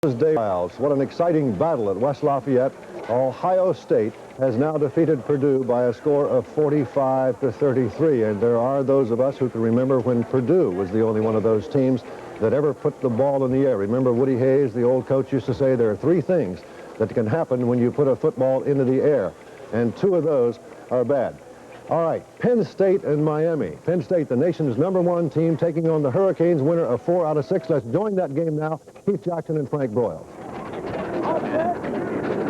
What an exciting battle at West Lafayette. Ohio State has now defeated Purdue by a score of 45-33. And there are those of us who can remember when Purdue was the only one of those teams that ever put the ball in the air. Remember Woody Hayes, the old coach, used to say there are three things that can happen when you put a football into the air. And two of those are bad. All right, Penn State and Miami. Penn State, the nation's #1 team, taking on the Hurricanes, winner of 4 out of 6. Let's join that game now. Keith Jackson and Frank Broyles.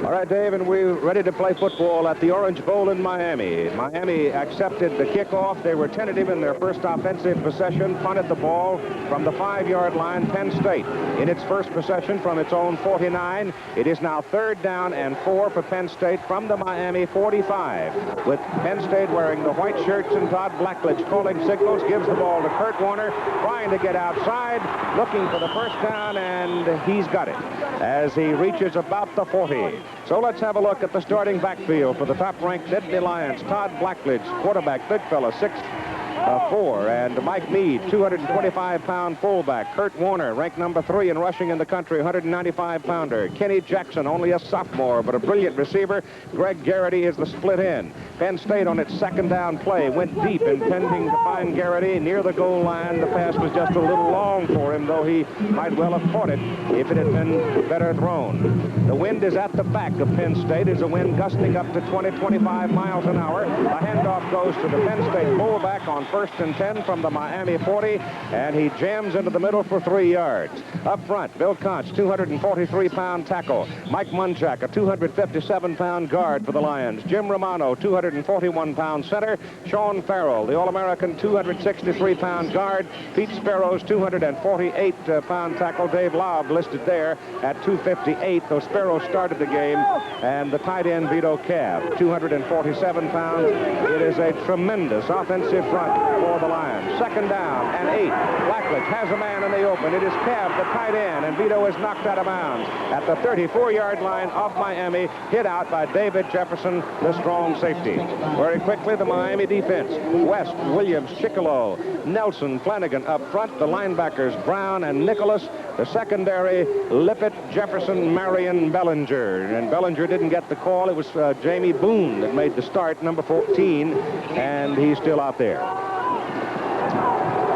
All right, Dave, and we're ready to play football at the Orange Bowl in Miami. Miami accepted the kickoff. They were tentative in their first offensive possession, punted the ball from the 5-yard line. Penn State in its first possession from its own 49. It is now 3rd down and 4 for Penn State from the Miami 45. With Penn State wearing the white shirts and Todd Blackledge calling signals, gives the ball to Kurt Warner, trying to get outside, looking for the first down, and he's got it as he reaches about the 40. So let's have a look at the starting backfield for the top-ranked Nittany Lions. Todd Blackledge, quarterback, big fella, 6'4", and Mike Meade, 225-pound fullback. Kurt Warner, ranked number 3 in rushing in the country, 195-pounder. Kenny Jackson, only a sophomore, but a brilliant receiver. Greg Garrity is the split end. Penn State on its 2nd down play went deep, intending to find Garrity near the goal line. The pass was just a little long for him, though he might well have caught it if it had been better thrown. The wind is at the back of Penn State. Is a wind gusting up to 20-25 miles an hour. The handoff goes to the Penn State fullback on 1st and 10 from the Miami 40, and he jams into the middle for 3 yards. Up front, Bill Conch, 243-pound tackle. Mike Munchak, a 257-pound guard for the Lions. Jim Romano, 241-pound center. Sean Farrell, the All-American 263-pound guard. Pete Sparrow's 248-pound tackle. Dave Lobb listed there at 258, though Sparrow started the game. And the tight end, Vito Cav, 247 pounds. It is a tremendous offensive front for the Lions. 2nd down and 8. Blackledge has a man in the open. It is Cav, the tight end, and Vito is knocked out of bounds at the 34-yard line of Miami, hit out by David Jefferson, the strong safety. Very quickly, the Miami defense. West, Williams, Chicolo, Nelson, Flanagan up front. The linebackers, Brown and Nicholas. The secondary, Lippett, Jefferson, Marion, Bellinger. And Bellinger didn't get the call. It was Jamie Boone that made the start, number 14, and he's still out there.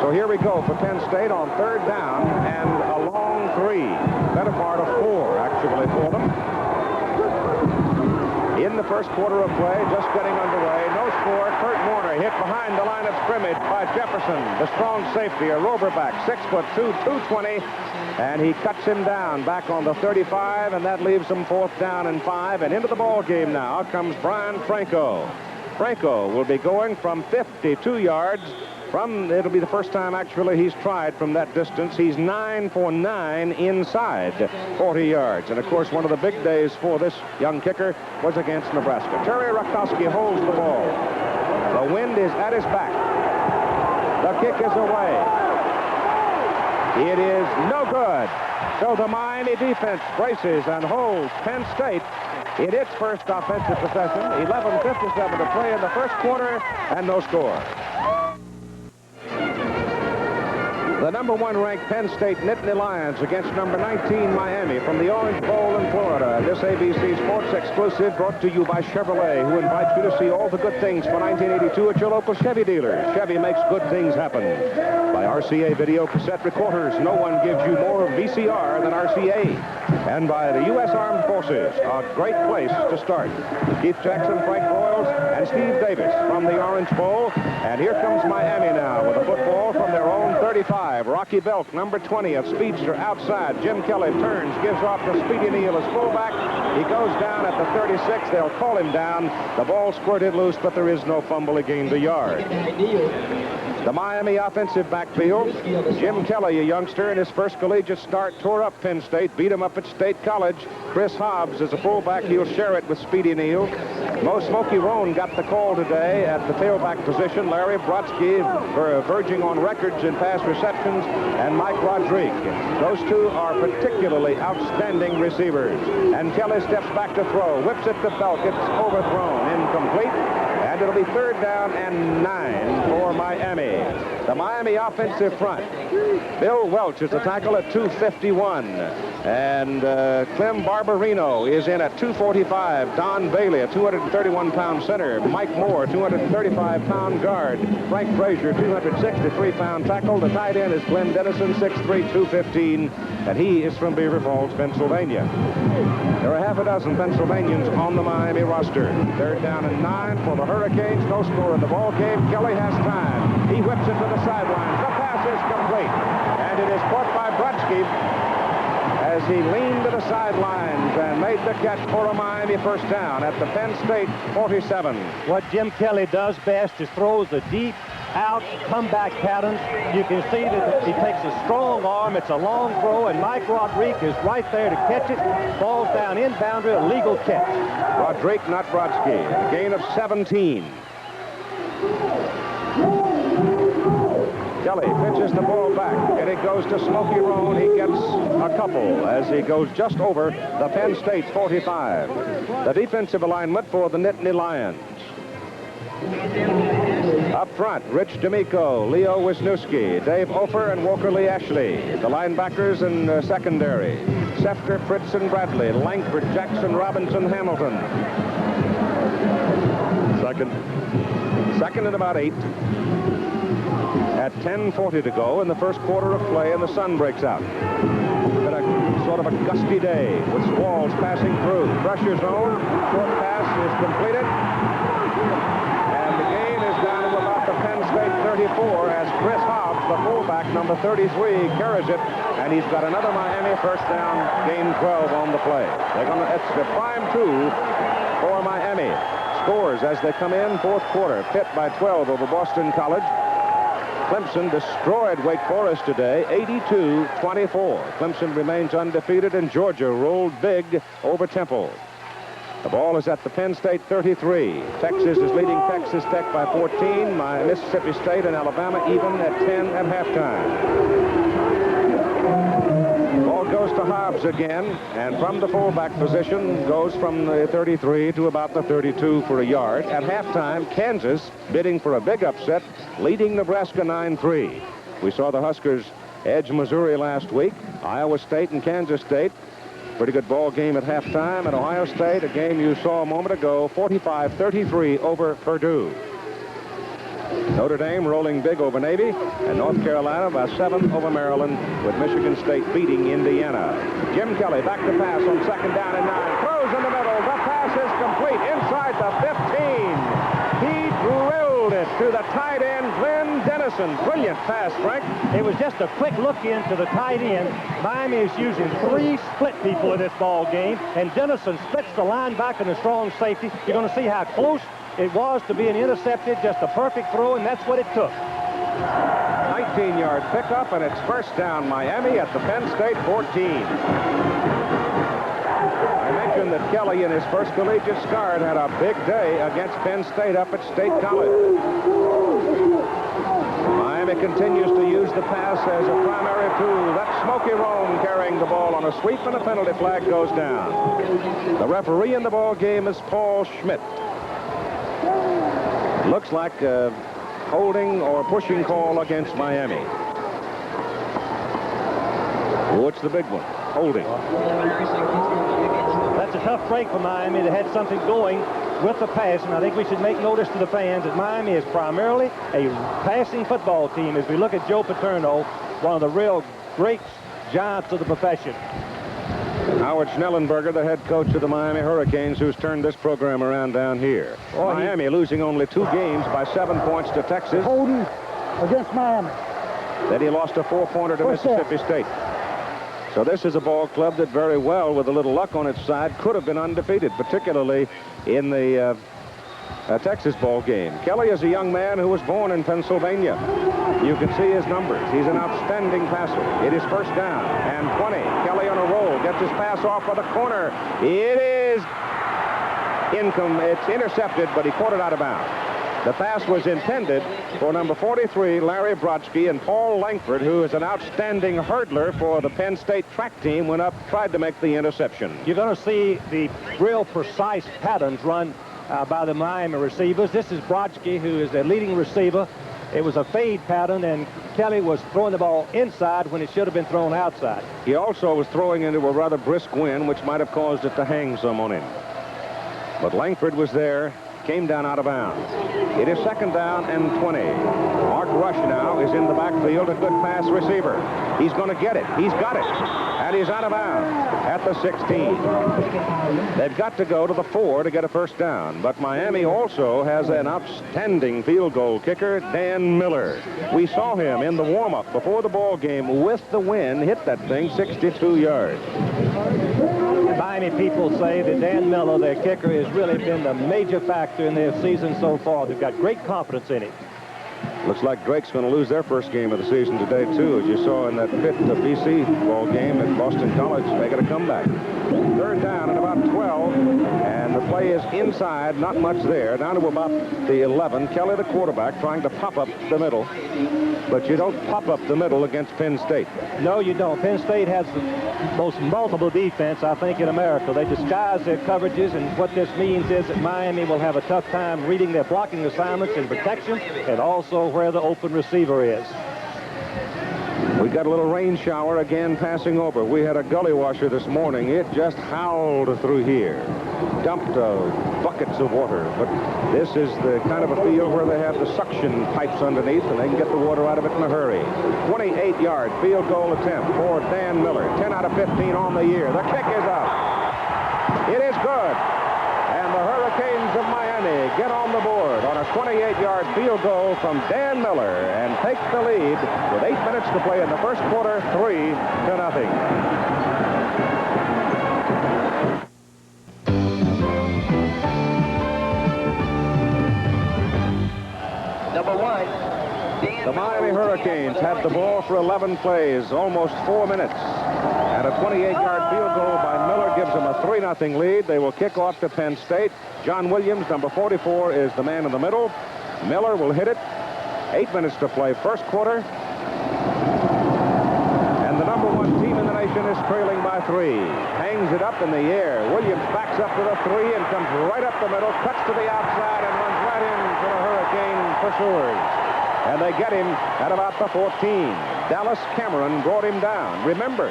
So here we go for Penn State on 3rd down and a long 3. Better part of 4, actually, for them. In the first quarter of play, just getting underway. No score. Kurt Warner hit behind the line of scrimmage by Jefferson, the strong safety, a roverback, 6'2", 220, and he cuts him down back on the 35, and that leaves him 4th down and 5. And into the ball game now comes Brian Franco. Franco will be going from 52 yards. It'll be the first time, actually, he's tried from that distance. He's 9 for 9 inside 40 yards. And, of course, one of the big days for this young kicker was against Nebraska. Terry Rutkowski holds the ball. The wind is at his back. The kick is away. It is no good. So the Miami defense braces and holds Penn State in its first offensive possession. 11:57 to play in the first quarter, and no score. The #1 ranked Penn State Nittany Lions against number 19 Miami from the Orange Bowl in Florida. This ABC Sports exclusive brought to you by Chevrolet, who invites you to see all the good things for 1982 at your local Chevy dealer. Chevy makes good things happen. By RCA Video Cassette Recorders, no one gives you more VCR than RCA. And by the U.S. Armed Forces, a great place to start. Keith Jackson, Frank Broyles, and Steve Davis from the Orange Bowl. And here comes Miami now with a football from their own 35. Rocky Belk, number 20, a speedster outside. Jim Kelly turns, gives off to Speedy Neal as fullback. He goes down at the 36. They'll call him down. The ball squirted loose, but there is no fumble. He gained a yard. The Miami offensive backfield. Jim Kelly, a youngster in his first collegiate start, tore up Penn State, beat him up at State College. Chris Hobbs is a fullback. He'll share it with Speedy Neal. Mo Smokey Roan got the call today at the tailback position. Larry Brodsky verging on records in pass receptions, and Mike Rodriguez. Those two are particularly outstanding receivers. And Kelly steps back to throw, whips it to Belk. It's overthrown, incomplete. And it'll be 3rd down and 9 for Miami. The Miami offensive front. Bill Welch is the tackle at 251. And Clem Barbarino is in at 245. Don Bailey, a 231-pound center. Mike Moore, 235-pound guard. Frank Frazier, 263-pound tackle. The tight end is Glenn Dennison, 6'3", 215. And he is from Beaver Falls, Pennsylvania. There are half a dozen Pennsylvanians on the Miami roster. 3rd down and 9 for the Hurricanes. No score in the ball game. Kelly has time. He whips it to the sidelines. The pass is complete. And it is caught by Brodsky as he leaned to the sidelines and made the catch for a Miami 1st down at the Penn State 47. What Jim Kelly does best is throws the deep out comeback patterns. You can see that he takes a strong arm. It's a long throw, and Mike Rodriguez is right there to catch it. Falls down in boundary, a legal catch. Rodriguez, not Brodsky. A gain of 17. Kelly pitches the ball back, and it goes to Smokey Roan. He gets a couple as he goes just over the Penn State 45. The defensive alignment for the Nittany Lions. Up front, Rich D'Amico, Leo Wisniewski, Dave Ofer, and Walker Lee Ashley. The linebackers in secondary, Schefter, Fritz, and Bradley, Langford, Jackson, Robinson, Hamilton. Second and about 8. At 10:40 to go in the first quarter of play, and the sun breaks out. Been a sort of a gusty day with squalls passing through. Pressure zone, short pass is completed. And the gain is down to about the Penn State 34 as Chris Hobbs, the fullback, number 33, carries it, and he's got another Miami 1st down, gain 12 on the play. It's the prime 2 for Miami. Scores as they come in, 4th quarter. Pitt by 12 over Boston College. Clemson destroyed Wake Forest today, 82-24. Clemson remains undefeated, and Georgia rolled big over Temple. The ball is at the Penn State 33. Texas is leading Texas Tech by 14. Mississippi State and Alabama even at 10 at halftime. Ball goes to Hobbs again, and from the fullback position goes from the 33 to about the 32 for a yard. At halftime, Kansas bidding for a big upset, leading Nebraska 9-3. We saw the Huskers edge Missouri last week. Iowa State and Kansas State. Pretty good ball game at halftime. At Ohio State, a game you saw a moment ago, 45-33 over Purdue. Notre Dame rolling big over Navy, and North Carolina by 7 over Maryland, with Michigan State beating Indiana. Jim Kelly back to pass on 2nd down and 9. Throws in the middle. The pass is complete inside the 15. He drilled it to the tight end, Glenn Dennison. Brilliant pass, Frank. It was just a quick look into the tight end. Miami is using 3 split people in this ball game, and Dennison splits the linebacker and the strong safety. You're going to see how close it was to being intercepted. Just a perfect throw, and that's what it took. 19-yard pickup, and it's 1st down Miami at the Penn State 14. I mentioned that Kelly in his first collegiate start had a big day against Penn State up at State College. Miami continues to use the pass as a primary tool. That's Smokey Roan carrying the ball on a sweep, and a penalty flag goes down. The referee in the ball game is Paul Schmidt. Looks like a holding or pushing call against Miami. What's the big one? Holding. That's a tough break for Miami. They had something going with the pass, and I think we should make notice to the fans that Miami is primarily a passing football team. As we look at Joe Paterno, one of the real great giants of the profession. Howard Schnellenberger, the head coach of the Miami Hurricanes, who's turned this program around down here. Miami losing only 2 games by 7 points to Texas. Holding against Miami. Then he lost a 4-pointer to Mississippi State. So this is a ball club that very well, with a little luck on its side, could have been undefeated, particularly in the Texas ball game. Kelly is a young man who was born in Pennsylvania. You can see his numbers. He's an outstanding passer. It is 1st down and 20. Kelly on a roll, gets his pass off for the corner. It is it's intercepted, but he caught it out of bounds. The pass was intended for number 43, Larry Brodsky, and Paul Langford, who is an outstanding hurdler for the Penn State track team, went up, tried to make the interception. You're going to see the real precise patterns run by the Miami receivers. This is Brodsky, who is the leading receiver. It was a fade pattern, and Kelly was throwing the ball inside when it should have been thrown outside. He also was throwing into a rather brisk wind, which might have caused it to hang some on him. But Langford was there, came down out of bounds. It is 2nd down and 20. Mark Rush now is in the backfield, a good pass receiver. He's going to get it. He's got it. And he's out of bounds at the 16. They've got to go to the 4 to get a first down. But Miami also has an outstanding field goal kicker, Dan Miller. We saw him in the warm-up before the ball game with the wind, hit that thing 62 yards. Miami people say that Dan Miller, their kicker, has really been the major factor in their season so far. They've got great confidence in him. Looks like Drake's going to lose their first game of the season today, too, as you saw in that Pitt to BC ball game at Boston College. They got a comeback. 3rd down at about 12, and the play is inside, not much there, down to about the 11. Kelly, the quarterback, trying to pop up the middle, but you don't pop up the middle against Penn State. No, you don't. Penn State has the most multiple defense, I think, in America. They disguise their coverages, and what this means is that Miami will have a tough time reading their blocking assignments and protection, and also where the open receiver is. We got a little rain shower again passing over. We had a gully washer this morning. It just howled through here. Dumped buckets of water. But this is the kind of a field where they have the suction pipes underneath, and they can get the water out of it in a hurry. 28-yard field goal attempt for Dan Miller. 10 out of 15 on the year. The kick is up. It is good. And the Hurricanes of Miami get on the board on a 28-yard field goal from Dan Miller and take the lead with 8 minutes to play in the first quarter, 3-0. Number 1. The Miami Hurricanes had the ball for 11 plays, almost 4 minutes. And a 28-yard field goal by Miller gives them a 3-0 lead. They will kick off to Penn State. John Williams, number 44, is the man in the middle. Miller will hit it. 8 minutes to play, first quarter. And the number 1 team in the nation is trailing by 3. Hangs it up in the air. Williams backs up to the 3 and comes right up the middle, cuts to the outside, and runs right into the Hurricane pursuers. And they get him at about the 14. Dallas Cameron brought him down. Remember,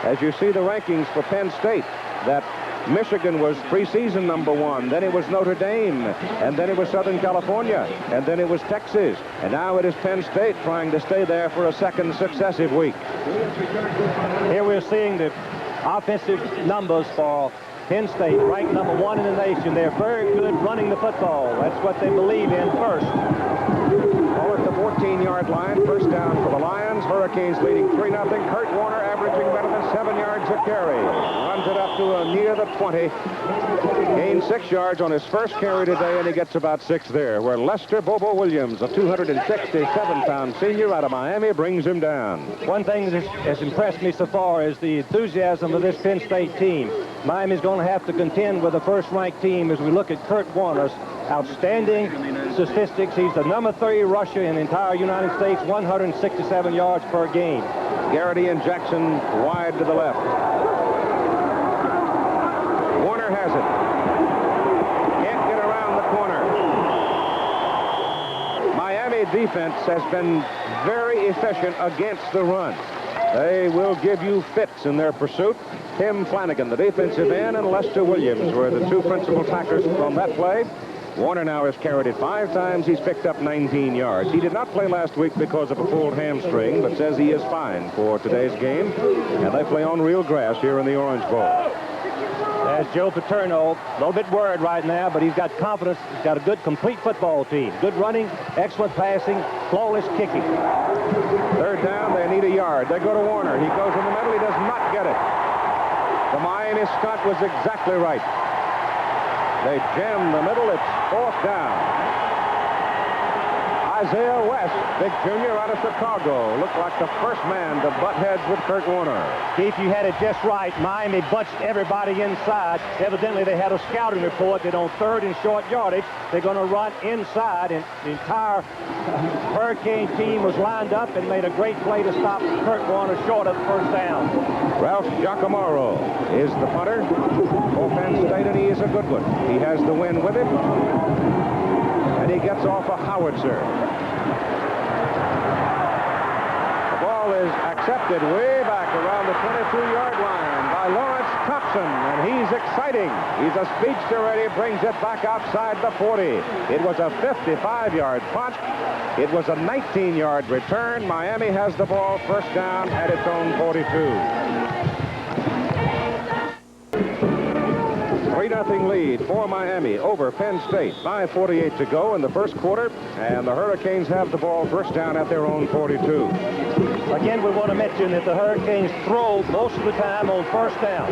as you see the rankings for Penn State, that Michigan was preseason number 1, then it was Notre Dame, and then it was Southern California, and then it was Texas, and now it is Penn State trying to stay there for a second successive week. Here we're seeing the offensive numbers for Penn State, ranked number 1 in the nation. They're very good running the football. That's what they believe in first. Ball at the 14-yard line, first down for the Lions. Hurricanes leading 3-0. Kurt Warner averaging better than 7 yards a carry. Runs it up to near the 20. Gains 6 yards on his first carry today, and he gets about 6 there, where Lester Bobo Williams, a 267-pound senior out of Miami, brings him down. One thing that has impressed me so far is the enthusiasm of this Penn State team. Miami's going to have to contend with a first-ranked team as we look at Kurt Warner's outstanding statistics. He's the number 3 rusher in the entire United States, 167 yards per game. Garrity and Jackson wide to the left. Warner has it. Can't get around the corner. Miami defense has been very efficient against the run. They will give you fits in their pursuit. Tim Flanagan, the defensive end, and Lester Williams were the 2 principal tackers on that play. Warner now has carried it 5 times. He's picked up 19 yards. He did not play last week because of a pulled hamstring, but says he is fine for today's game. And they play on real grass here in the Orange Bowl. There's Joe Paterno, a little bit worried right now, but he's got confidence. He's got a good, complete football team. Good running, excellent passing, flawless kicking. 3rd down, they need a yard. They go to Warner. He goes in the middle. He does not get it. The Miami stunt was exactly right. They jam the middle. It's 4th down. I Isaiah West, big junior out of Chicago, looked like the first man to butt heads with Kurt Warner. Keith, you had it just right. Miami bunched everybody inside. Evidently, they had a scouting report that on third and short yardage, they're going to run inside, and the entire Hurricane team was lined up and made a great play to stop Kurt Warner short of the first down. Ralph Giacomaro is the punter for Penn State, and he is a good one. He has the win with him, and he gets off a howitzer. The ball is accepted way back around the 22-yard line by Lawrence Thompson, and he's exciting. He's a speedster, and he brings it back outside the 40. It was a 55-yard punt. It was a 19-yard return. Miami has the ball first down at its own 42. 3-0 lead for Miami over Penn State. 5:48 to go in the first quarter, and the Hurricanes have the ball first down at their own 42. Again, we want to mention that the Hurricanes throw most of the time on first down.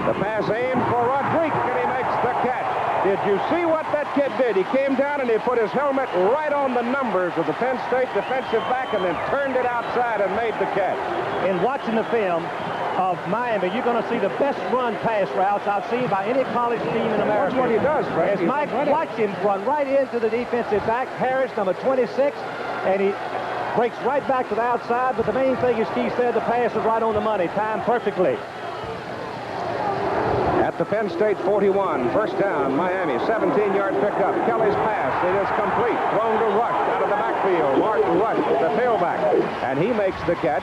The pass aimed for Rodriguez, and he makes the catch. Did you see what that kid did? He came down and he put his helmet right on the numbers of the Penn State defensive back and then turned it outside and made the catch. In watching the film of Miami, you're going to see the best run pass routes I've seen by any college team in America. That's what he does, Frank. As Mike, watch him run right into the defensive back, Harris, number 26, and he breaks right back to the outside, but the main thing, as Keith said, the pass is right on the money, timed perfectly. At the Penn State 41, first down, Miami, 17-yard pickup. Kelly's pass, it is complete. Thrown to Rush out of the backfield. Martin Rush, the tailback, and he makes the catch.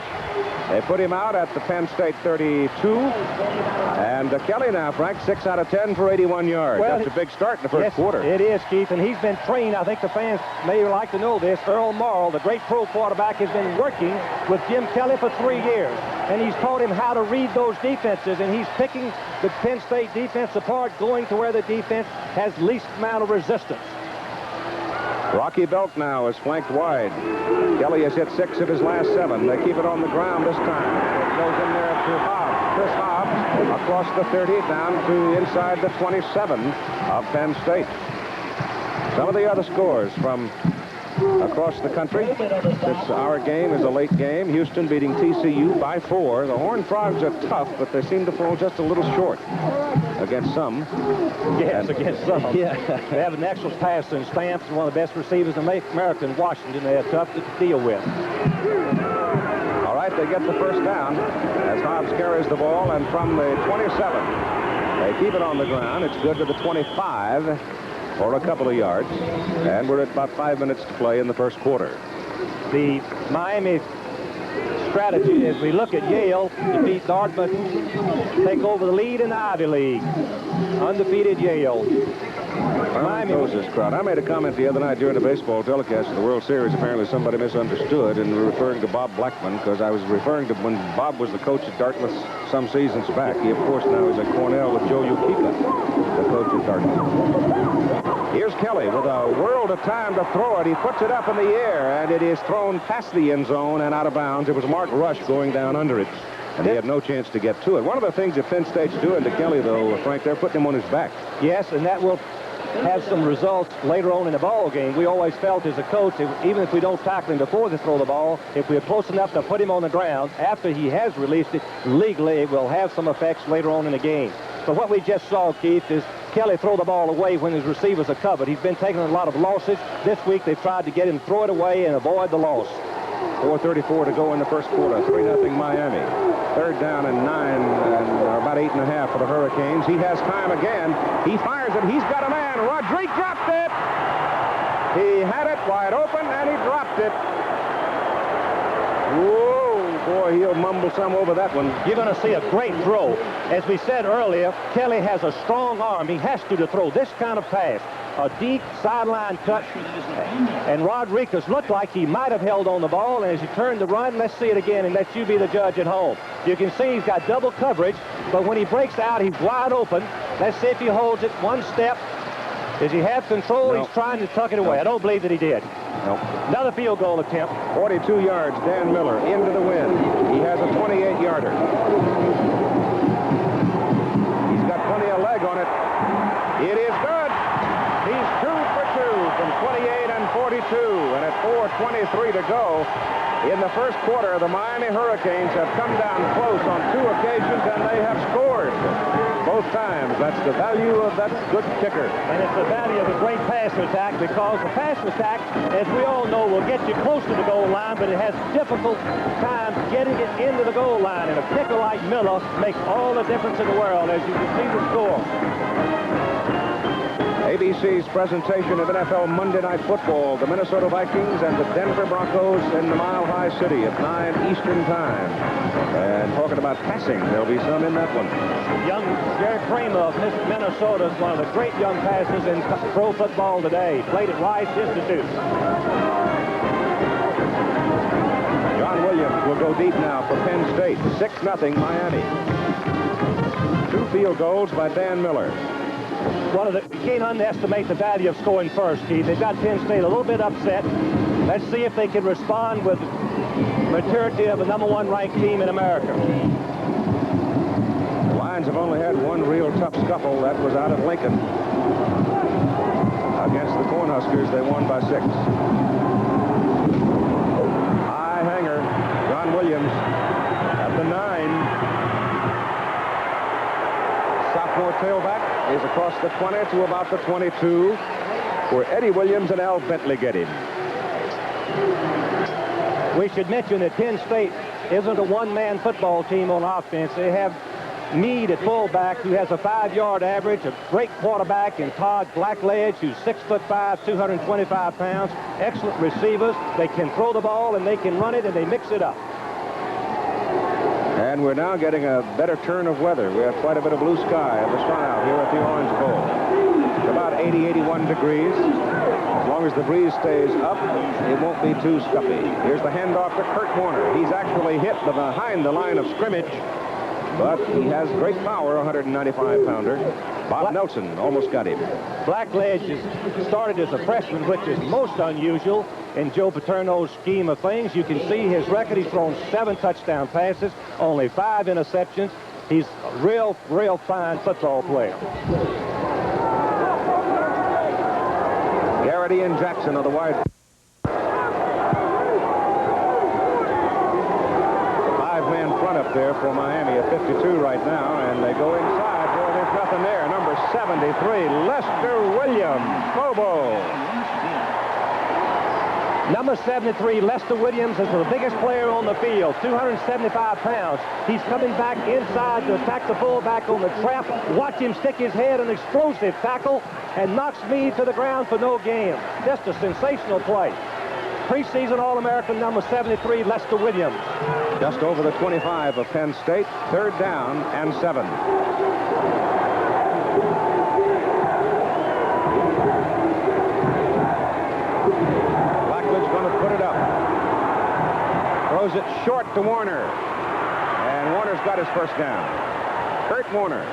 They put him out at the Penn State 32. And Kelly now, Frank, 6 out of 10 for 81 yards. Well, that's a big start in the first quarter. It is, Keith, and he's been trained. I think the fans may like to know this. Earl Morrall, the great pro quarterback, has been working with Jim Kelly for 3 years. And he's taught him how to read those defenses, and he's picking the Penn State defense apart, going to where the defense has least amount of resistance. Rocky Belk now is flanked wide. Kelly has hit 6 of his last 7. They keep it on the ground this time. It goes in there to Hobbs. Chris Hobbs across the 30 down to inside the 27 of Penn State. Some of the other scores from across the country. Since our game is a late game, Houston beating TCU by 4. The Horned Frogs are tough, but they seem to fall just a little short against some. Yes, against some. Yeah. They have an excellent passer in Stamps, one of the best receivers in America in Washington. They're tough to deal with. All right, they get the first down as Hobbs carries the ball, and from the 27, they keep it on the ground. It's good to the 25. For a couple of yards, and we're at about 5 minutes to play in the first quarter. The Miami strategy, as we look at Yale, defeat Dartmouth, take over the lead in the Ivy League. Undefeated Yale. Miami knows this crowd. I made a comment the other night during the baseball telecast of the World Series. Apparently somebody misunderstood and referring to Bob Blackman, because I was referring to when Bob was the coach at Dartmouth some seasons back. He, of course, now is at Cornell with Joe Ukika, the coach at Dartmouth. Here's Kelly with a world of time to throw it. He puts it up in the air, and it is thrown past the end zone and out of bounds. It was Mark Rush going down under it, and he had no chance to get to it. One of the things that Penn State's doing to Kelly, though, Frank, they're putting him on his back. Yes, and that will have some results later on in the ball game. We always felt as a coach, even if we don't tackle him before they throw the ball, if we're close enough to put him on the ground after he has released it, legally it will have some effects later on in the game. But what we just saw, Keith, is Kelly throw the ball away when his receivers are covered. He's been taking a lot of losses. This week they've tried to get him to throw it away and avoid the loss. 4:34 to go in the first quarter. 3-0 Miami. Third down and 9, and about 8.5 for the Hurricanes. He has time again. He fires it. He's got a man. Rodriguez dropped it. He had it wide open, and he dropped it. Whoa, boy, he'll mumble some over that one. You're going to see a great throw. As we said earlier, Kelly has a strong arm. He has to throw this kind of pass. A deep sideline cut, and Rodriguez looked like he might have held on the ball, and as he turned to run, let's see it again, and let you be the judge at home. You can see he's got double coverage, but when he breaks out, he's wide open. Let's see if he holds it one step. Does he have control? No. He's trying to tuck it away. I don't believe that he did. No. Another field goal attempt. 42 yards, Dan Miller into the wind. He has a 28-yarder. He's got flag on it. It is good. He's 2 for 2 from 28 and 42, and at 4:23 to go in the first quarter, the Miami Hurricanes have come down close on 2 occasions, and they have scored both times. That's the value of that good kicker. And it's the value of a great pass attack, because the pass attack, as we all know, will get you close to the goal line, but it has difficult time getting it into the goal line. And a kicker like Miller makes all the difference in the world, as you can see the score. ABC's presentation of NFL Monday Night Football, the Minnesota Vikings and the Denver Broncos in the Mile High City at 9 Eastern Time. And talking about passing, there'll be some in that one. Young Jerry Kramer of Minnesota is one of the great young passers in pro football today. Played at Rice Institute. John Williams will go deep now for Penn State. 6-0 Miami. 2 field goals by Dan Miller. You can't underestimate the value of scoring first, Keith. They've got Penn State a little bit upset. Let's see if they can respond with maturity of a #1 ranked team in America. The Lions have only had one real tough scuffle. That was out at Lincoln. Against the Cornhuskers, they won by 6. High hanger, John Williams at the 9. Sophomore tailback is across the 20 to about the 22, where Eddie Williams and Al Bentley get him. We should mention that Penn State isn't a one-man football team on offense. They have Meade at fullback, who has a 5-yard average, a great quarterback in Todd Blackledge, who's 6'5", 225 pounds. Excellent receivers. They can throw the ball, and they can run it, and they mix it up. And we're now getting a better turn of weather. We have quite a bit of blue sky in the sun out here at the Orange Bowl. It's about 80, 81 degrees. As long as the breeze stays up, it won't be too stuffy. Here's the handoff to Kurt Warner. He's actually hit behind the line of scrimmage, but he has great power, 195-pounder. Bob Nelson almost got him. Blackledge started as a freshman, which is most unusual in Joe Paterno's scheme of things. You can see his record. He's thrown 7 touchdown passes, only 5 interceptions. He's a real fine football player. Garrity and Jackson are the wide. 5-man front up there for Miami at 52 right now, and they go inside. Boy, there's nothing there. Number 73, Lester Williams, Bobo. Number 73, Lester Williams, is the biggest player on the field, 275 pounds. He's coming back inside to attack the fullback on the trap. Watch him stick his head, an explosive tackle, and knocks Meade to the ground for no gain. Just a sensational play. Preseason All-American number 73, Lester Williams. Just over the 25 of Penn State, 3rd down and 7. Throws it short to Warner. And Warner's got his first down. Kurt Warner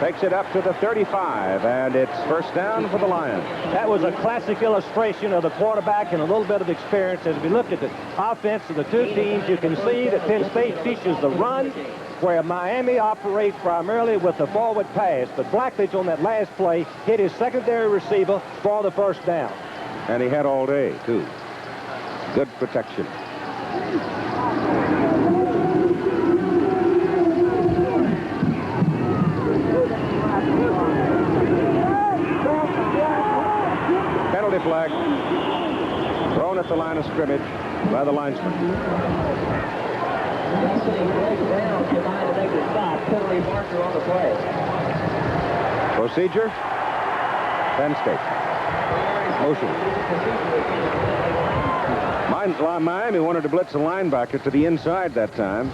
takes it up to the 35, and it's first down for the Lions. That was a classic illustration of the quarterback and a little bit of experience. As we look at the offense of the two teams, you can see that Penn State features the run, where Miami operates primarily with the forward pass. But Blackledge on that last play hit his secondary receiver for the first down. And he had all day, too. Good protection. Penalty flag thrown at the line of scrimmage by the linesman. Procedure. Penn State. Motion. Miami wanted to blitz a linebacker to the inside that time,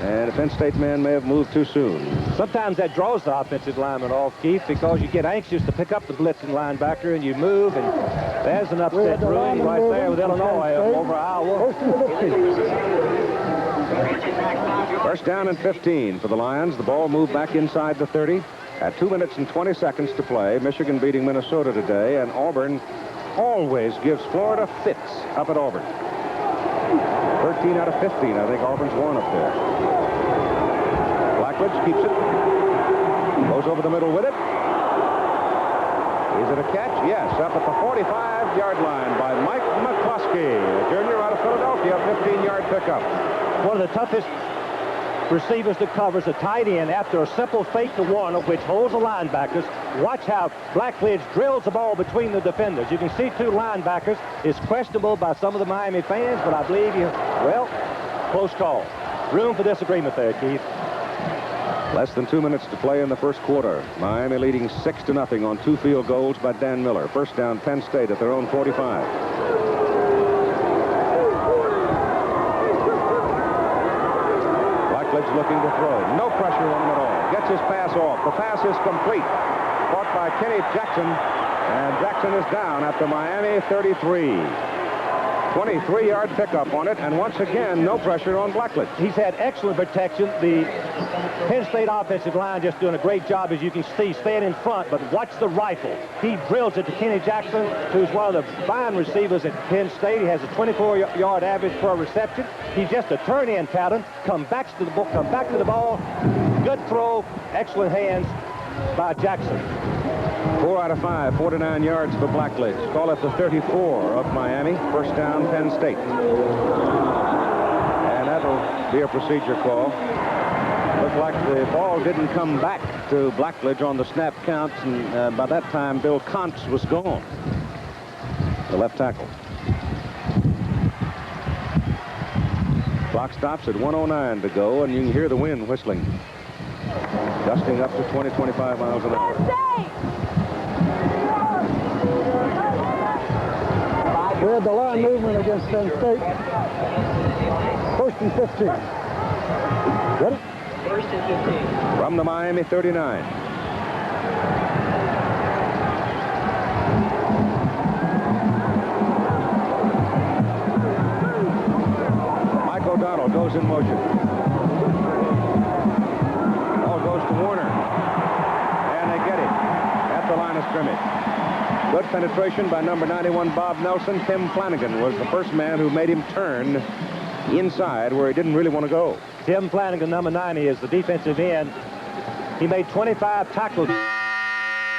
and a Penn State man may have moved too soon. Sometimes that draws the offensive lineman off, Keith, because you get anxious to pick up the blitzing linebacker, and you move, and there's an upset brewing right there with Illinois over Iowa. First down and 15 for the Lions. The ball moved back inside the 30 at 2 minutes and 20 seconds to play. Michigan beating Minnesota today, and Auburn always gives Florida fits up at Auburn. 13 out of 15, I think Auburn's won up there. Blackledge keeps it. Goes over the middle with it. Is it a catch? Yes, up at the 45-yard line by Mike McCluskey, a junior out of Philadelphia, 15-yard pickup. One of the toughest receivers to cover is a tight end after a simple fake to Warner, which holds the linebackers. Watch how Blackledge drills the ball between the defenders. You can see two linebackers. It's questionable by some of the Miami fans, but I believe close call. Room for disagreement there, Keith. Less than 2 minutes to play in the first quarter. Miami leading 6-0 on 2 field goals by Dan Miller. First down, Penn State at their own 45. Blackledge looking to throw. No pressure on him at all. Gets his pass off. The pass is complete. Caught by Kenny Jackson. And Jackson is down at the Miami 33. 23-yard pickup on it, and once again, no pressure on Blackledge. He's had excellent protection. The Penn State offensive line just doing a great job, as you can see, staying in front, but watch the rifle. He drills it to Kenny Jackson, who's one of the fine receivers at Penn State. He has a 24-yard average per reception. He's just a turn-in pattern. Come back to the ball. Good throw. Excellent hands by Jackson. 4 out of 5, 49 yards for Blackledge. Call it the 34 of Miami. First down, Penn State. And that'll be a procedure call. Looked like the ball didn't come back to Blackledge on the snap counts, and by that time, Bill Kontz was gone, the left tackle. Clock stops at 1:09 to go, and you can hear the wind whistling, gusting up to 20, 25 miles an hour. We had the line movement against Penn State. First and 15. Ready? First and 15. From the Miami 39. Mike O'Donnell goes in motion. Ball goes to Warner. And they get it at the line of scrimmage. Good penetration by number 91, Bob Nelson. Tim Flanagan was the first man who made him turn inside where he didn't really want to go. Tim Flanagan, number 90, is the defensive end. He made 25 tackles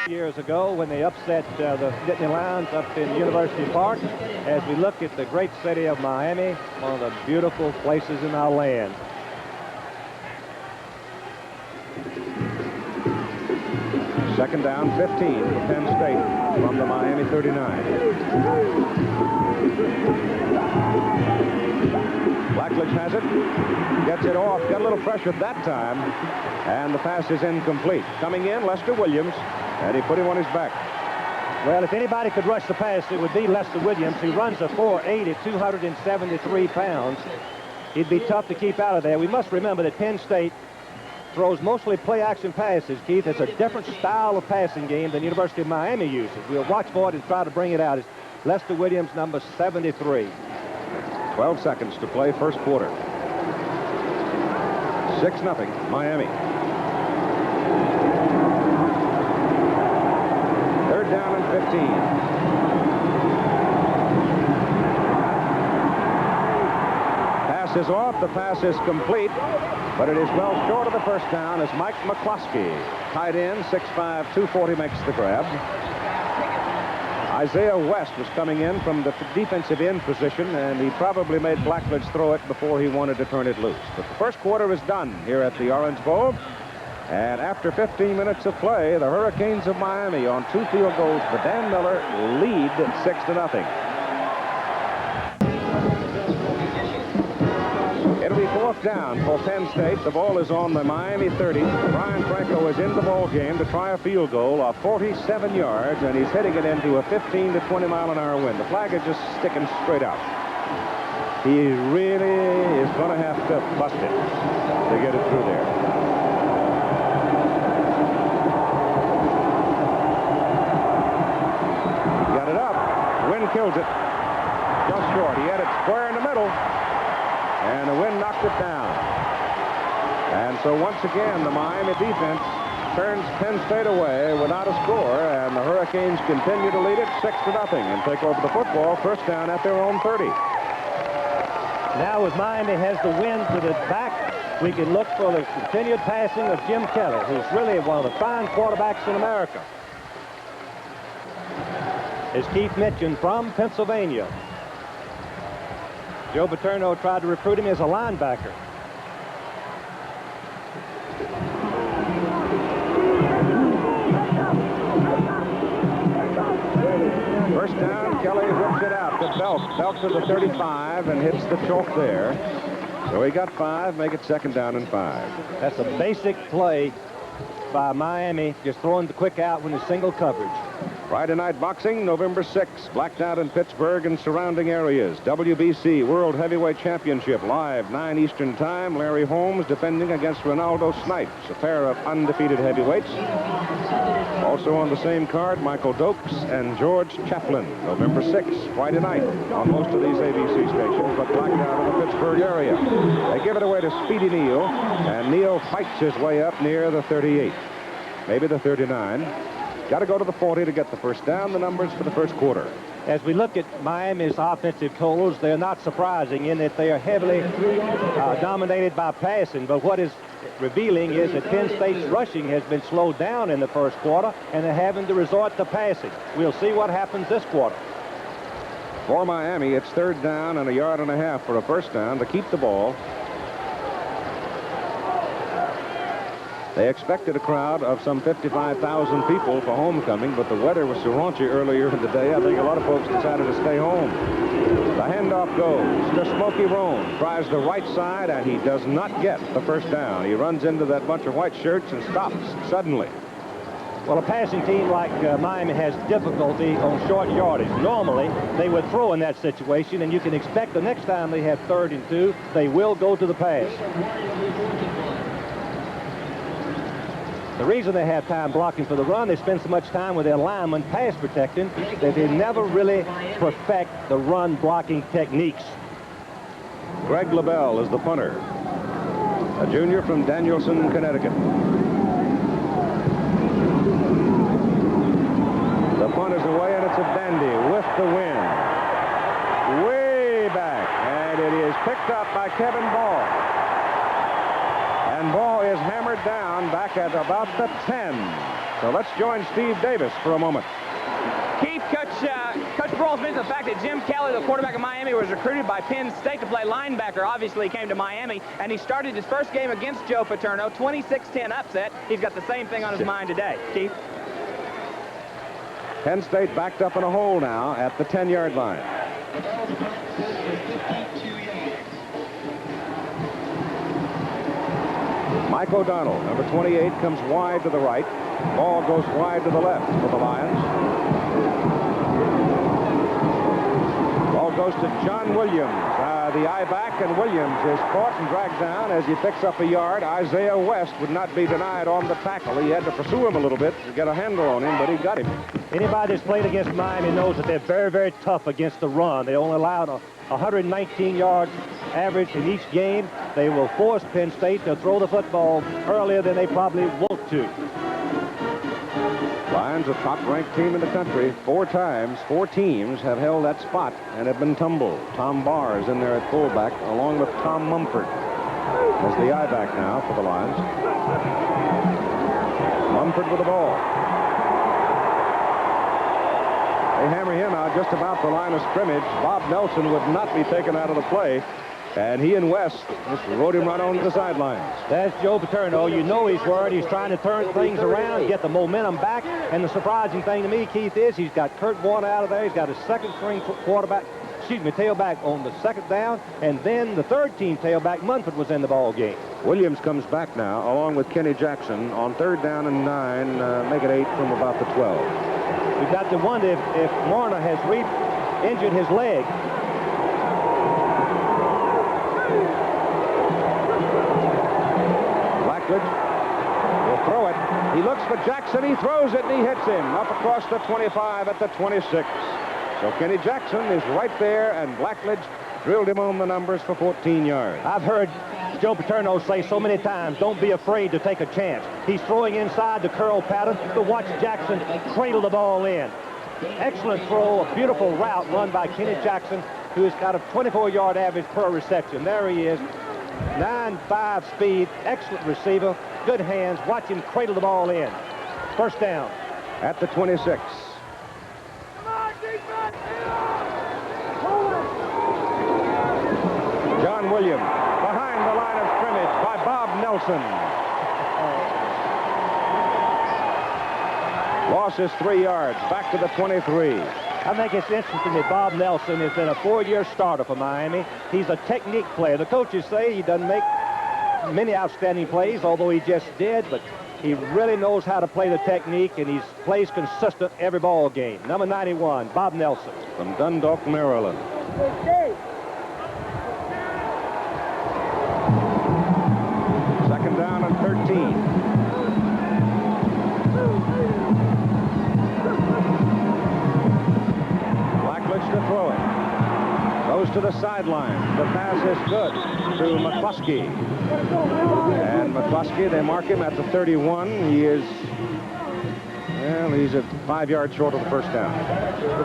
years ago when they upset the Nittany Lions up in University Park. As we look at the great city of Miami, one of the beautiful places in our land. Second down, 15 for Penn State from the Miami 39. Blackledge has it, gets it off, got a little pressure that time, and the pass is incomplete. Coming in, Lester Williams, and he put him on his back. Well, if anybody could rush the pass, it would be Lester Williams, who runs a 4.8 at 273 pounds. He'd be tough to keep out of there. We must remember that Penn State throws mostly play-action passes, Keith. It's a different style of passing game than University of Miami uses. We'll watch for it and try to bring it out. It's Lester Williams, number 73. 12 seconds to play first quarter. 6-0, Miami. Third down and 15. Pass is off. The pass is complete. But it is well short of the first down as Mike McCluskey, tight end, 6'5", 240, makes the grab. Isaiah West was coming in from the defensive end position, and he probably made Blackledge throw it before he wanted to turn it loose. But the first quarter is done here at the Orange Bowl. And after 15 minutes of play, the Hurricanes of Miami on 2 field goals for Dan Miller lead 6-0. It'll be fourth down for Penn State. The ball is on the Miami 30. Brian Franco is in the ball game to try a field goal of 47 yards, and he's hitting it into a 15 to 20 mile an hour wind. The flag is just sticking straight out. He really is going to have to bust it to get it through there. Got it up. Wind kills it. Just short. He had it square in the middle. And the wind knocked it down. And so once again, the Miami defense turns Penn State away without a score, and the Hurricanes continue to lead it 6-0 and take over the football, first down at their own 30. Now as Miami has the wind to the back, we can look for the continued passing of Jim Kelly, who's really one of the fine quarterbacks in America. As Keith mentioned, from Pennsylvania. Joe Paterno tried to recruit him as a linebacker. First down, Kelly whips it out to Belk. Belk to the 35 and hits the chalk there. So he got 5, make it second down and 5. That's a basic play by Miami, just throwing the quick out when it's single coverage. Friday night boxing, November 6th. Blacked out in Pittsburgh and surrounding areas. WBC World Heavyweight Championship live, 9 Eastern Time. Larry Holmes defending against Ronaldo Snipes, a pair of undefeated heavyweights. Also on the same card, Michael Dokes and George Chaplin. November 6th, Friday night on most of these ABC stations, but blacked out in the Pittsburgh area. They give it away to Speedy Neal, and Neal fights his way up near the 38, maybe the 39. Got to go to the 40 to get the first down. The numbers for the first quarter. As we look at Miami's offensive totals, they're not surprising in that they are heavily dominated by passing. But what is revealing is that Penn State's rushing has been slowed down in the first quarter, and they're having to resort to passing. We'll see what happens this quarter. For Miami, it's third down and 1.5 yards for a first down to keep the ball. They expected a crowd of some 55,000 people for homecoming, but the weather was so raunchy earlier in the day, I think a lot of folks decided to stay home. The handoff goes to Smokey Roan. Tries the right side, and he does not get the first down. He runs into that bunch of white shirts and stops suddenly. Well, a passing team like Miami has difficulty on short yardage. Normally, they would throw in that situation, and you can expect the next time they have 3rd and 2, they will go to the pass. The reason they have time blocking for the run, they spend so much time with their linemen pass protecting that they never really perfect the run blocking techniques. Greg LaBelle is the punter, a junior from Danielson, Connecticut. The punt is away, and it's a dandy with the wind. Way back, and it is picked up by Kevin Ball. And Ball is hammered down back at about the 10. So let's join Steve Davis for a moment. Keith, Coach Broyles mentioned the fact that Jim Kelly, the quarterback of Miami, was recruited by Penn State to play linebacker. Obviously, he came to Miami, and he started his first game against Joe Paterno, 26-10 upset. He's got the same thing on his mind today. Keith? Penn State backed up in a hole now at the 10-yard line. Mike O'Donnell, number 28, comes wide to the right. Ball goes wide to the left for the Lions. Ball goes to John Williams, the I-back, and Williams is caught and dragged down as he picks up a yard. Isaiah West would not be denied on the tackle. He had to pursue him a little bit to get a handle on him, but he got him. Anybody that's played against Miami knows that they're very, very tough against the run. They only allowed 119 yards average in each game. They will force Penn State to throw the football earlier than they probably want to. Lions, a top-ranked team in the country. 4 times, 4 teams have held that spot and have been tumbled. Tom Barr is in there at fullback, along with Tom Mumford as the I-back now for the Lions. Mumford with the ball. They hammer him out just about the line of scrimmage. Bob Nelson would not be taken out of the play, and he and West just rode him right onto the sidelines. That's Joe Paterno. You know he's worried. He's trying to turn things around, get the momentum back. And the surprising thing to me, Keith, is he's got Kurt Warner out of there. He's got his second-string tailback on the second down. And then the third-team tailback, Munford, was in the ball game. Williams comes back now, along with Kenny Jackson, on 3rd down and 9, make it 8 from about the 12. We've got to wonder if Warner has injured his leg. Blackledge will throw it. He looks for Jackson. He throws it, and he hits him up across the 25 at the 26. So Kenny Jackson is right there, and Blackledge drilled him on the numbers for 14 yards. I've heard Joe Paterno say so many times, don't be afraid to take a chance. He's throwing inside the curl pattern, but watch Jackson cradle the ball in. Excellent throw, a beautiful route run by Kenny Jackson, who has got a 24-yard average per reception. There he is. 9.5 speed, excellent receiver, good hands. Watch him cradle the ball in. First down. At the 26. John Williams behind the line of scrimmage by Bob Nelson. Loss is 3 yards. Back to the 23. I think it's interesting that Bob Nelson has been a 4-year starter for Miami. He's a technique player. The coaches say he doesn't make many outstanding plays, although he just did, but he really knows how to play the technique, and he plays consistent every ball game. Number 91, Bob Nelson. From Dundalk, Maryland. Second down and 13. To throw it. Goes to the sideline. The pass is good to McCluskey. And McCluskey, they mark him at the 31. He is, well, he's at 5 yards short of the first down.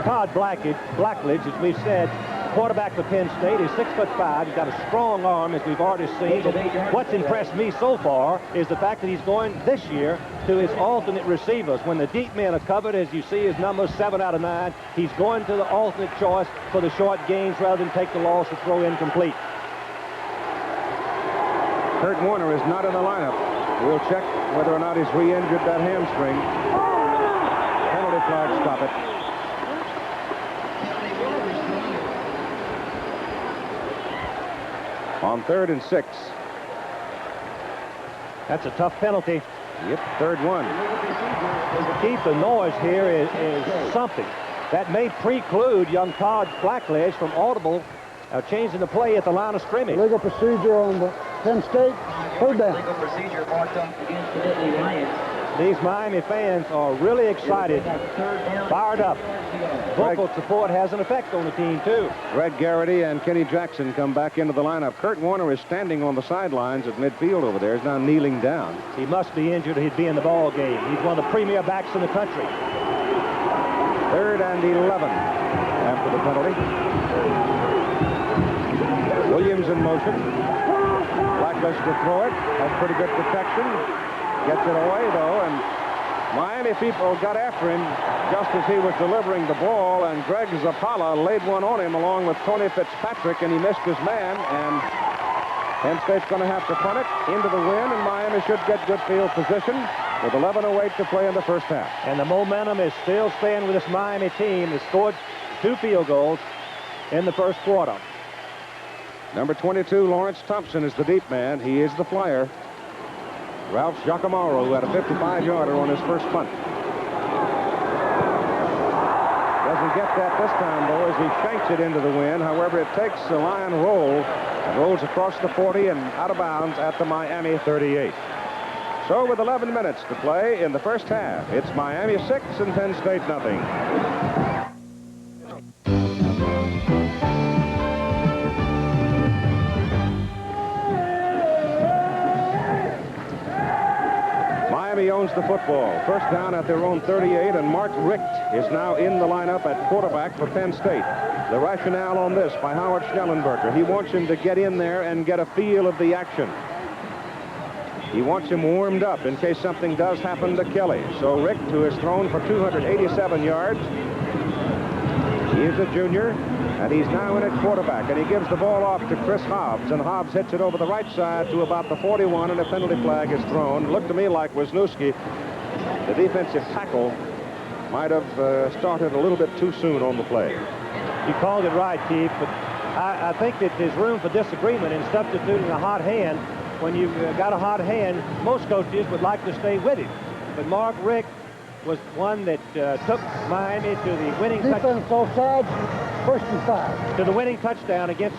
Todd Blackledge, as we said, quarterback for Penn State, is 6'5". He's got a strong arm, as we've already seen. But what's impressed me so far is the fact that he's going this year to his alternate receivers. When the deep men are covered, as you see his numbers 7 out of 9, he's going to the alternate choice for the short gains rather than take the loss or throw incomplete. Kurt Warner is not in the lineup. We'll check whether or not he's re-injured that hamstring. Penalty flag, stop it. On 3rd and 6. That's a tough penalty. Yep, 3rd one. Keep the noise here is something that may preclude young Todd Blackledge from audible changing the play at the line of scrimmage. Legal procedure on the Penn State. 3rd down. Legal procedure marked up against the Italy Lions. These Miami fans are really excited, fired up. Vocal support has an effect on the team, too. Greg Garrity and Kenny Jackson come back into the lineup. Kurt Warner is standing on the sidelines at midfield over there. He's now kneeling down. He must be injured or he'd be in the ball game. He's one of the premier backs in the country. 3rd and 11 after the penalty. Williams in motion. Blackledge to throw it. Has pretty good protection. Gets it away, though, and Miami people got after him just as he was delivering the ball, and Greg Zappala laid one on him along with Tony Fitzpatrick, and he missed his man, and Penn State's going to have to punt it into the wind, and Miami should get good field position with 11:08 to play in the first half. And the momentum is still staying with this Miami team that scored 2 field goals in the first quarter. Number 22, Lawrence Thompson, is the deep man. He is the flyer. Ralph Giacomo, who had a 55-yarder on his first punt. Doesn't get that this time, though, as he shanks it into the wind. However, it takes a Lion roll and rolls across the 40 and out of bounds at the Miami 38. So with 11 minutes to play in the first half, it's Miami 6 and Penn State nothing. Miami owns the football. First down at their own 38, and Mark Richt is now in the lineup at quarterback for Penn State. The rationale on this by Howard Schnellenberger. He wants him to get in there and get a feel of the action. He wants him warmed up in case something does happen to Kelly. So Richt, who has thrown for 287 yards, he is a junior, and he's now in at quarterback, and he gives the ball off to Chris Hobbs, and Hobbs hits it over the right side to about the 41, and a penalty flag is thrown. It looked to me like Wisniewski, the defensive tackle, might have started a little bit too soon on the play. You called it right, Keith, but I think that there's room for disagreement in substituting a hot hand. When you've got a hot hand, most coaches would like to stay with him. But Mark Richt was one that took Miami to the winning touchdown. Defense both sides, 1st and 5. To the winning touchdown against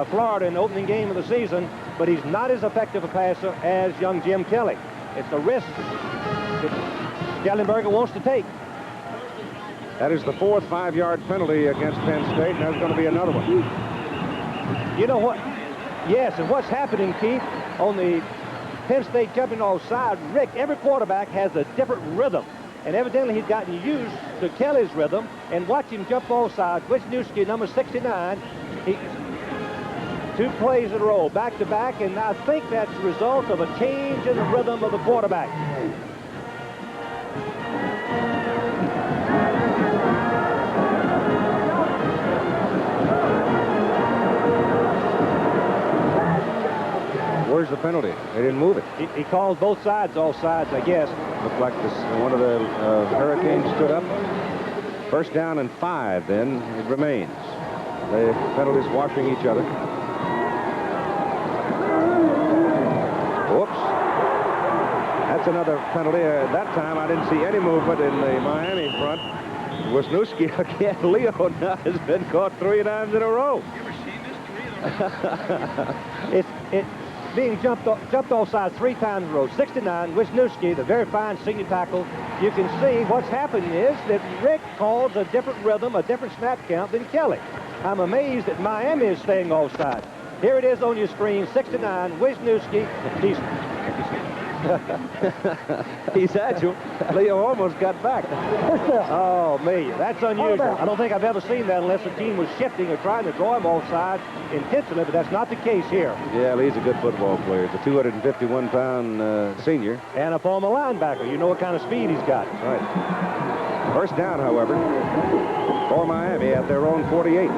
Florida in the opening game of the season, but he's not as effective a passer as young Jim Kelly. It's a risk that Schellenberger wants to take. That is the 4th 5-yard penalty against Penn State, and there's going to be another one. You know what? Yes, and what's happening, Keith, on the Penn State jumping off side, Rick, every quarterback has a different rhythm. And evidently he's gotten used to Kelly's rhythm, and watch him jump off sides. Wisniewski, number 69, 2 plays in a row, back-to-back, and I think that's the result of a change in the rhythm of the quarterback. Where's the penalty? They didn't move it. He called both sides offsides, I guess. Looked like one of the Hurricanes stood up. First down and 5, then it remains. The penalties washing each other. Whoops. That's another penalty. That time I didn't see any movement in the Miami front. Wisniewski again. Leo now has been caught 3 times in a row. It's being jumped offside 3 times in a row. 69, Wisniewski, the very fine senior tackle. You can see what's happening is that Rick calls a different rhythm, a different snap count than Kelly. I'm amazed that Miami is staying offside. Here it is on your screen, 69, Wisniewski. He's agile. Leo almost got back. Oh, me. That's unusual. I don't think I've ever seen that unless the team was shifting or trying to draw him offside intentionally, but that's not the case here. Yeah, Lee's a good football player. He's a 251-pound senior. And a former linebacker. You know what kind of speed he's got. Right. First down, however, for Miami at their own 48.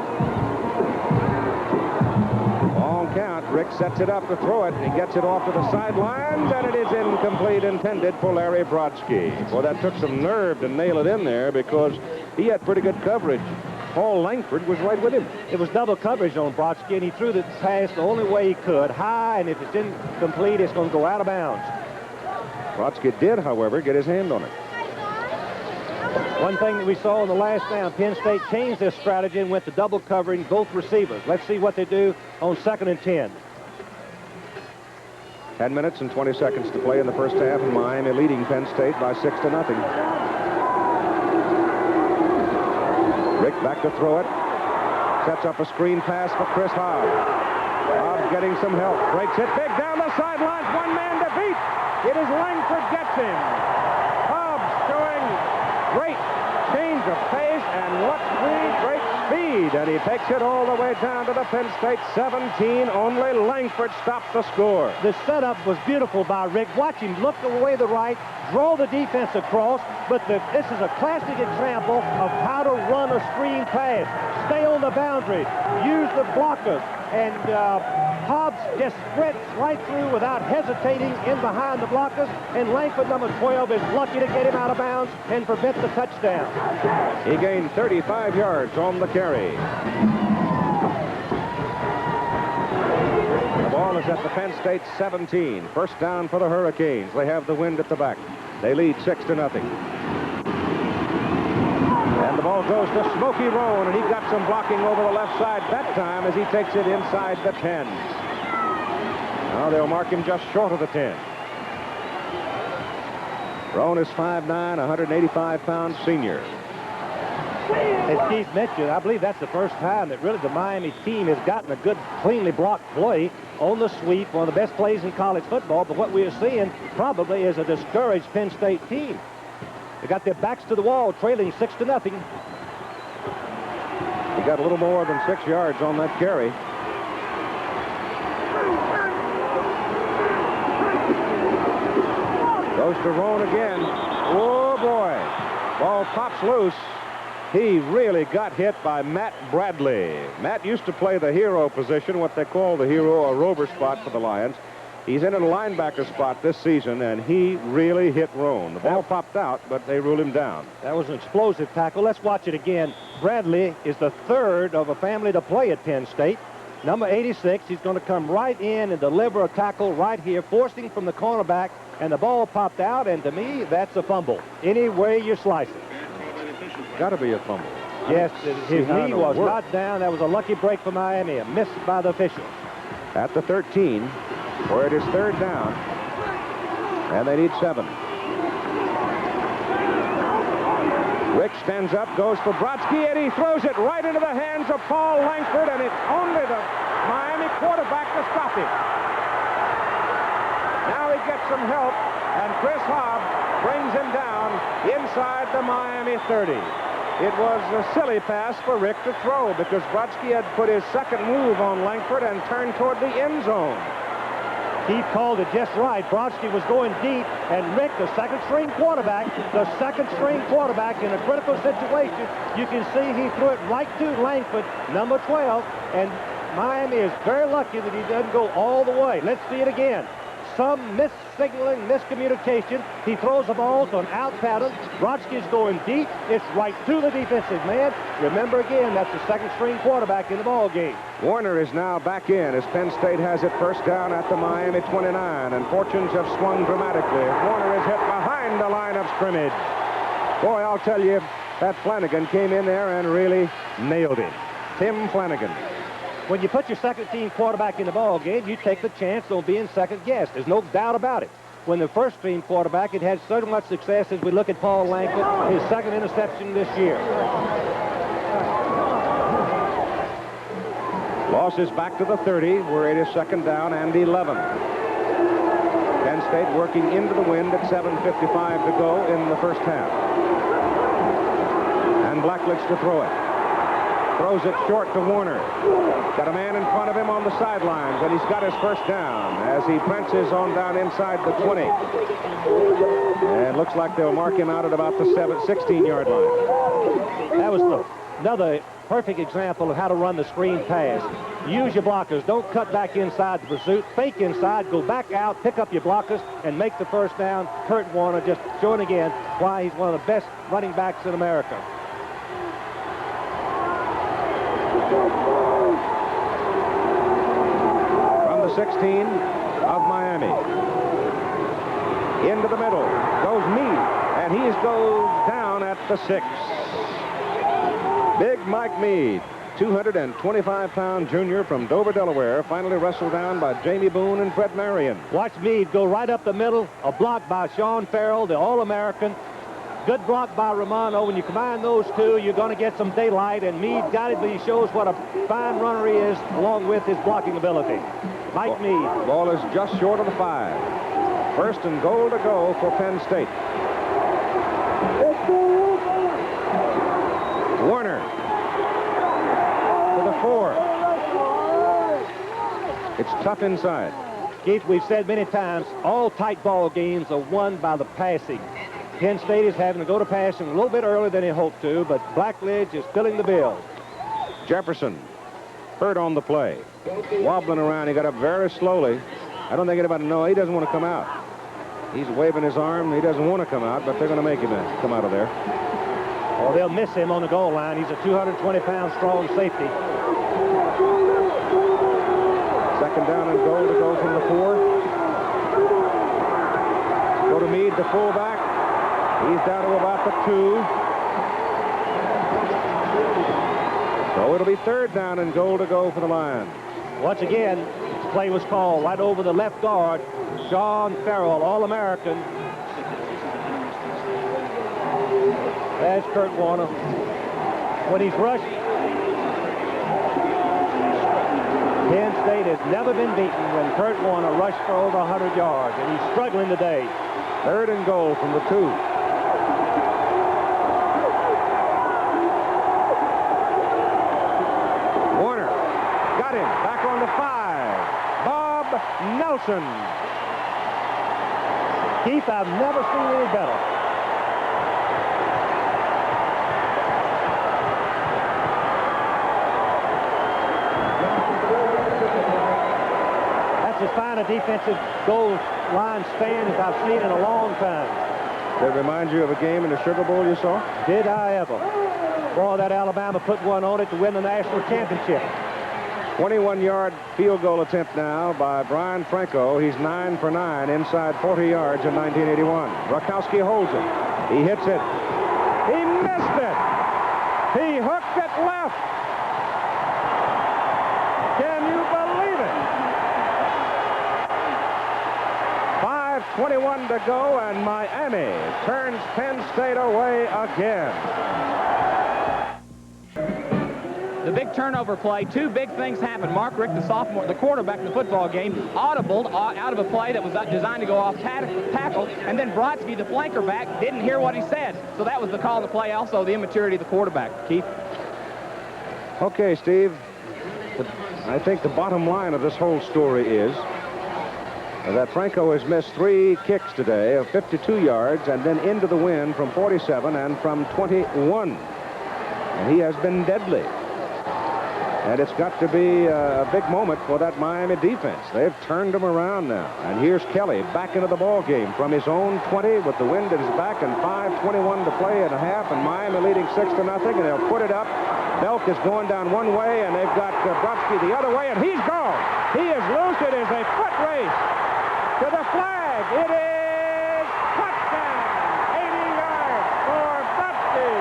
Count. Rick sets it up to throw it. He gets it off to the sidelines, and it is incomplete, intended for Larry Brodsky. Well, that took some nerve to nail it in there because he had pretty good coverage. Paul Langford was right with him. It was double coverage on Brodsky, and he threw the pass the only way he could, high, and if it's incomplete, it's going to go out of bounds. Brodsky did, however, get his hand on it. One thing that we saw in the last down, Penn State changed their strategy and went to double covering both receivers. Let's see what they do on 2nd and 10. 10 minutes and 20 seconds to play in the first half, and Miami leading Penn State by 6-0. Rick back to throw it. Sets up a screen pass for Chris Hobbs. Hobbs getting some help. Breaks it big down the sidelines. One man to beat. It is Langford gets him. Hobbs showing great change of pace and great speed, and he takes it all the way down to the Penn State 17. Only Langford stopped the score. The setup was beautiful by Rick. Watch him look away to the right, draw the defense across, but this is a classic example of how to run a screen pass. Stay on the boundary, use the blockers, and Hobbs just spreads right through without hesitating in behind the blockers, and Langford, number 12, is lucky to get him out of bounds and prevent the touchdown. He gained 35 yards on the carry. The ball is at the Penn State 17. First down for the Hurricanes. They have the wind at the back. They lead 6-0. And the ball goes to Smokey Roan, and he got some blocking over the left side that time as he takes it inside the 10. Now they'll mark him just short of the 10. Roan is 5'9", 185-pound senior. As Keith mentioned, I believe that's the first time that really the Miami team has gotten a good, cleanly blocked play on the sweep, one of the best plays in college football. But what we are seeing probably is a discouraged Penn State team. They got their backs to the wall, trailing 6-0. He got a little more than 6 yards on that carry. Goes to Roan again. Oh, boy. Ball pops loose. He really got hit by Matt Bradley. Matt used to play the hero position, what they call the hero or rover spot for the Lions. He's in a linebacker spot this season, and he really hit Roan. The ball popped out, but they ruled him down. That was an explosive tackle. Let's watch it again. Bradley is the third of a family to play at Penn State. Number 86, he's going to come right in and deliver a tackle right here, forcing from the cornerback, and the ball popped out, and to me, that's a fumble. Any way you slice it. Got to be a fumble. Yes, his knee was not down. That was a lucky break for Miami, a miss by the officials. At the 13, where it is third down, and they need 7. Rick stands up, goes for Brodsky, and he throws it right into the hands of Paul Langford, and it's only the Miami quarterback to stop him. Now he gets some help, and Chris Hobbs brings him down inside the Miami 30. It was a silly pass for Rick to throw because Brodsky had put his second move on Langford and turned toward the end zone. Keith called it just right. Brodsky was going deep, and Rick, the second-string quarterback in a critical situation, you can see he threw it right to Langford, number 12, and Miami is very lucky that he doesn't go all the way. Let's see it again. Some mis-signaling, miscommunication. He throws the ball to an out pattern. Brodsky's going deep. It's right to the defensive man. Remember again, that's the second-string quarterback in the ball game. Warner is now back in as Penn State has it first down at the Miami 29, and fortunes have swung dramatically. Warner is hit behind the line of scrimmage. Boy, I'll tell you, that Flanagan came in there and really nailed him. Tim Flanagan. When you put your second-team quarterback in the ball game, you take the chance of being second-guessed. There's no doubt about it. When the first-team quarterback had had so much success as we look at Paul Langford, his second interception this year. Losses back to the 30, where it is second down and 11. Penn State working into the wind at 7:55 to go in the first half. And Blackledge to throw it. Throws it short to Warner. Got a man in front of him on the sidelines, and he's got his first down as he prances on down inside the 20. And looks like they'll mark him out at about the 16-yard line. That was another perfect example of how to run the screen pass. Use your blockers. Don't cut back inside the pursuit. Fake inside, go back out, pick up your blockers, and make the first down. Kurt Warner just showing again why he's one of the best running backs in America. From the 16 of Miami. Into the middle goes Meade, and he goes down at the 6. Big Mike Meade, 225-pound junior from Dover, Delaware, finally wrestled down by Jamie Boone and Fred Marion. Watch Meade go right up the middle, a block by Sean Farrell, the All-American. Good block by Romano. When you combine those two, you're going to get some daylight, and Meade got it, but he shows what a fine runner he is, along with his blocking ability. Mike Meade. Ball is just short of the 5. First and goal to go for Penn State. Warner to the 4. It's tough inside. Keith, we've said many times, all tight ball games are won by the passing. Penn State is having to go to passing a little bit earlier than he hoped to, but Blackledge is filling the bill. Jefferson hurt on the play. Wobbling around. He got up very slowly. I don't think anybody knows. He doesn't want to come out. He's waving his arm. He doesn't want to come out, but they're going to make him come out of there. Oh, they'll miss him on the goal line. He's a 220-pound strong safety. Second down and goal to go from the 4. Go to Meade, the fullback. He's down to about the 2. So it'll be third down and goal to go for the Lions. Once again, the play was called right over the left guard. Sean Farrell, All-American. There's Kurt Warner. When he's rushed, Penn State has never been beaten when Kurt Warner rushed for over 100 yards, and he's struggling today. Third and goal from the 2. Warner got him back on the 5. Bob Nelson. Keith, I've never seen any better. That's as fine a defensive goal line stand as I've seen in a long time. That reminds you of a game in the Sugar Bowl you saw? Did I ever? Boy, that Alabama put one on it to win the national championship. 21-yard field goal attempt now by Brian Franco. He's 9 for 9 inside 40 yards in 1981. Rakowski holds it. He hits it. He missed it. He hooked it left. Can you believe it? 5:21 to go, and Miami turns Penn State away again. the big turnover play, two big things happened. Mark Richt, the sophomore, the quarterback in the football game, audibled out of a play that was designed to go off tackle, and then Brodsky, the flanker back, didn't hear what he said. So that was the call of the play, also the immaturity of the quarterback. Keith? Okay, Steve. I think the bottom line of this whole story is that Franco has missed 3 kicks today of 52 yards and then into the wind from 47 and from 21. And he has been deadly. And it's got to be a big moment for that Miami defense. They've turned them around now. And here's Kelly back into the ball game from his own 20 with the wind at his back and 5:21 to play and a half, and Miami leading 6-0, and they'll put it up. Belk is going down one way, and they've got Brodsky the other way, and he's gone. He is loose. It is a foot race to the flag. It is touchdown. 80 yards for Brodsky.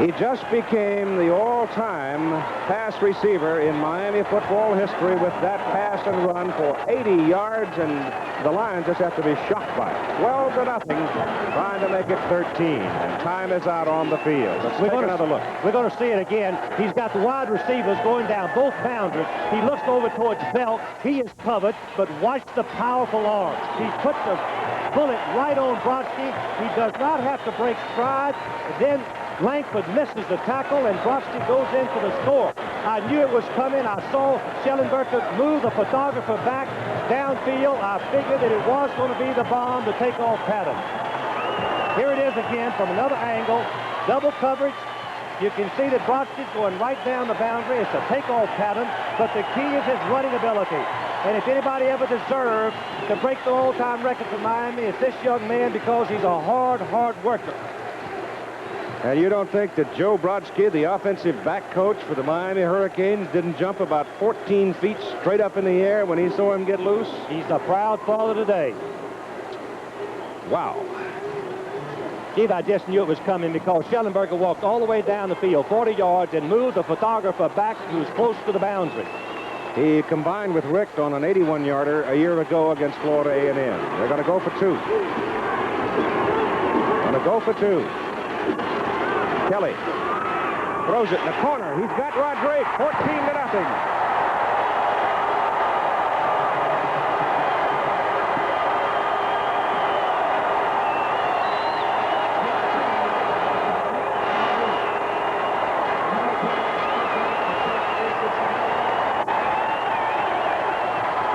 He just became the all-time pass receiver in Miami football history with that pass and run for 80 yards, and the Lions just have to be shocked by it. 12-0, trying to make it 13, and time is out on the field. Let's take another look. We're going to see it again. He's got the wide receivers going down both boundaries. He looks over towards Belk. He is covered, but watch the powerful arm. He put the bullet right on Brodsky. He does not have to break stride. Then Langford misses the tackle, and Brodsky goes in for the score. I knew it was coming. I saw Schellenberger move the photographer back downfield. I figured that it was going to be the bomb, the takeoff pattern. Here it is again from another angle. Double coverage. You can see that Brodsky's going right down the boundary. It's a takeoff pattern, but the key is his running ability. And if anybody ever deserves to break the all-time record for Miami, it's this young man, because he's a hard worker. And you don't think that Joe Brodsky, the offensive back coach for the Miami Hurricanes, didn't jump about 14 feet straight up in the air when he saw him get loose? He's a proud father today. Wow. Steve, I just knew it was coming because Schellenberger walked all the way down the field, 40 yards, and moved the photographer back. He was close to the boundary. He combined with Richt on an 81-yarder a year ago against Florida A&M. They're going to go for 2. Going to go for 2. Kelly throws it in the corner. He's got Rodriguez, 14-0.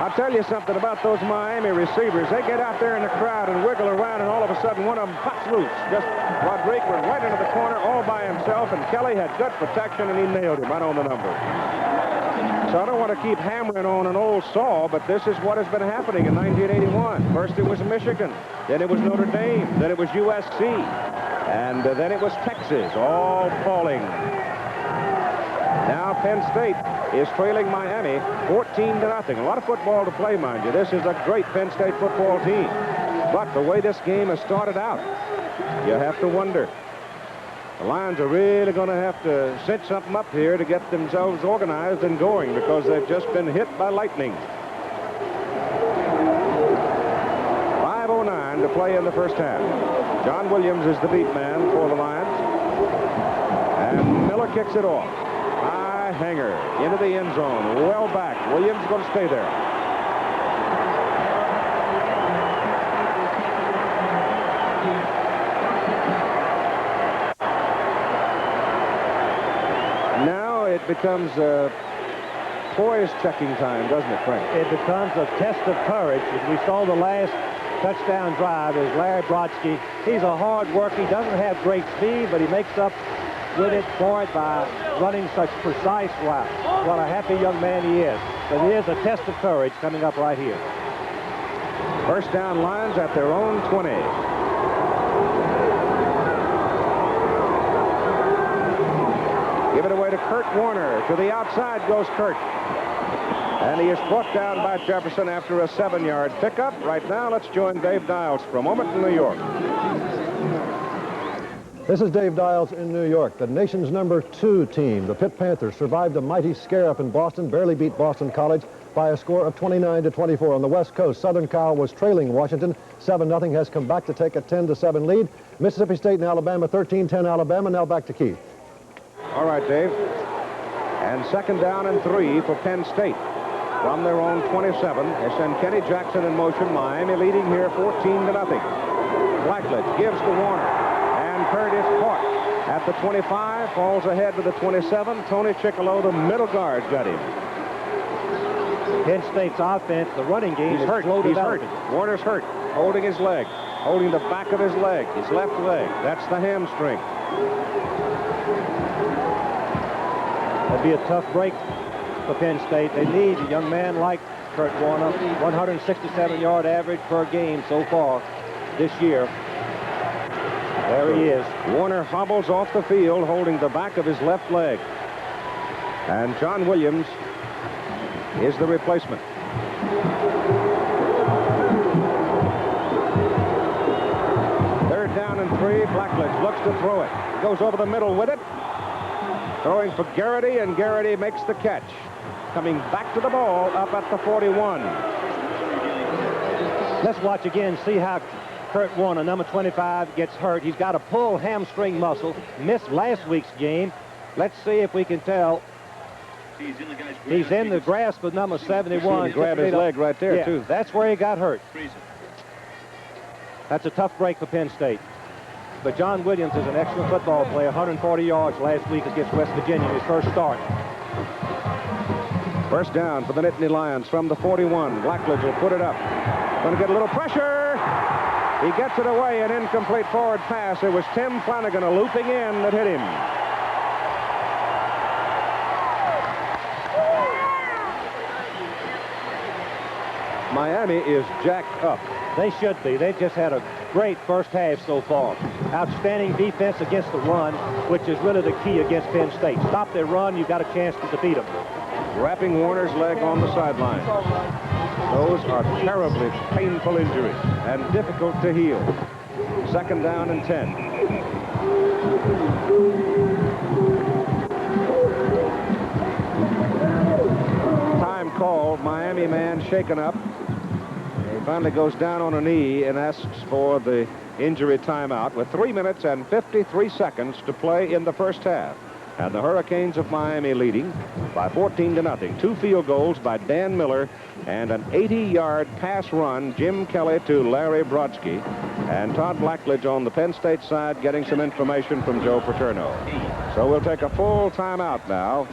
I'll tell you something about those Miami receivers. They get out there in the crowd and wiggle around, and all of a sudden one of them pops loose. Just Rodriguez went right into the corner all by himself, and Kelly had good protection, and he nailed him right on the number. So I don't want to keep hammering on an old saw, but this is what has been happening in 1981. First it was Michigan, then it was Notre Dame, then it was USC, and then it was Texas, all falling. Now Penn State is trailing Miami 14-0. A lot of football to play, mind you. This is a great Penn State football team. But the way this game has started out, you have to wonder. The Lions are really going to have to set something up here to get themselves organized and going, because they've just been hit by lightning. 5:09 to play in the first half. John Williams is the beat man for the Lions. And Miller kicks it off. High hanger into the end zone. Well back. Williams is going to stay there. Now it becomes poise checking time, doesn't it, Frank? It becomes a test of courage. As we saw the last touchdown drive is Larry Brodsky. He's a hard worker. He doesn't have great speed, but he makes up with it for it by running such precise routes. What a happy young man he is. But here's a test of courage coming up right here. First down Lions at their own 20. Give it away to Kurt Warner. To the outside goes Kurt. And he is brought down by Jefferson after a 7-yard pickup. Right now, let's join Dave Dials for a moment in New York. This is Dave Dials in New York. The nation's #2 team, the Pitt Panthers, survived a mighty scare up in Boston, barely beat Boston College by a score of 29-24. On the West Coast, Southern Cal was trailing Washington 7-0, has come back to take a 10-7 lead. Mississippi State and Alabama 13-10 Alabama. Now back to Keith. All right, Dave. And second down and 3 for Penn State. From their own 27, they send Kenny Jackson in motion. Miami leading here 14-0. Blackledge gives to Warner. And Kurt is caught at the 25, falls ahead to the 27. Tony Chickalo, the middle guard, got him. Penn State's offense, the running game is hurt. slow He's hurt. developing. Warner's hurt, holding his leg, holding the back of his leg, his left leg. That's the hamstring. It'll be a tough break for Penn State. They need a young man like Kurt Warner, 167-yard average per game so far this year. There he is. Warner hobbles off the field, holding the back of his left leg. And John Williams is the replacement. Third down and 3. Blackledge looks to throw it. Goes over the middle with it. Throwing for Garrity, and Garrity makes the catch. Coming back to the ball up at the 41. Let's watch again, see how Kurt Warner, number 25, gets hurt. He's got a pull hamstring muscle, missed last week's game. Let's see if we can tell. He's in the grasp of number 71. He grabbed his leg right there, too. That's where he got hurt. That's a tough break for Penn State. But John Williams is an excellent football player, 140 yards last week against West Virginia, his first start. First down for the Nittany Lions from the 41. Blackledge will put it up. Going to get a little pressure. He gets it away, an incomplete forward pass. It was Tim Flanagan, a looping in, that hit him. Miami is jacked up. They should be. They've just had a great first half so far. Outstanding defense against the run, which is really the key against Penn State. Stop their run, you've got a chance to defeat them. Wrapping Warner's leg on the sideline. Those are terribly painful injuries and difficult to heal. Second down and 10. Time called. Miami man shaken up. He finally goes down on a knee and asks for the injury timeout with 3 minutes and 53 seconds to play in the first half. And the Hurricanes of Miami leading by 14-0. 2 field goals by Dan Miller and an 80-yard pass run, Jim Kelly to Larry Brodsky. And Todd Blackledge on the Penn State side getting some information from Joe Paterno. So we'll take a full timeout now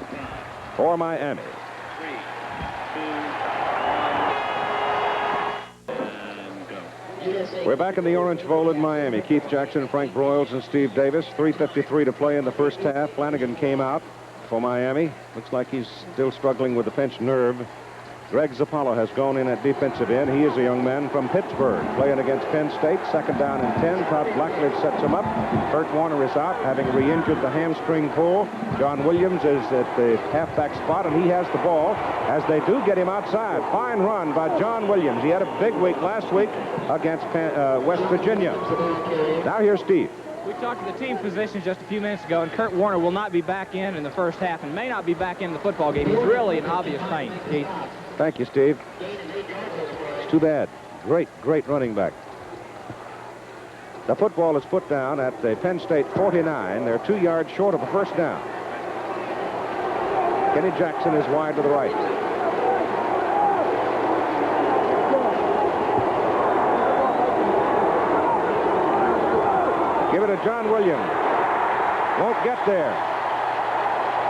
for Miami. We're back in the Orange Bowl in Miami. Keith Jackson, Frank Broyles, and Steve Davis. 3:53 to play in the first half. Flanagan came out for Miami. Looks like he's still struggling with the pinched nerve. Greg Zappala has gone in at defensive end. He is a young man from Pittsburgh, playing against Penn State. Second down and 10. Todd Blackledge sets him up. Kurt Warner is out, having re-injured the hamstring pull. John Williams is at the halfback spot, and he has the ball as they do get him outside. Fine run by John Williams. He had a big week last week against West Virginia. Now here's Steve. We talked to the team physicians just a few minutes ago, and Kurt Warner will not be back in the first half and may not be back in the football game. He's really in obvious pain, Keith. Thank you, Steve. It's too bad. Great running back. The football is put down at the Penn State 49. They're 2 yards short of a first down. Kenny Jackson is wide to the right. Give it to John Williams. Won't get there.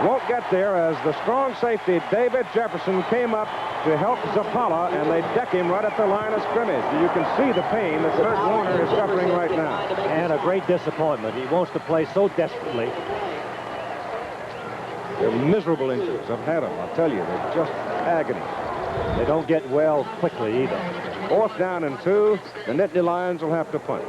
Won't get there as the strong safety, David Jefferson, came up to help Zappala, and they deck him right at the line of scrimmage. You can see the pain that Kurt Warner is suffering right now. And a great disappointment. He wants to play so desperately. They're miserable injuries. I've had them. I'll tell you, they're just agony. They don't get well quickly either. 4th down and 2. The Nittany Lions will have to punt.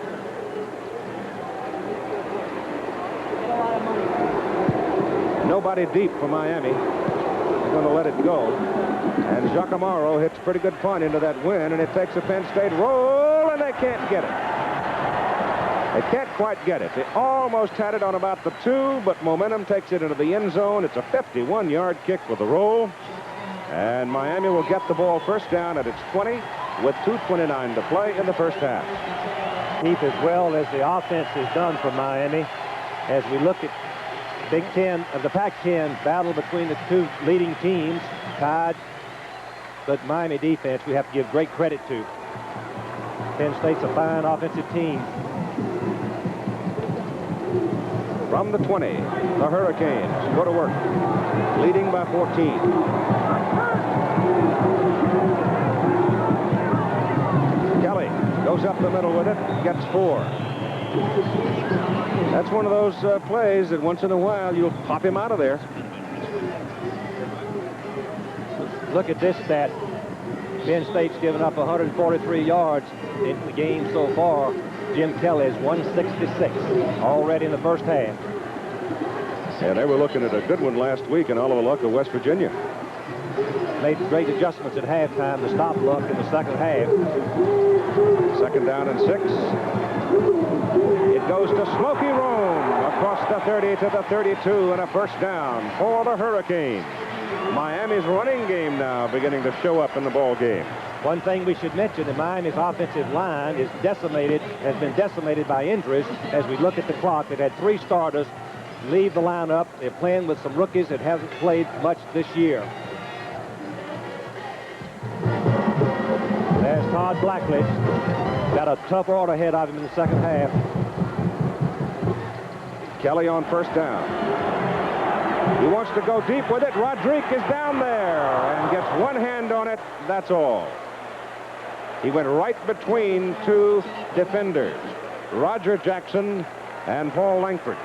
Nobody deep for Miami. They're going to let it go. And Giacomo hits a pretty good punt into that wind, and it takes a Penn State roll, and they can't get it. They can't quite get it. They almost had it on about the 2, but momentum takes it into the end zone. It's a 51-yard kick with a roll. And Miami will get the ball first down at its 20 with 2:29 to play in the first half. Keith, as well as the offense has done for Miami, as we look at Big Ten of the Pac-10 battle between the two leading teams, tied, but Miami defense we have to give great credit to. Penn State's a fine offensive team. From the 20, the Hurricanes go to work, leading by 14. Kelly goes up the middle with it, gets 4. That's one of those plays that once in a while you'll pop him out of there. Look at this stat. Penn State's given up 143 yards in the game so far. Jim Kelly is 166 already in the first half. Yeah, they were looking at a good one last week in all of the luck of West Virginia. Made great adjustments at halftime to stop luck in the second half. 2nd down and 6. It goes to Smokey Rome across the 30 to the 32 and a first down for the Hurricanes. Miami's running game now beginning to show up in the ball game. One thing we should mention, that Miami's offensive line is has been decimated by injuries. As we look at the clock, they've had 3 starters leave the lineup. They're playing with some rookies that haven't played much this year. There's Todd Blackledge. Got a tough order ahead of him in the second half. Kelly on first down. He wants to go deep with it. Rodriguez is down there and gets one hand on it. That's all. He went right between 2 defenders, Roger Jackson and Paul Langford.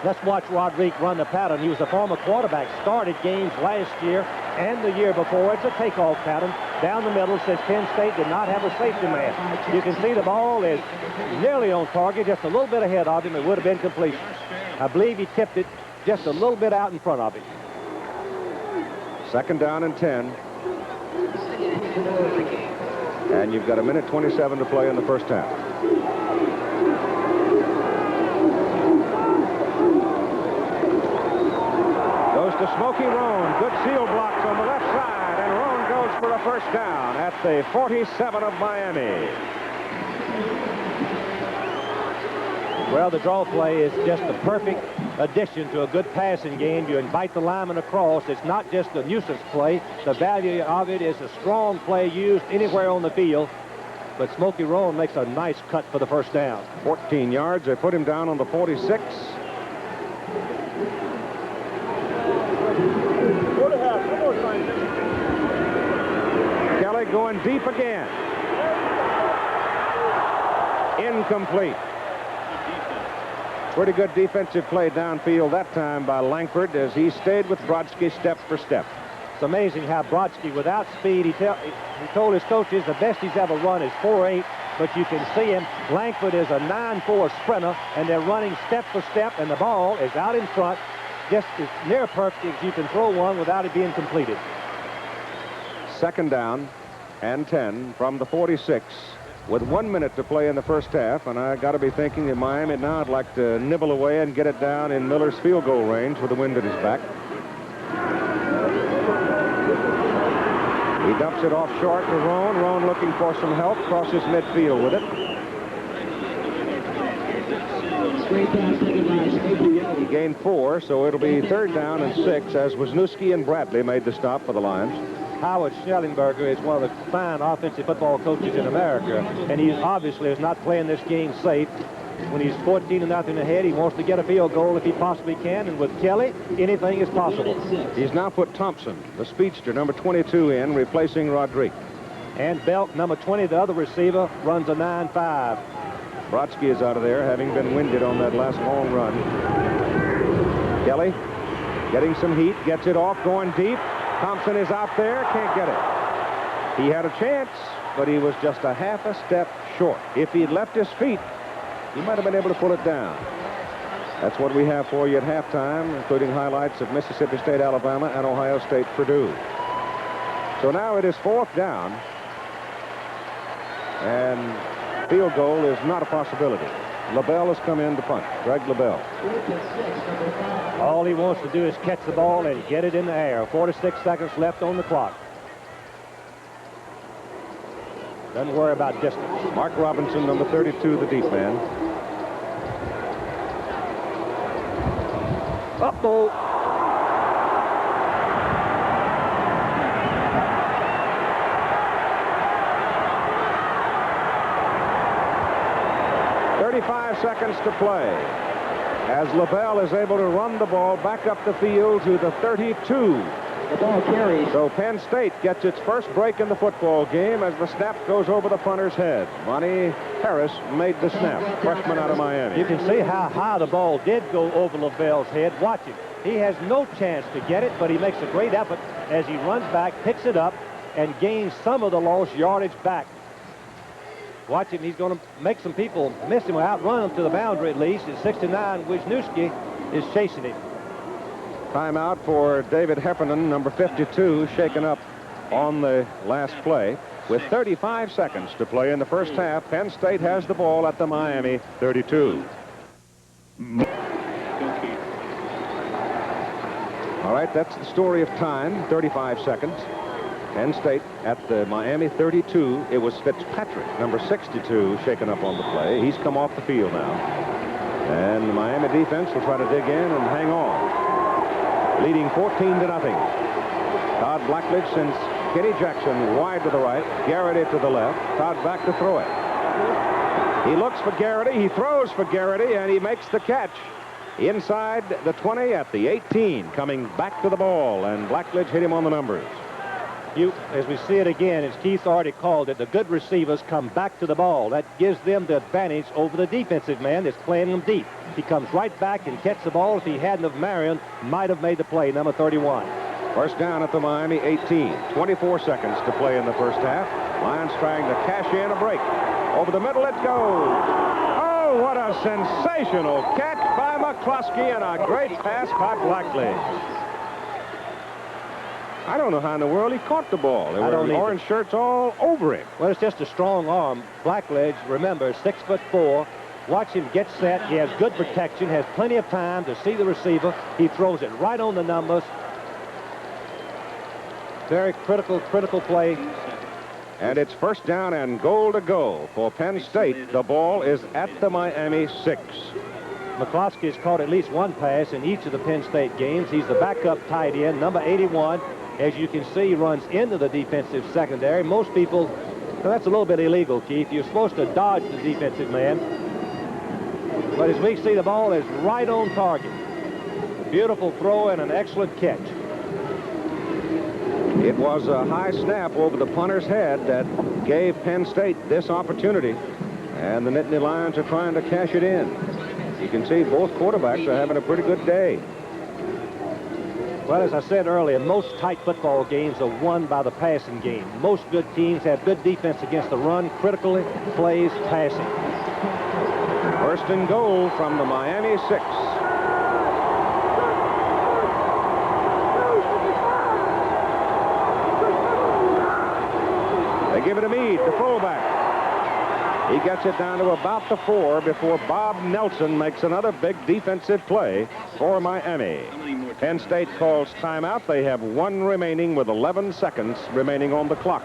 Let's watch Rodriguez run the pattern. He was a former quarterback, started games last year and the year before. It's a takeoff pattern down the middle since Penn State did not have a safety man. You can see the ball is nearly on target, just a little bit ahead of him. It would have been completion. I believe he tipped it just a little bit out in front of him. 2nd down and 10. And you've got 1:27 to play in the first half. Goes to Smokey Roan. Good seal blocks on the left side, and Roan goes for a first down at the 47 of Miami. Well, the draw play is just the perfect addition to a good passing game. You invite the lineman across. It's not just a nuisance play. The value of it is a strong play used anywhere on the field. But Smokey Roan makes a nice cut for the first down. 14 yards. They put him down on the 46. Kelly going deep again. Incomplete. Pretty good defensive play downfield that time by Langford as he stayed with Brodsky step for step. It's amazing how Brodsky, without speed, he told his coaches the best he's ever run is 4.8, but you can see him. Langford is a 9.4 sprinter, and they're running step for step, and the ball is out in front, just as near perfect as you can throw one without it being completed. 2nd down and 10 from the 46. With 1 minute to play in the first half, and I got to be thinking that Miami now would like to nibble away and get it down in Miller's field goal range with the wind at his back. He dumps it off short to Roan. Roan looking for some help, crosses midfield with it. He gained 4, so it'll be 3rd down and 6 as Wisniewski and Bradley made the stop for the Lions. Howard Schnellenberger is one of the fine offensive football coaches in America, and he obviously is not playing this game safe. When he's 14-0 ahead, he wants to get a field goal if he possibly can, and with Kelly, anything is possible. He's now put Thompson, the speedster, number 22, in, replacing Rodriguez. And Belk, number 20, the other receiver, runs a 9.5. Brodsky is out of there, having been winded on that last long run. Kelly Getting some heat, gets it off, going deep. Thompson is out there, can't get it. He had a chance, but he was just a half a step short. If he'd left his feet, he might have been able to pull it down. That's what we have for you at halftime, including highlights of Mississippi State, Alabama, and Ohio State, Purdue. So now it is 4th down, and field goal is not a possibility. LaBelle has come in to punt. Greg LaBelle. All he wants to do is catch the ball and get it in the air. 46 seconds left on the clock. Doesn't worry about distance. Mark Robinson, number 32, the deep man. Uh-oh. Seconds to play as LaBelle is able to run the ball back up the field to the 32. The ball carries. So Penn State gets its first break in the football game as the snap goes over the punter's head. Monty Harris made the snap, freshman out of Miami. You can see how high the ball did go over LaBelle's head. Watch him. He has no chance to get it, but he makes a great effort as he runs back, picks it up, and gains some of the lost yardage back. Watch him. He's going to make some people miss him, outrun him to the boundary at least. At 69, Wisniewski is chasing him. Timeout for David Heffernan, number 52, shaken up on the last play. With 35 seconds to play in the first half, Penn State has the ball at the Miami 32. All right, that's the story of time, 35 seconds. Penn State at the Miami 32. It was Fitzpatrick, number 62, shaken up on the play. He's come off the field now. And the Miami defense will try to dig in and hang on. Leading 14-0. Todd Blackledge sends Kenny Jackson wide to the right, Garrity to the left. Todd back to throw it. He looks for Garrity, he throws for Garrity, and he makes the catch. Inside the 20 at the 18, coming back to the ball, and Blackledge hit him on the numbers. As we see it again, as Keith already called it, the good receivers come back to the ball. That gives them the advantage over the defensive man that's playing them deep. He comes right back and catches the ball. If he hadn't of Marion, might have made the play, number 31. First down at the Miami 18. 24 seconds to play in the first half. Lions trying to cash in a break. Over the middle it goes. Oh, what a sensational catch by McCloskey and a great pass by Blackledge. I don't know how in the world he caught the ball. There were orange shirts all over him. Well, it's just a strong arm. Blackledge, remember, 6'4". Watch him get set. He has good protection, has plenty of time to see the receiver. He throws it right on the numbers. Very critical play. And it's first down and goal to go for Penn State. The ball is at the Miami 6. McCloskey has caught at least one pass in each of the Penn State games. He's the backup tight end, number 81. As you can see, he runs into the defensive secondary. Most people, well, that's a little bit illegal, Keith. You're supposed to dodge the defensive man. But as we see, the ball is right on target. Beautiful throw and an excellent catch. It was a high snap over the punter's head that gave Penn State this opportunity. And the Nittany Lions are trying to cash it in. You can see both quarterbacks are having a pretty good day. Well, as I said earlier, most tight football games are won by the passing game. Most good teams have good defense against the run, critically plays passing. First and goal from the Miami 6. They give it to Meade, the fullback. He gets it down to about the 4 before Bob Nelson makes another big defensive play for Miami. Penn State calls timeout. They have one remaining with 11 seconds remaining on the clock.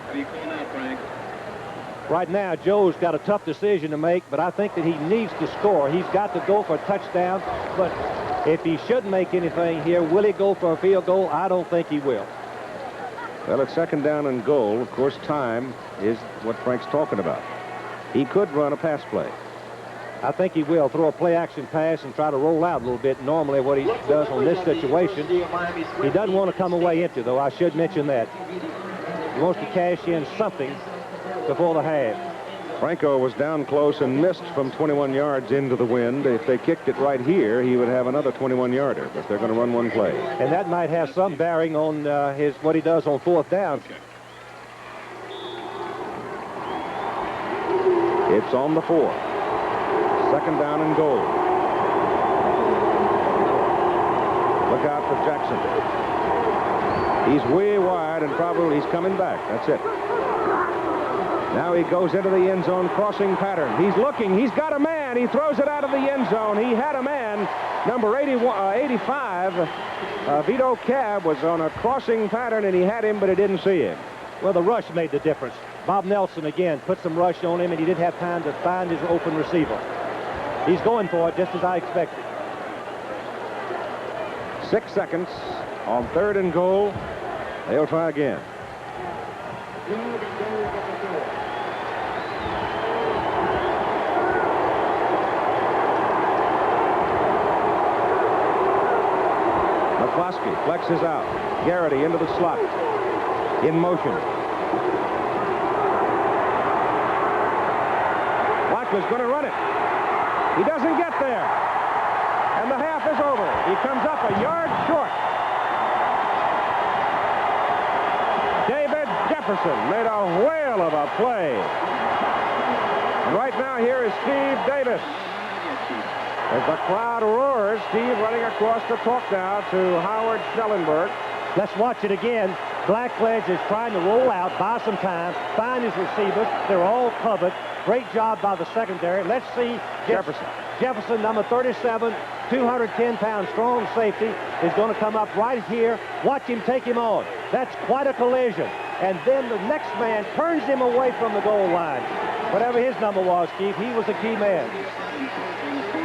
Right now, Joe's got a tough decision to make, but I think that he needs to score. He's got to go for a touchdown, but if he shouldn't make anything here, will he go for a field goal? I don't think he will. Well, it's second down and goal. Of course, time is what Frank's talking about. He could run a pass play. I think he will throw a play-action pass and try to roll out a little bit. Normally what he does on this situation. He doesn't want to come away empty, though. I should mention that. He wants to cash in something before the half. Franco was down close and missed from 21 yards into the wind. If they kicked it right here, he would have another 21-yarder, but they're going to run one play. And that might have some bearing on what he does on 4th down. It's on the 4. 2nd down and goal. Look out for Jackson. He's way wide, and probably he's coming back. That's it. Now he goes into the end zone, crossing pattern. He's looking. He's got a man. He throws it out of the end zone. He had a man. Number 85, Vito Cab, was on a crossing pattern, and he had him, but he didn't see him. Well, the rush made the difference. Bob Nelson, again, put some rush on him, and he didn't have time to find his open receiver. He's going for it, just as I expected. 6 seconds on 3rd and goal. They'll try again. McCloskey flexes out. Garrity into the slot. In motion. Blackled's going to run it. He doesn't get there. And the half is over. He comes up a yard short. David Jefferson made a whale of a play. And right now here is Steve Davis. As the crowd roars, Steve running across the talk now to Howard Schnellenberg. Let's watch it again. Blackledge is trying to roll out, buy some time, find his receivers. They're all covered. Great job by the secondary. Let's see Jefferson. Jefferson, number 37, 210-pound strong safety, is going to come up right here. Watch him take him on. That's quite a collision. And then the next man turns him away from the goal line. Whatever his number was, Keith, he was a key man.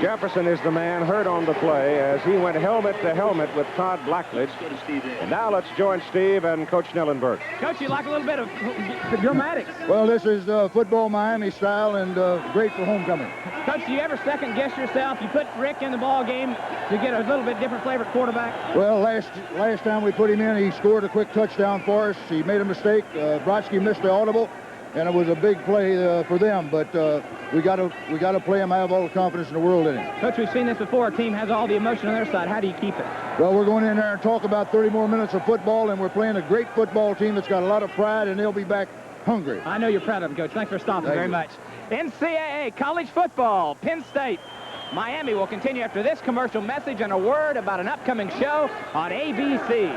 Jefferson is the man hurt on the play as he went helmet to helmet with Todd Blackledge. And now let's join Steve and Coach Schnellenberg. Coach, you like a little bit of dramatics. Well, this is football Miami style and great for homecoming. Coach, do you ever second guess yourself? You put Rick in the ball game to get a little bit different flavor quarterback? Well, last time we put him in, he scored a quick touchdown for us. He made a mistake. Brodsky missed the audible, and it was a big play for them. But we got to play him. I have all the confidence in the world in him. Coach, we've seen this before. A team has all the emotion on their side. How do you keep it? Well, we're going in there and talk about 30 more minutes of football, and we're playing a great football team that's got a lot of pride, and they'll be back hungry. I know you're proud of them, Coach. Thanks for stopping very much. NCAA college football, Penn State. Miami will continue after this commercial message and a word about an upcoming show on ABC.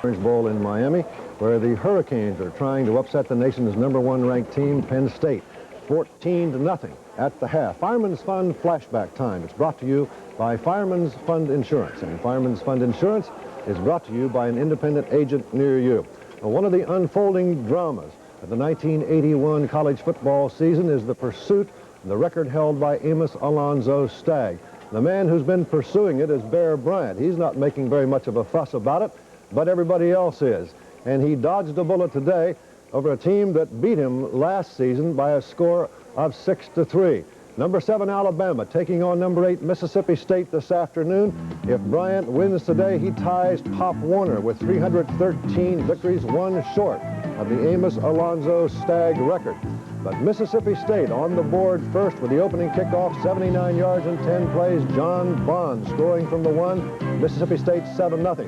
Orange Bowl in Miami, where the Hurricanes are trying to upset the nation's #1 ranked team, Penn State, 14-0 at the half. Fireman's Fund flashback time. It's brought to you by Fireman's Fund Insurance, and Fireman's Fund Insurance is brought to you by an independent agent near you. Now, one of the unfolding dramas of the 1981 college football season is the pursuit of the record held by Amos Alonzo Stagg. The man who's been pursuing it is Bear Bryant. He's not making very much of a fuss about it, but everybody else is. And he dodged a bullet today over a team that beat him last season by a score of 6-3. Number 7 Alabama taking on number 8 Mississippi State this afternoon. If Bryant wins today, he ties Pop Warner with 313 victories, one short of the Amos Alonzo Stagg record. But Mississippi State on the board first with the opening kickoff, 79 yards in 10 plays. John Bond scoring from the 1. Mississippi State 7-0.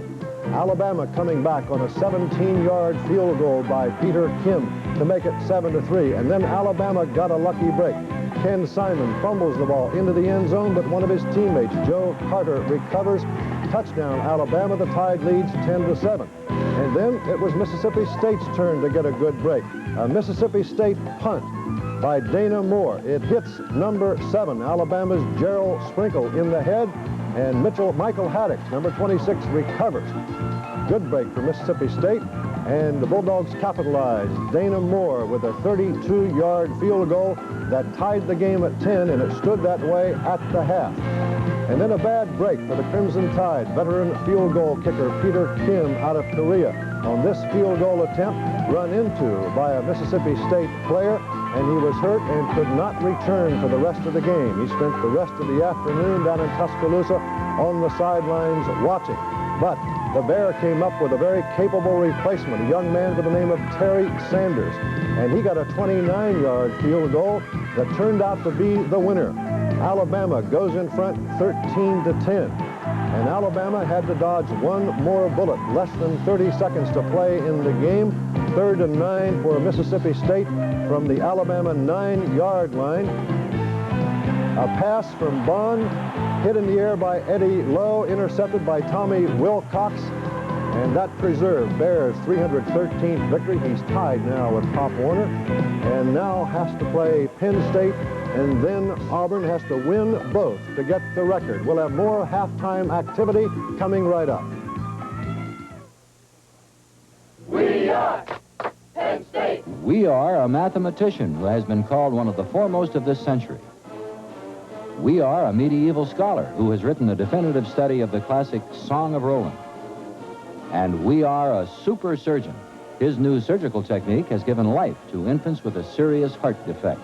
Alabama coming back on a 17-yard field goal by Peter Kim to make it 7-3. And then Alabama got a lucky break. Ken Simon fumbles the ball into the end zone, but one of his teammates, Joe Carter, recovers. Touchdown, Alabama. The Tide leads 10-7. And then it was Mississippi State's turn to get a good break. A Mississippi State punt by Dana Moore. It hits number 7, Alabama's Gerald Sprinkle, in the head, and Michael Haddock, number 26, recovers. Good break for Mississippi State, and the Bulldogs capitalized. Dana Moore with a 32-yard field goal that tied the game at 10, and it stood that way at the half. And then a bad break for the Crimson Tide. Veteran field goal kicker Peter Kim out of Korea on this field goal attempt, run into by a Mississippi State player, and he was hurt and could not return for the rest of the game. He spent the rest of the afternoon down in Tuscaloosa on the sidelines watching. But the Bear came up with a very capable replacement, a young man by the name of Terry Sanders. And he got a 29-yard field goal that turned out to be the winner. Alabama goes in front 13-10. And Alabama had to dodge one more bullet. Less than 30 seconds to play in the game. 3rd and 9 for Mississippi State from the Alabama 9-yard line. A pass from Bond, hit in the air by Eddie Lowe, intercepted by Tommy Wilcox, and that preserved Bears' 313th victory. He's tied now with Pop Warner, and now has to play Penn State, and then Auburn has to win both to get the record. We'll have more halftime activity coming right up. We are Penn State. We are a mathematician who has been called one of the foremost of this century. We are a medieval scholar who has written a definitive study of the classic Song of Roland. And we are a super surgeon. His new surgical technique has given life to infants with a serious heart defect.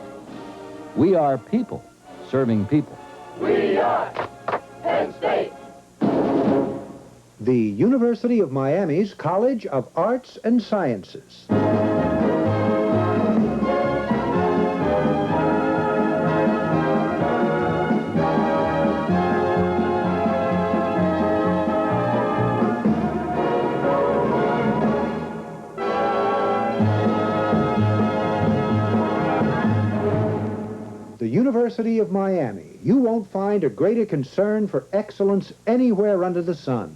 We are people serving people. We are Penn State. The University of Miami's College of Arts and Sciences. The University of Miami. You won't find a greater concern for excellence anywhere under the sun.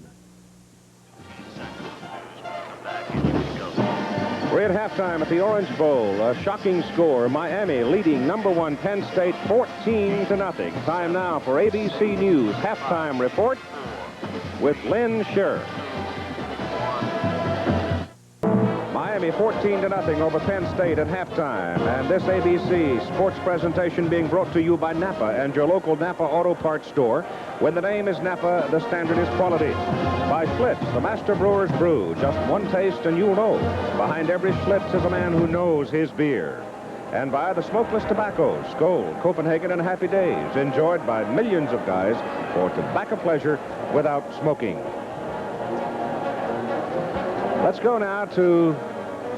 We're at halftime at the Orange Bowl. A shocking score. Miami leading #1 Penn State 14-0. Time now for ABC News halftime report with Lynn Scherr. Miami 14-0 over Penn State at halftime. And this ABC sports presentation being brought to you by Napa and your local Napa Auto Parts store. When the name is Napa, the standard is quality. By Schlitz, the master brewer's brew. Just one taste and you'll know. Behind every Schlitz is a man who knows his beer. And by the smokeless tobaccos, Skoal, Copenhagen, and Happy Days, enjoyed by millions of guys for tobacco pleasure without smoking. Let's go now to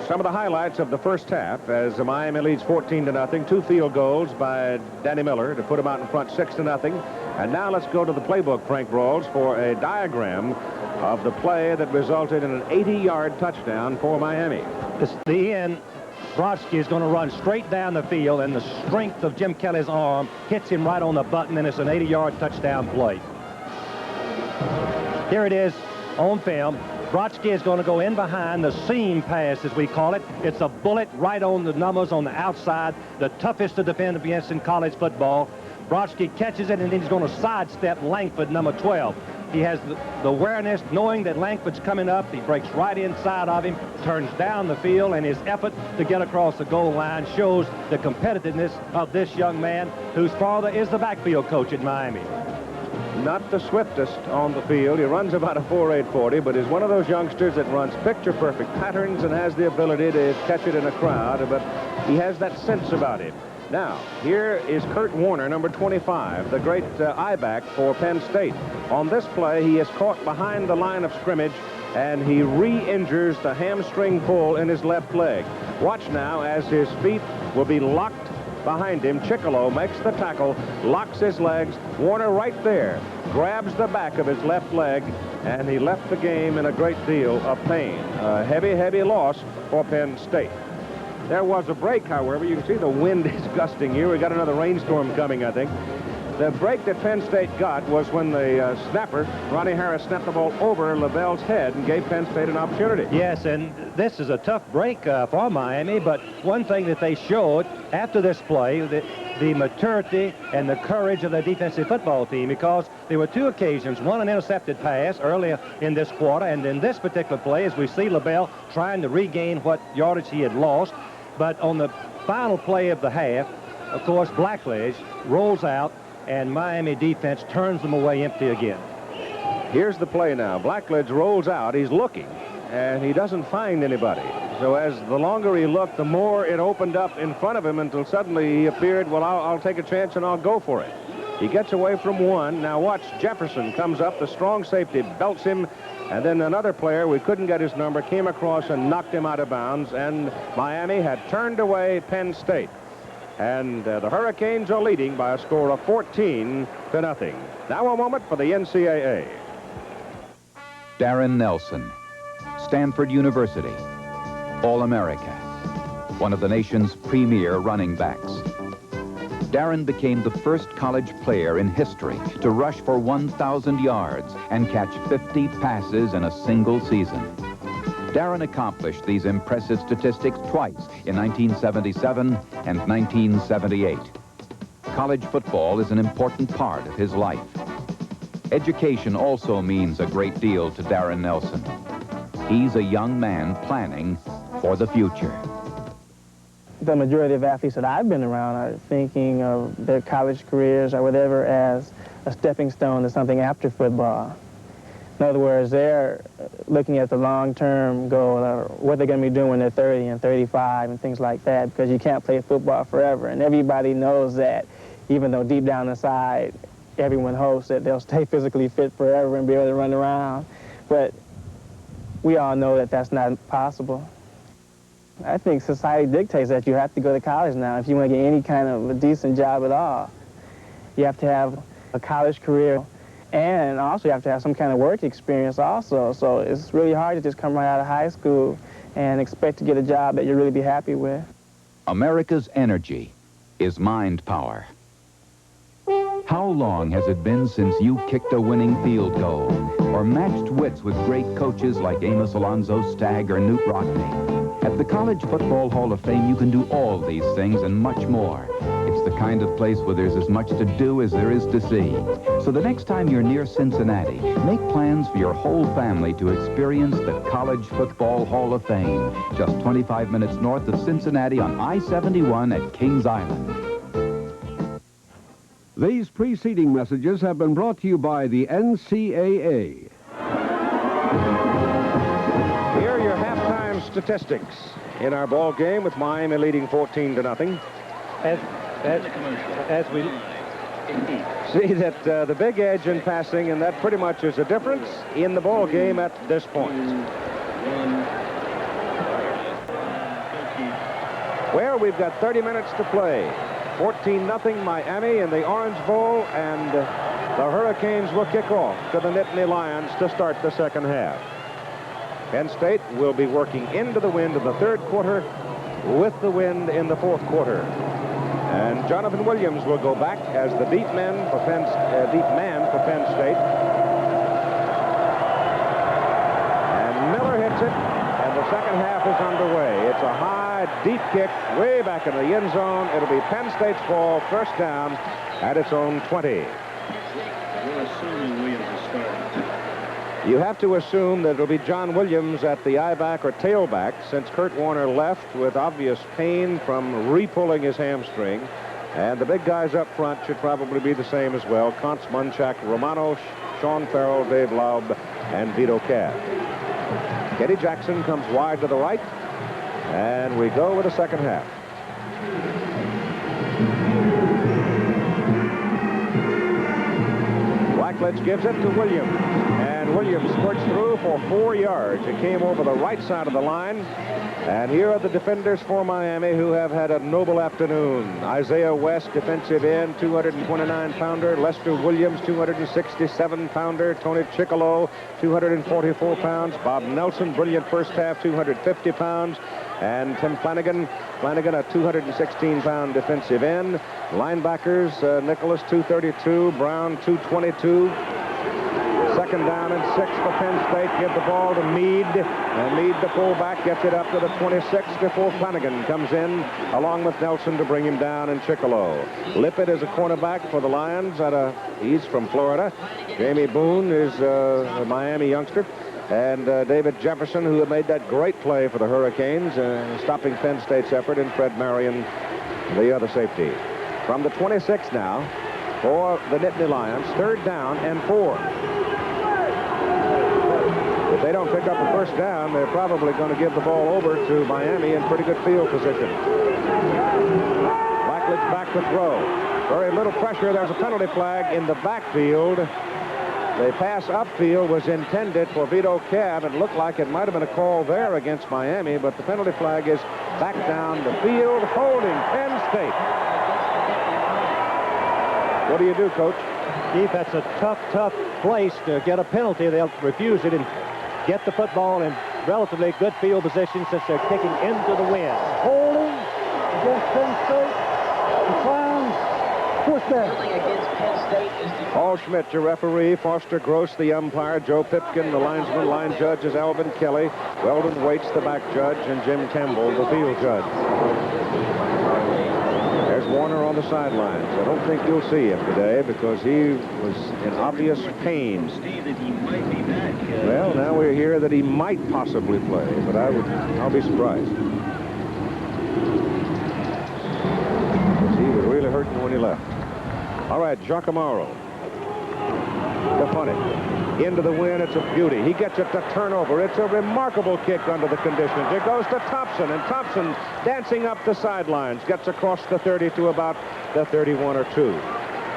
some of the highlights of the first half as Miami leads 14-0. 2 field goals by Danny Miller to put him out in front 6-0. And now let's go to the playbook, Frank Brawls, for a diagram of the play that resulted in an 80-yard touchdown for Miami. The end, Brodsky is going to run straight down the field, and the strength of Jim Kelly's arm hits him right on the button, and it's an 80-yard touchdown play. Here it is on film. Brodsky is going to go in behind the seam pass, as we call it. It's a bullet right on the numbers on the outside, the toughest to defend against in college football. Brodsky catches it, and then he's going to sidestep Langford, number 12. He has the awareness, knowing that Langford's coming up. He breaks right inside of him, turns down the field, and his effort to get across the goal line shows the competitiveness of this young man, whose father is the backfield coach at Miami. Not the swiftest on the field. He runs about a 4.8 40, but is one of those youngsters that runs picture-perfect patterns and has the ability to catch it in a crowd, but he has that sense about him. Now, here is Kurt Warner, number 25, the great I-back for Penn State. On this play, he is caught behind the line of scrimmage, and he re-injures the hamstring pull in his left leg. Watch now as his feet will be locked behind him. Chicolo makes the tackle, locks his legs. Warner right there grabs the back of his left leg, and he left the game in a great deal of pain. A heavy, heavy loss for Penn State. There was a break, however. You can see the wind is gusting here. We got another rainstorm coming, I think. The break that Penn State got was when the snapper, Ronnie Harris, snapped the ball over LaBelle's head and gave Penn State an opportunity. Yes, and this is a tough break for Miami, but one thing that they showed after this play, the maturity and the courage of the defensive football team, because there were 2 occasions, one an intercepted pass earlier in this quarter, and in this particular play, as we see LaBelle trying to regain what yardage he had lost. But on the final play of the half, of course, Blackledge rolls out, and Miami defense turns them away empty again. Here's the play now. Blackledge rolls out. He's looking, and he doesn't find anybody. So as the longer he looked, the more it opened up in front of him until suddenly he appeared, well, I'll take a chance and I'll go for it. He gets away from one. Now watch, Jefferson comes up. The strong safety belts him And then another player, we couldn't get his number, came across and knocked him out of bounds, and Miami had turned away Penn State. And the Hurricanes are leading by a score of 14-0. Now a moment for the NCAA. Darren Nelson, Stanford University, All-America, one of the nation's premier running backs. Darren became the first college player in history to rush for 1,000 yards and catch 50 passes in a single season. Darren accomplished these impressive statistics twice in 1977 and 1978. College football is an important part of his life. Education also means a great deal to Darren Nelson. He's a young man planning for the future. The majority of athletes that I've been around are thinking of their college careers or whatever as a stepping stone to something after football. In other words, they're looking at the long-term goal or what they're going to be doing when they're 30 and 35 and things like that, because you can't play football forever. And everybody knows that, even though deep down inside, everyone hopes that they'll stay physically fit forever and be able to run around. But we all know that that's not possible. I think society dictates that you have to go to college now if you want to get any kind of a decent job at all. You have to have a college career, and also you have to have some kind of work experience also. So it's really hard to just come right out of high school and expect to get a job that you'll really be happy with. America's energy is mind power. How long has it been since you kicked a winning field goal or matched wits with great coaches like Amos Alonzo Stagg or Newt Rockne? At the College Football Hall of Fame, you can do all these things and much more. It's the kind of place where there's as much to do as there is to see. So the next time you're near Cincinnati, make plans for your whole family to experience the College Football Hall of Fame, just 25 minutes north of Cincinnati on I-71 at Kings Island. These preceding messages have been brought to you by the NCAA. Here are your halftime statistics in our ball game with Miami leading 14-0. As we see that the big edge in passing, and that pretty much is the difference in the ball game at this point. Well, we've got 30 minutes to play. 14-0 Miami in the Orange Bowl, and the Hurricanes will kick off to the Nittany Lions to start the second half. Penn State will be working into the wind in the third quarter with the wind in the fourth quarter. And Jonathan Williams will go back as the deep man for Penn State. And Miller hits it, and the second half is underway. It's a high, deep kick way back in the end zone. It'll be Penn State's ball, first down at its own 20. We're assuming Williams is starting. You have to assume that it'll be John Williams at the I-back or tailback, since Kurt Warner left with obvious pain from re-pulling his hamstring. And the big guys up front should probably be the same as well. Konz, Munchak, Romano, Sean Farrell, Dave Laub, and Vito Cav. Eddie Jackson comes wide to the right. And we go with the second half. Blackledge gives it to Williams. And Williams squirts through for 4 yards. It came over the right side of the line. And here are the defenders for Miami who have had a noble afternoon. Isaiah West, defensive end, 229-pounder. Lester Williams, 267-pounder. Tony Chickalo, 244 pounds. Bob Nelson, brilliant first half, 250 pounds. And Tim Flanagan, a 216-pound defensive end. Linebackers, Nicholas, 232. Brown, 222. Second down and 6 for Penn State. Give the ball to Meade. And Meade, the fullback, gets it up to the 26 before Flanagan comes in along with Nelson to bring him down, and Chickalo. Lippett is a cornerback for the Lions. He's from Florida. Jamie Boone is a Miami youngster. And David Jefferson, who had made that great play for the Hurricanes, stopping Penn State's effort, and Fred Marion, the other safety. From the 26 now for the Nittany Lions, third down and 4. If they don't pick up a first down, they're probably going to give the ball over to Miami in pretty good field position. Blackledge back to throw. Very little pressure. There's a penalty flag in the backfield. The pass upfield was intended for Vito Cab. It looked like it might have been a call there against Miami, but the penalty flag is back down the field, holding Penn State. What do you do, Coach? Keith, that's a tough place to get a penalty. They'll refuse it and get the football in relatively good field position since they're kicking into the wind. Holding against Penn State. Declines. First down. Paul Schmidt, your referee. Foster Gross, the umpire. Joe Pipkin, the linesman. Line judge is Alvin Kelly. Weldon Waits, the back judge. And Jim Campbell, the field judge. There's Warner on the sidelines. I don't think you'll see him today because he was in obvious pain. Well, now we're here that he might possibly play, but I'll be surprised. Because he was really hurting when he left. All right, Giacomaro. To punt it. Into the wind, it's a beauty. He gets it to turnover. It's a remarkable kick under the conditions. It goes to Thompson, and Thompson dancing up the sidelines. Gets across the 30 to about the 31 or 2.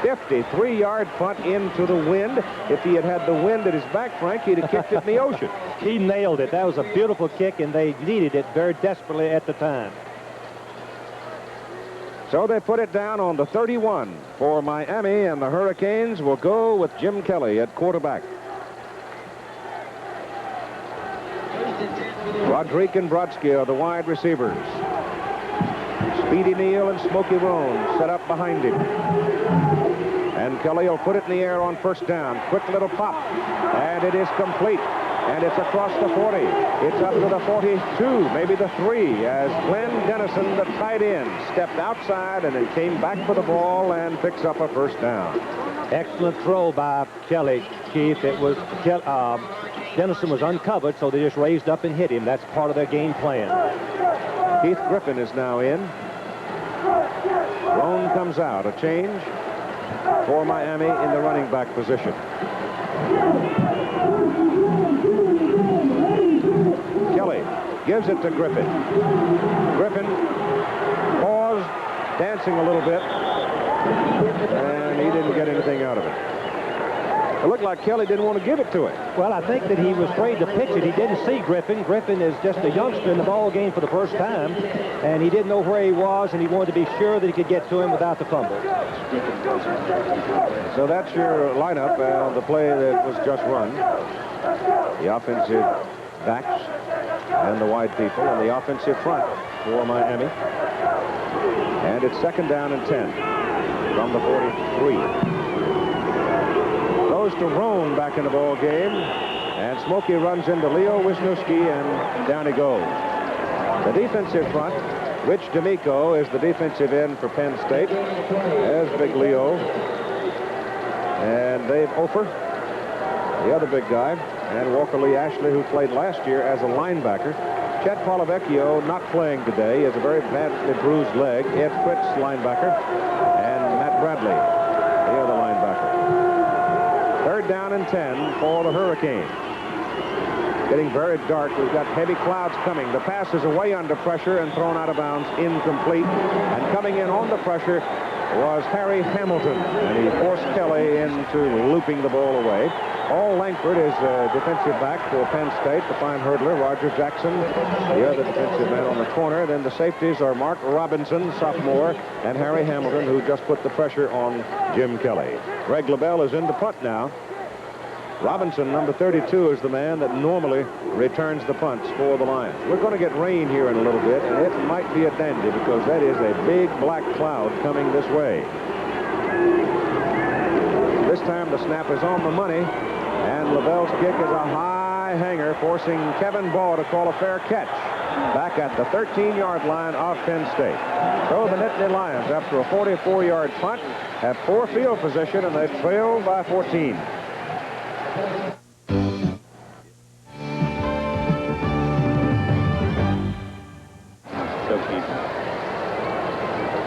53-yard punt into the wind. If he had had the wind at his back, Frank, he'd have kicked it in the ocean. He nailed it. That was a beautiful kick, and they needed it very desperately at the time. So they put it down on the 31 for Miami, and the Hurricanes will go with Jim Kelly at quarterback. Roderick and Brodsky are the wide receivers. Speedy Neal and Smokey Roan set up behind him. And Kelly will put it in the air on first down. Quick little pop. And it is complete. And it's across the 40. It's up to the 42, maybe the 3, as Glenn Dennison, the tight end, stepped outside and then came back for the ball and picks up a first down. Excellent throw by Kelly, Keith. It was Dennison was uncovered, so they just raised up and hit him. That's part of their game plan. Keith Griffin is now in. Roan comes out. A change for Miami in the running back position. Kelly gives it to Griffin. Griffin paused, dancing a little bit, and he didn't get anything out of it. It looked like Kelly didn't want to give it to him. Well, I think that he was afraid to pitch it. He didn't see Griffin. Griffin is just a youngster in the ball game for the first time, and he didn't know where he was, and he wanted to be sure that he could get to him without the fumble. So that's your lineup, the play that was just run. The offensive backs and the wide people, and the offensive front for Miami. And it's second down and 10 from the 43. Goes to Roan back in the ball game, and Smokey runs into Leo Wisniewski, and down he goes. The defensive front, Rich D'Amico is the defensive end for Penn State. There's Big Leo, and Dave Ofer, the other big guy, and Walker Lee Ashley, who played last year as a linebacker. Chet Polavecchio not playing today. He has a very badly bruised leg. Ed Fritz, linebacker, and Matt Bradley, the other linebacker. Third down and 10 for the Hurricanes. Getting very dark. We've got heavy clouds coming. The pass is away under pressure and thrown out of bounds, incomplete. And coming in on the pressure was Harry Hamilton, and he forced Kelly into looping the ball away. Paul Langford is a defensive back for Penn State, the fine hurdler. Roger Jackson, the other defensive man on the corner. Then the safeties are Mark Robinson, sophomore, and Harry Hamilton, who just put the pressure on Jim Kelly. Greg LaBelle is in the punt now. Robinson, number 32, is the man that normally returns the punts for the Lions. We're going to get rain here in a little bit, and it might be a dandy because that is a big black cloud coming this way. This time the snap is on the money, and LaBelle's kick is a high hanger, forcing Kevin Baugh to call a fair catch back at the 13-yard line of Penn State. So the Nittany Lions, after a 44-yard punt, have 4 field position, and they trail by 14.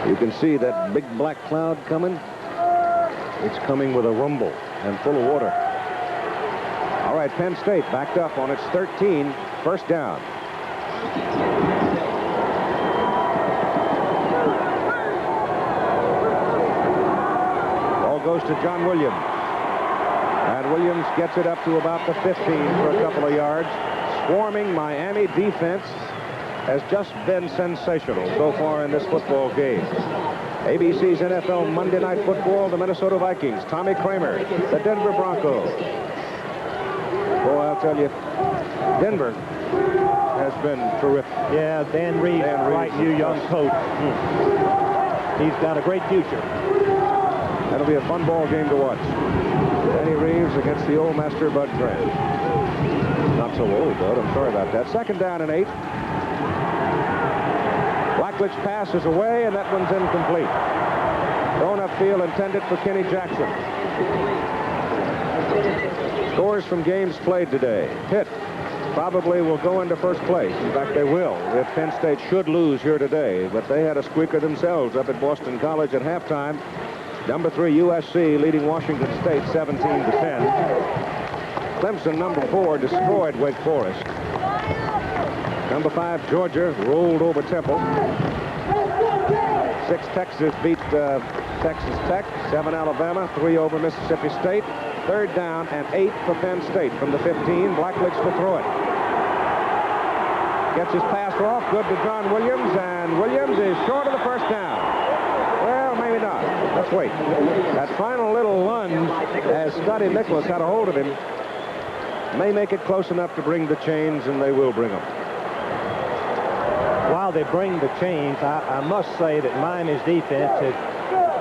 You can see that big black cloud coming. It's coming with a rumble and full of water. All right, Penn State backed up on its 13, first down. Ball goes to John Williams. And Williams gets it up to about the 15 for a couple of yards. Swarming Miami defense has just been sensational so far in this football game. ABC's NFL Monday Night Football, the Minnesota Vikings, Tommy Kramer, the Denver Broncos. Boy, I'll tell you, Denver has been terrific. Yeah, Dan Reeves, bright new young coach. He's got a great future. That'll be a fun ball game to watch. Danny Reeves against the old master Bud Grant. Not so old, Bud. I'm sorry about that. 2nd down and 8. Blackledge passes away, and that one's incomplete. Thrown upfield intended for Kenny Jackson. Scores from games played today. Pitt probably will go into first place. In fact, they will if Penn State should lose here today. But they had a squeaker themselves up at Boston College at halftime. Number 3 USC leading Washington State 17-10. Clemson, number 4, destroyed Wake Forest. Number 5 Georgia rolled over Temple. 6 Texas beat Texas Tech. 7 Alabama, 3 over Mississippi State. 3rd down and 8 for Penn State from the 15. Blackledge to throw it. Gets his pass off. Good to John Williams, and Williams is short of the first down. Well, maybe not. Let's wait. That final little lunge, as Scotty Nicholas had a hold of him, may make it close enough to bring the chains, and they will bring them. While they bring the chains, I must say that Miami's defense has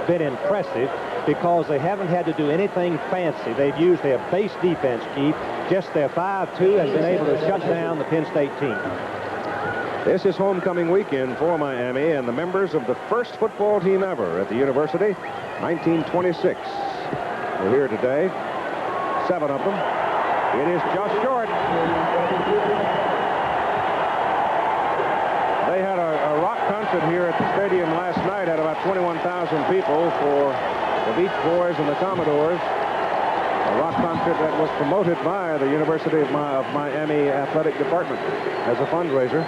been impressive because they haven't had to do anything fancy. They've used their base defense, Keith. Just their 5-2 has been able to shut down the Penn State team. This is homecoming weekend for Miami and the members of the first football team ever at the university, 1926. We're here today, 7 of them. It is just short. They had a rock concert here at the stadium last night, had about 21,000 people for the Beach Boys and the Commodores. A rock concert that was promoted by the University of Miami Athletic Department as a fundraiser.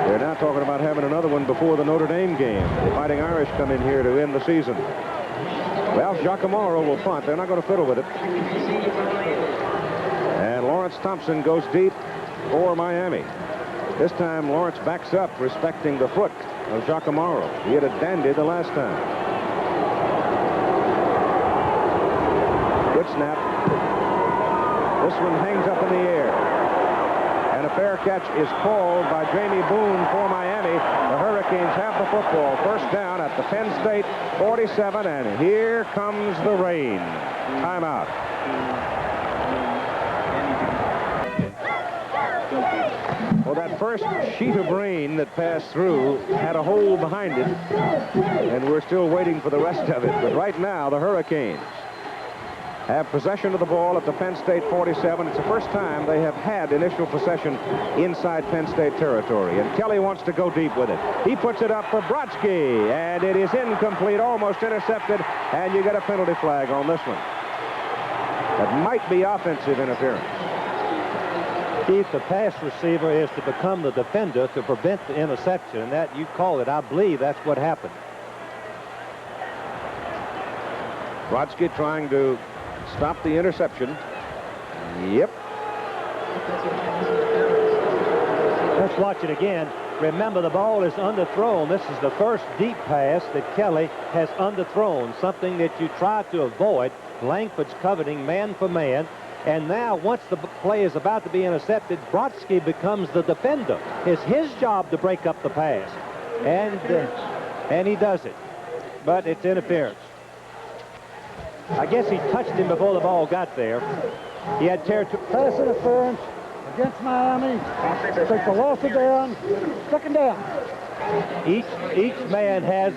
They're now talking about having another one before the Notre Dame game. The Fighting Irish come in here to end the season. Well, Giacomo will punt. They're not going to fiddle with it. And Lawrence Thompson goes deep for Miami. This time, Lawrence backs up, respecting the foot of Giacomo. He had a dandy the last time. Good snap. This one hangs up in the air. And a fair catch is called by Jamie Boone for Miami. The Hurricanes have the football. First down at the Penn State 47, and here comes the rain. Timeout. Well, that first sheet of rain that passed through had a hole behind it, and we're still waiting for the rest of it. But right now, the Hurricanes have possession of the ball at the Penn State 47. It's the first time they have had initial possession inside Penn State territory. And Kelly wants to go deep with it. He puts it up for Brodsky, and it is incomplete, almost intercepted, and you get a penalty flag on this one. That might be offensive interference. Keith, the pass receiver is to become the defender to prevent the interception, and that, you call it, I believe that's what happened. Brodsky trying to stop the interception. Yep. Let's watch it again. Remember, the ball is underthrown. This is the first deep pass that Kelly has underthrown, something that you try to avoid. Langford's coveting man for man. And now, once the play is about to be intercepted, Brodsky becomes the defender. It's his job to break up the pass. And he does it. But it's interference. I guess he touched him before the ball got there. He had pass interference against Miami. Takes a loss of down. 2nd down. Each man has,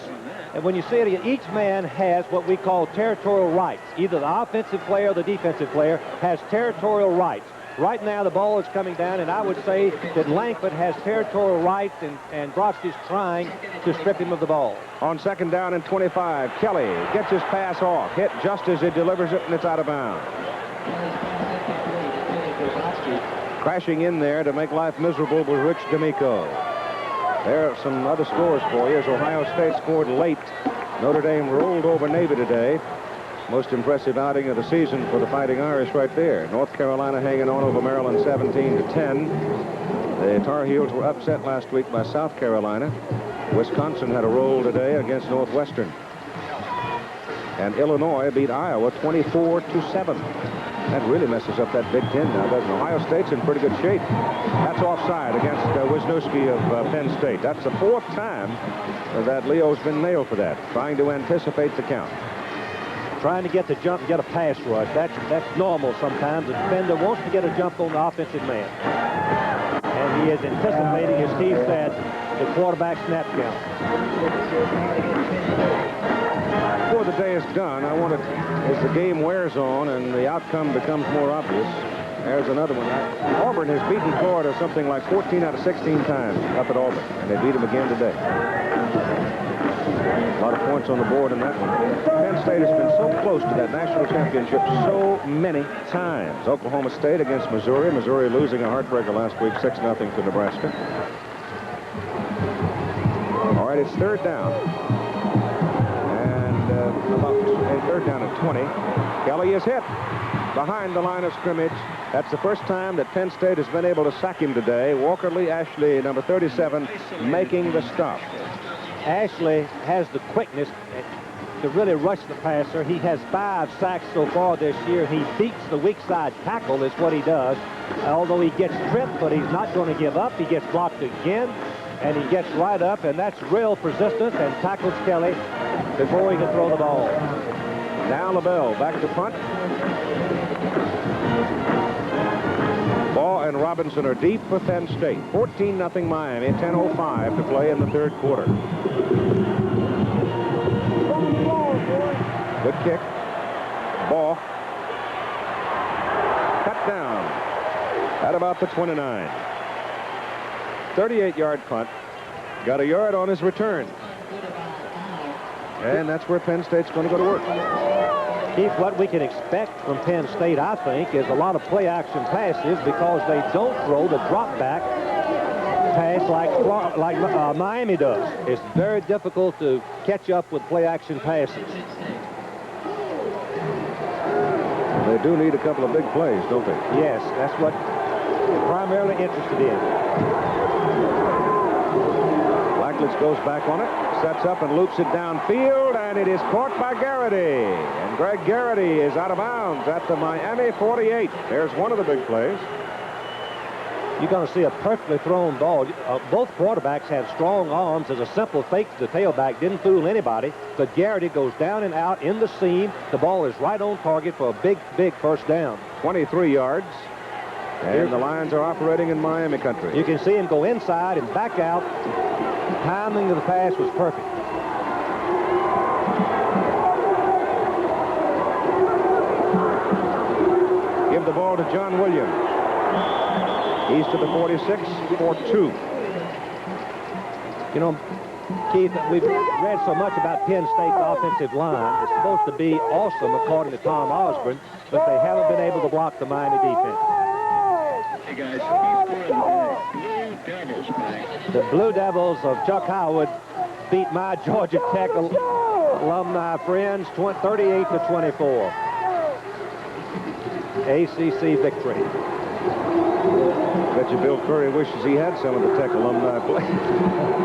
and when you see it, each man has what we call territorial rights. Either the offensive player or the defensive player has territorial rights. Right now, the ball is coming down, and I would say that Langford has territorial rights, and Brodsky's trying to strip him of the ball. On 2nd down and 25, Kelly gets his pass off, hit just as he delivers it, and it's out of bounds. Crashing in there to make life miserable was Rich D'Amico. There are some other scores for you as Ohio State scored late. Notre Dame rolled over Navy today. Most impressive outing of the season for the Fighting Irish right there. North Carolina hanging on over Maryland 17-10. The Tar Heels were upset last week by South Carolina. Wisconsin had a roll today against Northwestern. And Illinois beat Iowa 24-7. That really messes up that Big Ten now, doesn't it? Ohio State's in pretty good shape. That's offside against Wisniewski of Penn State. That's the 4th time that Leo's been nailed for that, trying to anticipate the count. Trying to get the jump and get a pass rush. That's normal sometimes. The defender wants to get a jump on the offensive man. And he is anticipating, as Steve said, the quarterback snap count. Before the day is done, I want to, as the game wears on and the outcome becomes more obvious, there's another one. Auburn has beaten Florida something like 14 out of 16 times up at Auburn, and they beat them again today. A lot of points on the board in that one. Penn State has been so close to that national championship so many times. Oklahoma State against Missouri. Missouri losing a heartbreaker last week, 6-0 to Nebraska. All right, it's 3rd down. And 3rd down and 20. Kelly is hit behind the line of scrimmage. That's the first time that Penn State has been able to sack him today. Walker Lee Ashley, number 37, making the stop. Ashley has the quickness to really rush the passer. He has 5 sacks so far this year. He beats the weak side tackle is what he does. Although he gets tripped, but he's not going to give up. He gets blocked again, and he gets right up, and that's real persistence, and tackles Kelly before he can throw the ball. Now LaBelle back to punt. Baugh and Robinson are deep for Penn State. 14-0 Miami, 10:05 to play in the 3rd quarter. Good kick. Baugh. Cut down at about the 29. 38-yard punt. Got a yard on his return. And that's where Penn State's going to go to work. Keith, what we can expect from Penn State, I think, is a lot of play-action passes because they don't throw the drop-back pass like Miami does. It's very difficult to catch up with play-action passes. They do need a couple of big plays, don't they? Yes, that's what they're primarily interested in. Blackledge goes back on it, sets up and loops it downfield, and it is caught by Garrity. And Greg Garrity is out of bounds at the Miami 48. There's one of the big plays. You're going to see a perfectly thrown ball. Both quarterbacks have strong arms. As a simple fake to the tailback didn't fool anybody, but Garrity goes down and out in the seam. The ball is right on target for a big, big first down. 23 yards. And the Lions are operating in Miami country. You can see him go inside and back out. Timing of the pass was perfect. Give the ball to John Williams. He's to the 46 for 2. You know, Keith, we've read so much about Penn State's offensive line. It's supposed to be awesome, according to Tom Osborne, but they haven't been able to block the Miami defense. Hey, guys, Blue Devils, man. The Blue Devils of Chuck Howard beat my Georgia Tech alumni friends 38-24. ACC victory. Bet you Bill Curry wishes he had some of the Tech alumni play.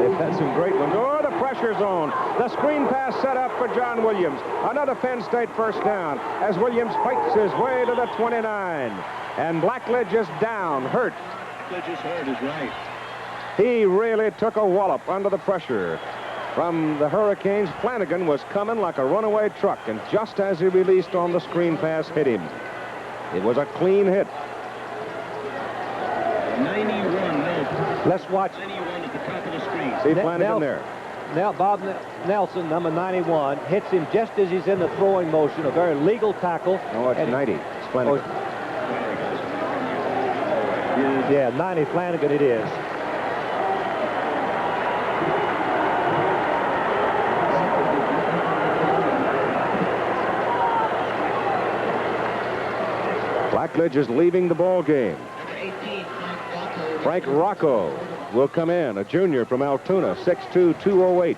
They've had some great ones. Oh, the pressure's on. The screen pass set up for John Williams. Another Penn State first down as Williams fights his way to the 29. And Blackledge is down, hurt. Blackledge is hurt, is right. He really took a wallop under the pressure from the Hurricanes. Flanagan was coming like a runaway truck, and just as he released on the screen pass, hit him. It was a clean hit. 91, no. Let's watch. 91 at the top of the screen. See Flanagan there. Now Bob Nelson, number 91, hits him just as he's in the throwing motion. A very legal tackle. No, it's 90. It's Flanagan. Yeah, 90 Flanagan it is. Blackledge is leaving the ball game. Frank Rocco will come in, a junior from Altoona, 6'2", 208.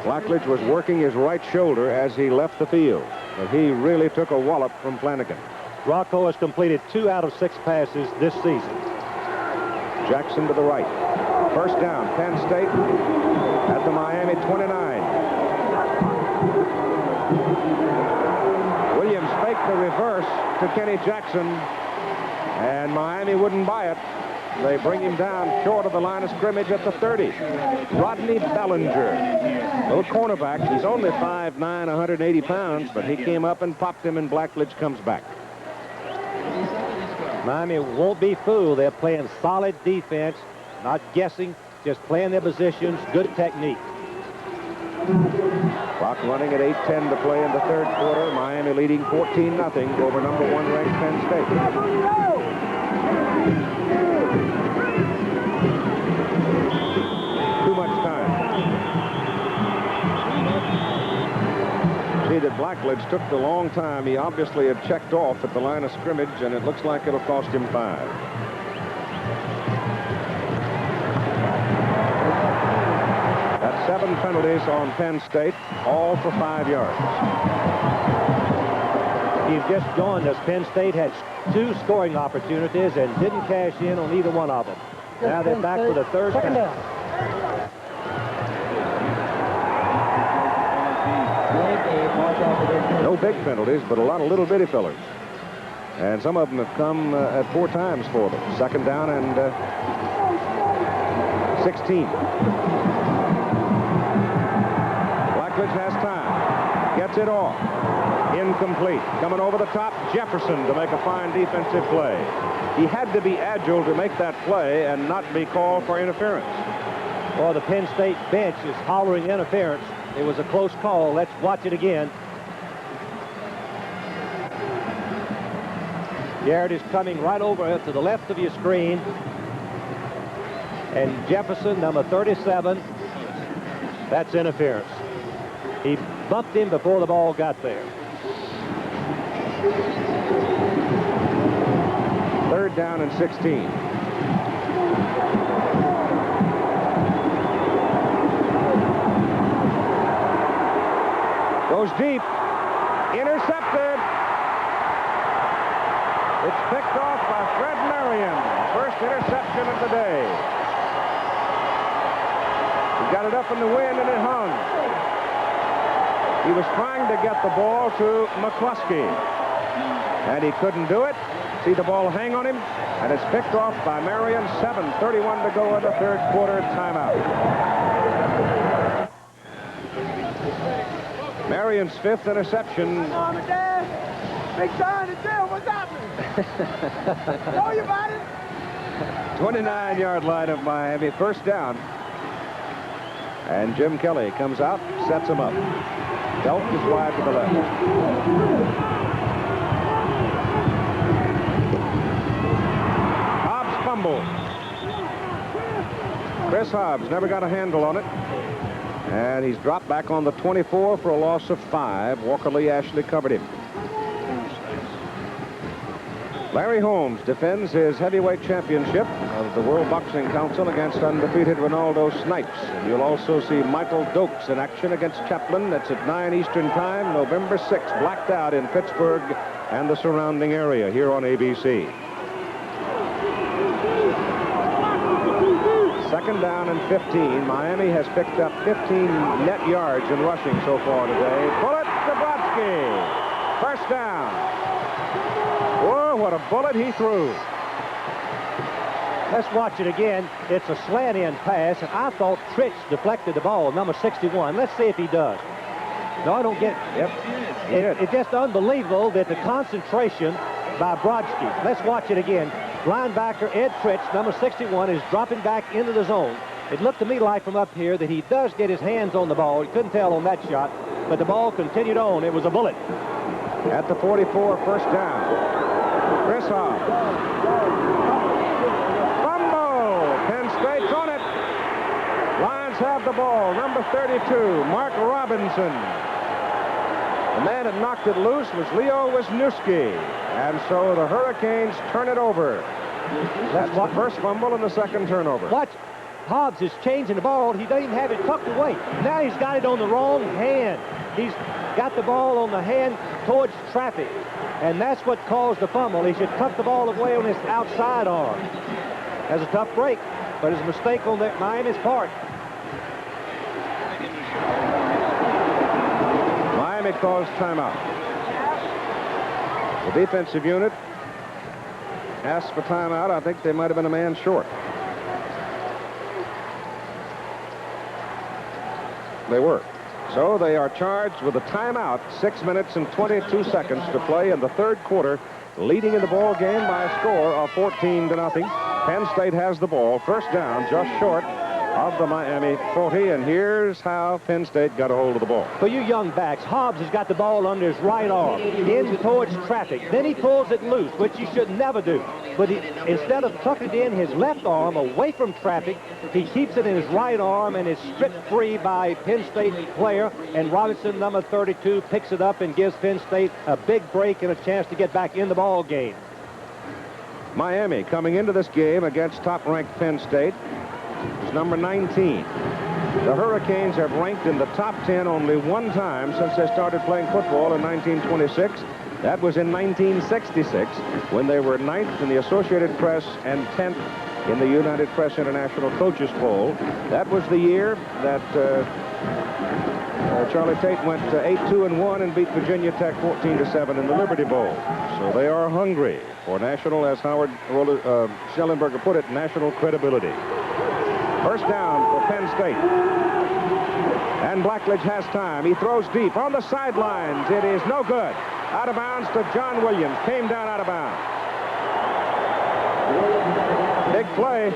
Blackledge was working his right shoulder as he left the field, but he really took a wallop from Flanagan. Rocco has completed 2 out of 6 passes this season. Jackson to the right. First down, Penn State at the Miami 29. Williams faked the reverse to Kenny Jackson, and Miami wouldn't buy it. They bring him down short of the line of scrimmage at the 30. Rodney Ballinger, little cornerback. He's only 5'9", 180 pounds, but he came up and popped him, and Blackledge comes back. Miami won't be fooled. They're playing solid defense, not guessing, just playing their positions, good technique. Clock running at 8:10 to play in the third quarter. Miami leading 14-0 over number 1 ranked Penn State. Too much time. See that Blackledge took the long time. He obviously had checked off at the line of scrimmage, and it looks like it'll cost him 5. That's 7 penalties on Penn State, all for 5 yards. You've just joined us. Penn State had 2 scoring opportunities and didn't cash in on either one of them. Now they're back for the third down. No big penalties, but a lot of little bitty fillers. And some of them have come at 4 times for them. Second down and 16. Blackledge has time. Gets it off. Incomplete. Coming over the top, Jefferson to make a fine defensive play. He had to be agile to make that play and not be called for interference. Well, the Penn State bench is hollering interference. It was a close call. Let's watch it again. Garrett is coming right over to the left of your screen. And Jefferson, number 37, that's interference. He bumped him before the ball got there. Third down and 16. Goes deep. Intercepted. It's picked off by Fred Marion. First interception of the day. He got it up in the wind and it hung. He was trying to get the ball to McCluskey, and he couldn't do it. See the ball hang on him, and it's picked off by Marion. 7:31 to go in the third quarter. Timeout. Marion's 5th interception. Big time to jail. What's happening? Know you about it? 29-yard line of Miami. First down. And Jim Kelly comes out, sets him up. Delk is wide to the left. Hobbs fumble. Chris Hobbs never got a handle on it. And he's dropped back on the 24 for a loss of 5. Walker Lee Ashley covered him. Larry Holmes defends his heavyweight championship of the World Boxing Council against undefeated Ronaldo Snipes. And you'll also see Michael Dokes in action against Chaplin. That's at 9 Eastern Time, November 6th, blacked out in Pittsburgh and the surrounding area here on ABC. Second down and 15. Miami has picked up 15 net yards in rushing so far today. Bullet to Brodsky. First down. Whoa, what a bullet he threw. Let's watch it again. It's a slant-in pass, and I thought Trich deflected the ball, number 61. Let's see if he does. No, I don't get it. Yep. It's just unbelievable that the concentration by Brodsky. Let's watch it again. Linebacker Ed Trich, number 61, is dropping back into the zone. It looked to me like from up here that he does get his hands on the ball. He couldn't tell on that shot, but the ball continued on. It was a bullet. At the 44, first down. Chris Hobbs. Fumble! Penn State's on it. Lions have the ball. Number 32, Mark Robinson. The man that knocked it loose was Leo Wisniewski. And so the Hurricanes turn it over. That's the first fumble and the second turnover. Watch Hobbs is changing the ball. He doesn't even have it tucked away. Now he's got it on the wrong hand. He's got the ball on the hand towards traffic. And that's what caused the fumble. He should tuck the ball away on his outside arm. Has a tough break, but it's a mistake on Miami's part. Miami calls timeout. The defensive unit asked for timeout. I think they might have been a man short. They were. So they are charged with a timeout. 6 minutes and 22 seconds to play in the third quarter, leading in the ball game by a score of 14-0. Penn State has the ball. First down, just short of the Miami 40, and here's how Penn State got a hold of the ball. For you young backs, Hobbs has got the ball under his right arm, in towards traffic. Then he pulls it loose, which you should never do. But instead of tucking it in his left arm away from traffic, he keeps it in his right arm and is stripped free by Penn State player. And Robinson, number 32, picks it up and gives Penn State a big break and a chance to get back in the ball game. Miami coming into this game against top-ranked Penn State is number 19. The Hurricanes have ranked in the top 10 only one time since they started playing football in 1926. That was in 1966 when they were 9th in the Associated Press and 10th in the United Press International Coaches Poll. That was the year that Charlie Tate went 8-2-1 and beat Virginia Tech 14-7 in the Liberty Bowl. So they are hungry for national, as Howard Schellenberger put it, national credibility. First down for Penn State. And Blackledge has time. He throws deep on the sidelines. It is no good. Out of bounds to John Williams. Came down out of bounds. Big play.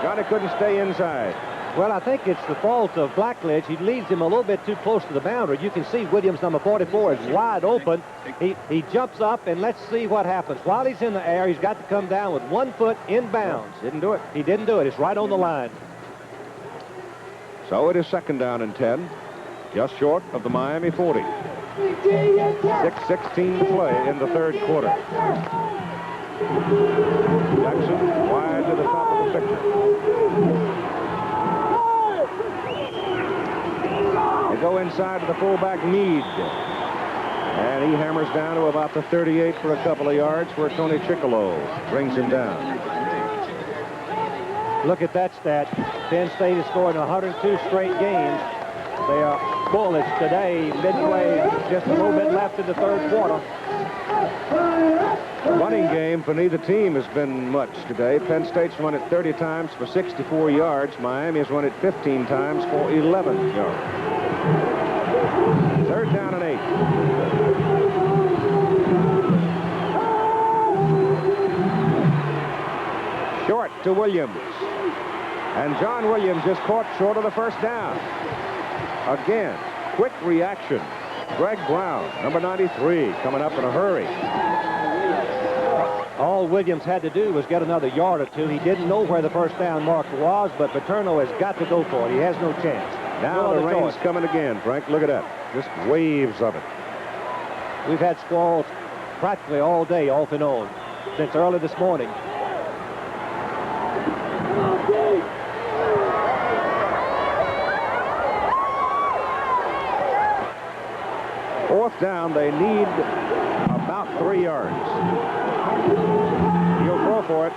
Johnny couldn't stay inside. Well, I think it's the fault of Blackledge. He leads him a little bit too close to the boundary. You can see Williams, number 44, is wide open. He jumps up, and let's see what happens. While he's in the air, he's got to come down with 1 foot in bounds. Didn't do it. He didn't do it. It's right on the line. So it is second down and 10, just short of the Miami 40. 6:16 to play in the third quarter. Jackson wide to the top of the picture. They go inside to the fullback Meade. And he hammers down to about the 38 for a couple of yards, where Tony Chickalo brings him down. Look at that stat. Penn State is scoring 102 straight games. They are bullish today. Midway, just a little bit left in the third quarter. The running game for neither team has been much today. Penn State's run it 30 times for 64 yards. Miami has run it 15 times for 11 yards. Third down and 8. Short to Williams. And John Williams is caught short of the first down. Again, quick reaction. Greg Brown, number 93, coming up in a hurry. All Williams had to do was get another yard or two. He didn't know where the first down marker was, but Paterno has got to go for it. He has no chance. Now the rain's coming again, Frank. Look at that. Just waves of it. We've had squalls practically all day, off and on, since early this morning. Fourth down, they need about 3 yards. He'll throw for it.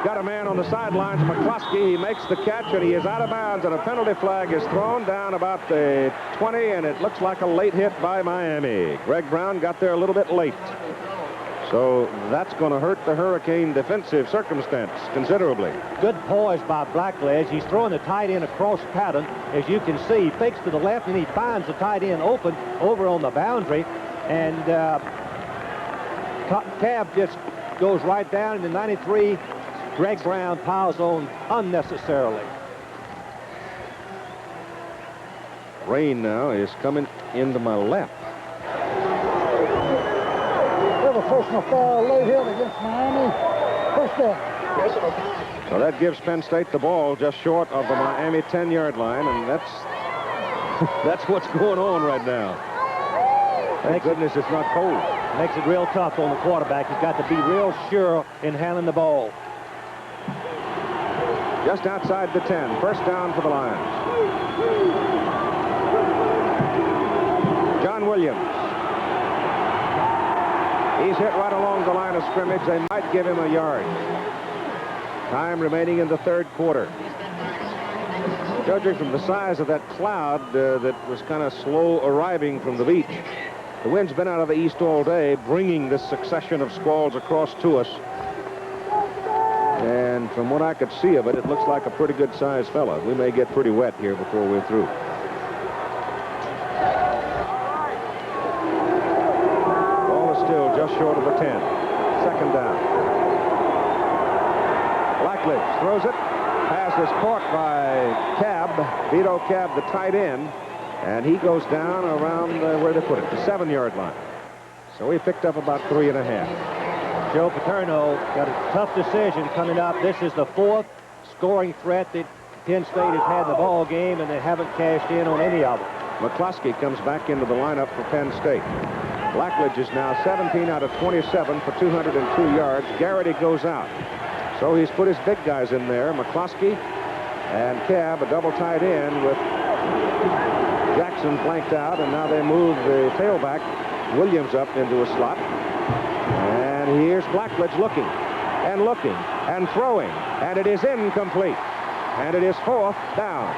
Got a man on the sidelines, McCluskey. He makes the catch, and he is out of bounds, and a penalty flag is thrown down about the 20, and it looks like a late hit by Miami. Greg Brown got there a little bit late. So that's going to hurt the Hurricane defensive circumstance considerably. Good poise by Blackledge. He's throwing the tight end across pattern. As you can see, he fakes to the left, and he finds the tight end open over on the boundary. And Cab just goes right down, and the 93, Greg Brown piles on unnecessarily. Rain now is coming into my left. Personal foul, late hit against Miami. First down. So that gives Penn State the ball just short of the Miami 10-yard line, and that's what's going on right now. Thank goodness it's not cold. Makes it real tough on the quarterback. He's got to be real sure in handling the ball. Just outside the 10. First down for the Lions. John Williams. He's hit right along the line of scrimmage. They might give him a yard. Time remaining in the third quarter. Judging from the size of that cloud that was kind of slow arriving from the beach, the wind's been out of the east all day, bringing this succession of squalls across to us. And from what I could see of it, it looks like a pretty good-sized fella. We may get pretty wet here before we're through. Ball is still just short of the 10. Second down. Blackledge throws it. Pass is caught by Vito Cab, the tight end, and he goes down around where they put it, the 7-yard line. So he picked up about 3.5. Joe Paterno got a tough decision coming up. This is the 4th scoring threat that Penn State has had in the ball game, and they haven't cashed in on any of them. McCluskey comes back into the lineup for Penn State. Blackledge is now 17 out of 27 for 202 yards. Garrity goes out. So he's put his big guys in there, McCluskey and Cab, a double tight end with Jackson flanked out, and now they move the tailback, Williams, up into a slot. And here's Blackledge looking and throwing, and it is incomplete. And it is 4th down.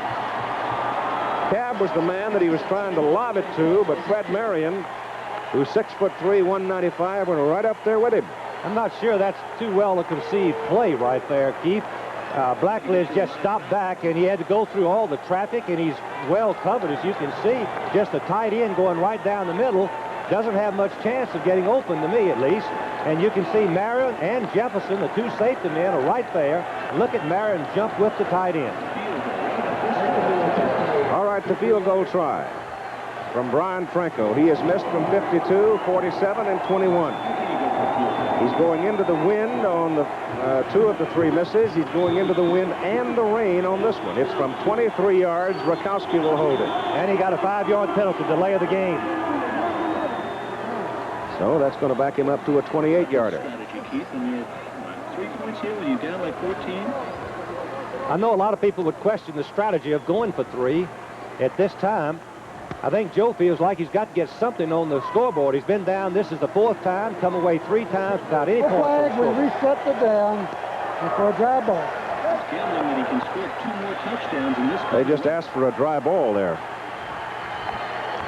Cab was the man that he was trying to lob it to, but Fred Marion, who's 6'3", 195, went right up there with him. I'm not sure that's too well a conceived play right there, Keith. Blackledge just stopped back, and he had to go through all the traffic, and he's well covered, as you can see. Just a tight end going right down the middle. Doesn't have much chance of getting open, to me at least. And you can see Marion and Jefferson, the two safety men, are right there. Look at Marion jump with the tight end. All right, the field goal try from Brian Franco. He has missed from 52, 47, and 21. He's going into the wind on the 2 of the 3 misses. He's going into the wind and the rain on this one. It's from 23 yards. Rakowski will hold it. And he got a 5-yard penalty, delay of the game. So that's going to back him up to a 28-yarder. Strategy, Keith, and you're 3 points here when you're down like 14. I know a lot of people would question the strategy of going for 3 at this time. I think Joe feels like he's got to get something on the scoreboard. He's been down. This is the 4th time, come away 3 times without any points. Flag, we reset the down for a dry ball. He's gambling that he can score 2 more touchdowns in this game. They just asked for a dry ball there.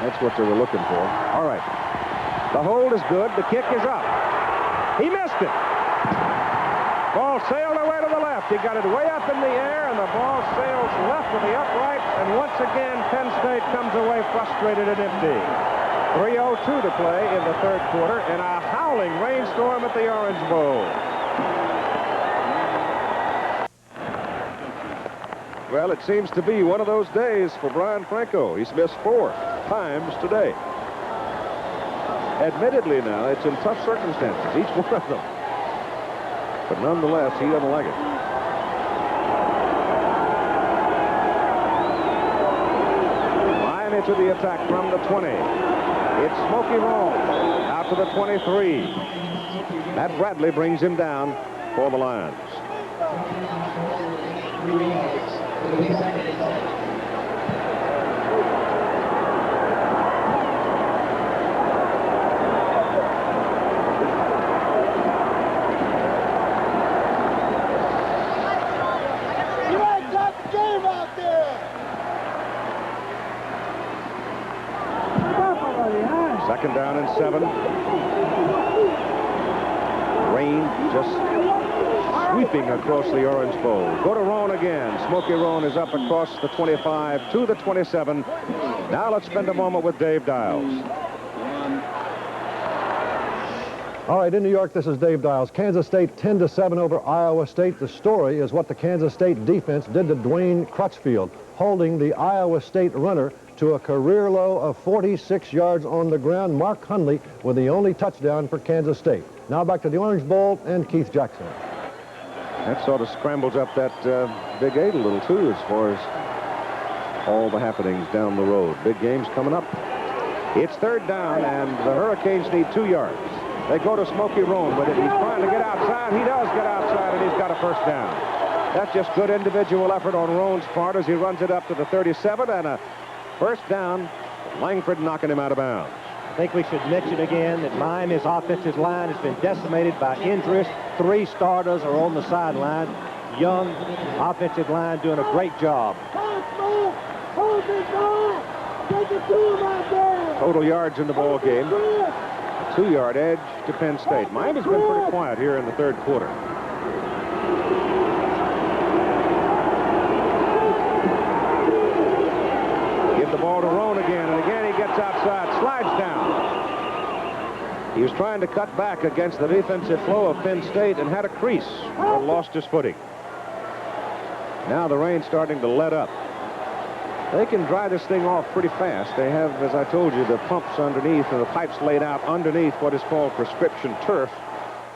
That's what they were looking for. All right. The hold is good. The kick is up. He missed it. Ball sailed away to the left. He got it way up in the air, and the ball sails left of the upright. And once again, Penn State comes away frustrated and empty. 3:02 to play in the third quarter in a howling rainstorm at the Orange Bowl. Well, it seems to be one of those days for Brian Franco. He's missed 4 times today. Admittedly now, it's in tough circumstances, each one of them. But nonetheless, he doesn't like it. Miami to the attack from the 20. It's Smokey Roll out to the 23. Matt Bradley brings him down for the Lions. Second down and 7. Rain just sweeping across the Orange Bowl. Go to Roan again. Smokey Roan is up across the 25 to the 27. Now let's spend a moment with Dave Dials. All right, in New York, this is Dave Dials. Kansas State 10-7 over Iowa State. The story is what the Kansas State defense did to Dwayne Crutchfield, holding the Iowa State runner to a career low of 46 yards on the ground. Mark Hundley with the only touchdown for Kansas State. Now back to the Orange Bowl and Keith Jackson. That sort of scrambles up that Big 8 a little, too, as far as all the happenings down the road. Big games coming up. It's third down, and the Hurricanes need 2 yards. They go to Smokey Roan with it. He's trying to get outside. He does get outside, and he's got a first down. That's just good individual effort on Roan's part as he runs it up to the 37, and a first down. Langford knocking him out of bounds. I think we should mention again that Miami's offensive line has been decimated by injuries. 3 starters are on the sideline. Young offensive line doing a great job. Total yards in the ball game. 2-yard edge to Penn State. Miami's been pretty quiet here in the third quarter. Give the ball to Roan again, and again he gets outside, slides down. He was trying to cut back against the defensive flow of Penn State and had a crease, but lost his footing. Now the rain's starting to let up. They can dry this thing off pretty fast. They have, as I told you, the pumps underneath and the pipes laid out underneath what is called prescription turf,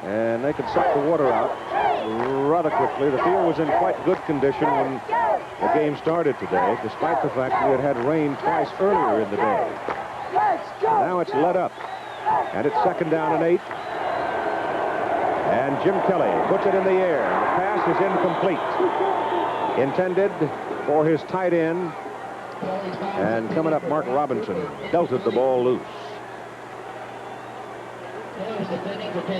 and they can suck the water out rather quickly. The field was in quite good condition when the game started today, despite the fact that we had had rain twice earlier in the day. Now it's let up, and it's 2nd down and 8. And Jim Kelly puts it in the air. The pass is incomplete. Intended for his tight end. And coming up, Mark Robinson belted the ball loose.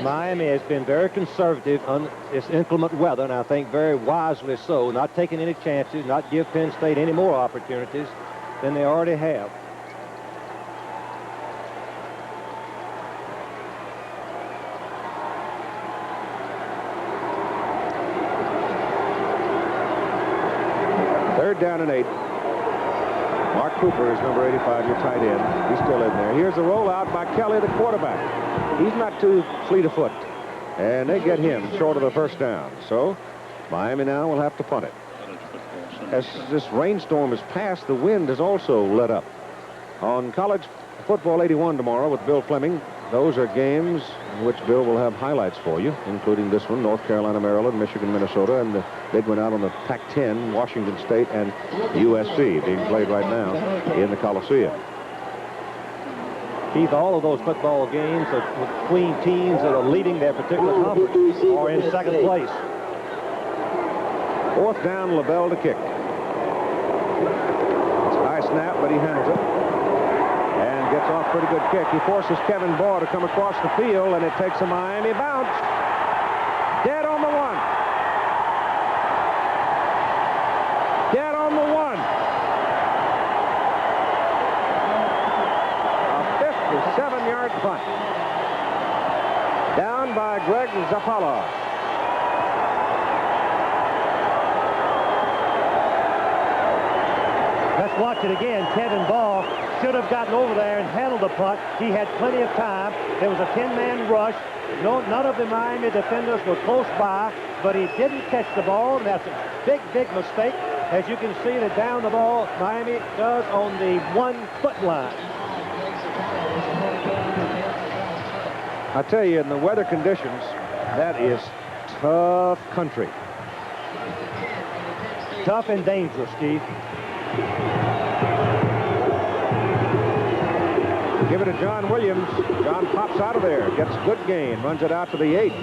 Miami has been very conservative on this inclement weather, and I think very wisely so, not taking any chances, not give Penn State any more opportunities than they already have. Third down and 8. Mark Cooper is number 85, your tight end. He's still in there. Here's a rollout by Kelly, the quarterback. He's not too fleet of foot. And they get him short of the first down. So Miami now will have to punt it. As this rainstorm has passed, the wind has also let up. On College Football 81 tomorrow with Bill Fleming, those are games in which Bill will have highlights for you, including this one, North Carolina, Maryland, Michigan, Minnesota, and the big one out on the Pac-10, Washington State and USC, being played right now in the Coliseum. Keith, all of those football games are between teams that are leading their particular conference or in second place. 4th down, LaBelle to kick. It's a high snap, but he handles it. And gets off pretty good kick. He forces Kevin Baugh to come across the field, and it takes a Miami bounce. Dead on the 1. Dead on the 1. A 57-yard punt. Down by Greg Zappala. Let's watch it again. Kevin Baugh should have gotten over there and handled the punt. He had plenty of time. There was a 10-man rush. None of the Miami defenders were close by, but he didn't catch the ball, and that's a big, big mistake. As you can see, that down the ball, Miami does on the 1-foot line. I tell you, in the weather conditions, that is tough country. Tough and dangerous, Steve. Give it to John Williams. John pops out of there, gets good gain, runs it out to the 8.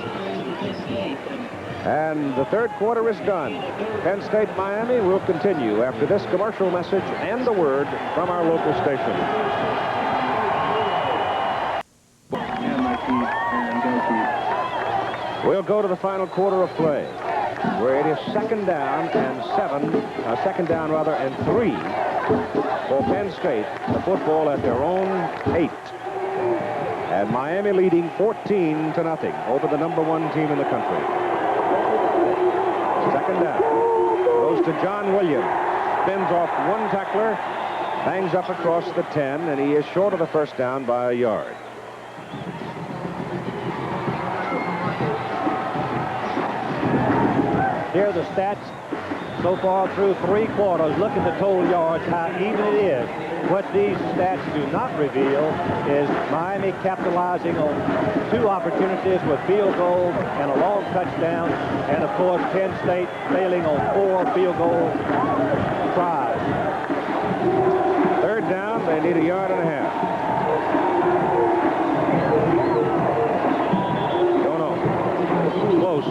And the third quarter is done. Penn State, Miami will continue after this commercial message and the word from our local station. We'll go to the final quarter of play, where it is 2nd down and 3 for Penn State. The football at their own 8. And Miami leading 14-0 over the #1 team in the country. 2nd down. Goes to John Williams. Spins off one tackler, bangs up across the 10, and he is short of the first down by a yard. Here are the stats so far through 3 quarters. Look at the total yards, how even it is. What these stats do not reveal is Miami capitalizing on 2 opportunities with field goals and a long touchdown, and of course Penn State failing on 4 field goal tries. 3rd down, they need a yard and a half. Don't know. Close.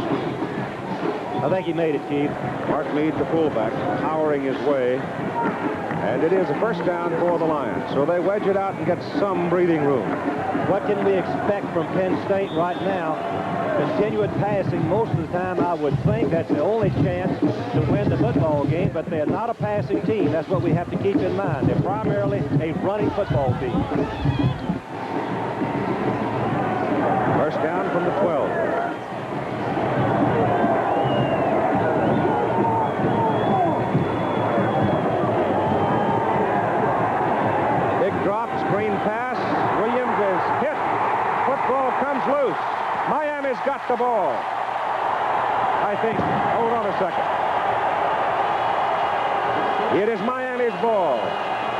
I think he made it, Chief. Mark Meade, the fullback, powering his way. And it is a first down for the Lions. So they wedge it out and get some breathing room. What can we expect from Penn State right now? Continued passing most of the time, I would think. That's the only chance to win the football game, but they're not a passing team. That's what we have to keep in mind. They're primarily a running football team. First down from the 12. Big drop, screen pass. Williams is hit. Football comes loose. Miami's got the ball. I think, hold on a second. It is Miami's ball.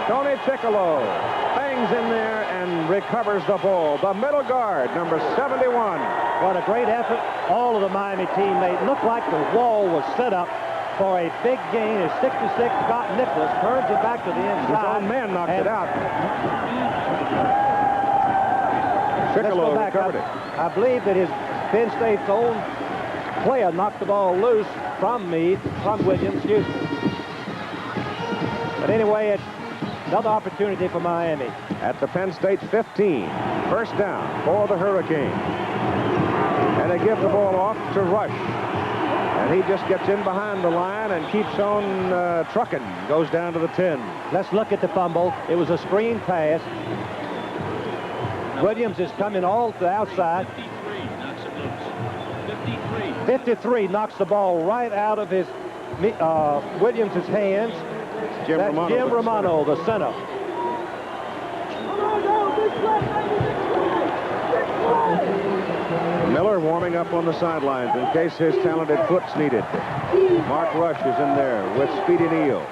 Tony Piccolo bangs in there and recovers the ball. The middle guard, number 71. What a great effort. All of the Miami team made. Looked like the wall was set up for a big gain. As 66, Scott Nicholas turns it back to the inside. His own man knocked it out. Piccolo recovered it. I believe that his Penn State's own player knocked the ball loose from Meade, from Williams, excuse me. But anyway, it's another opportunity for Miami. At the Penn State 15, first down for the Hurricane. And they give the ball off to Rush. And he just gets in behind the line and keeps on trucking. Goes down to the 10. Let's look at the fumble. It was a screen pass. Williams is coming all to the outside. 53 knocks the ball right out of his Williams' hands. Jim That's Romano, Jim Romano, the center. Miller warming up on the sidelines in case his talented foot's needed. Mark Rush is in there with Speedy Neal.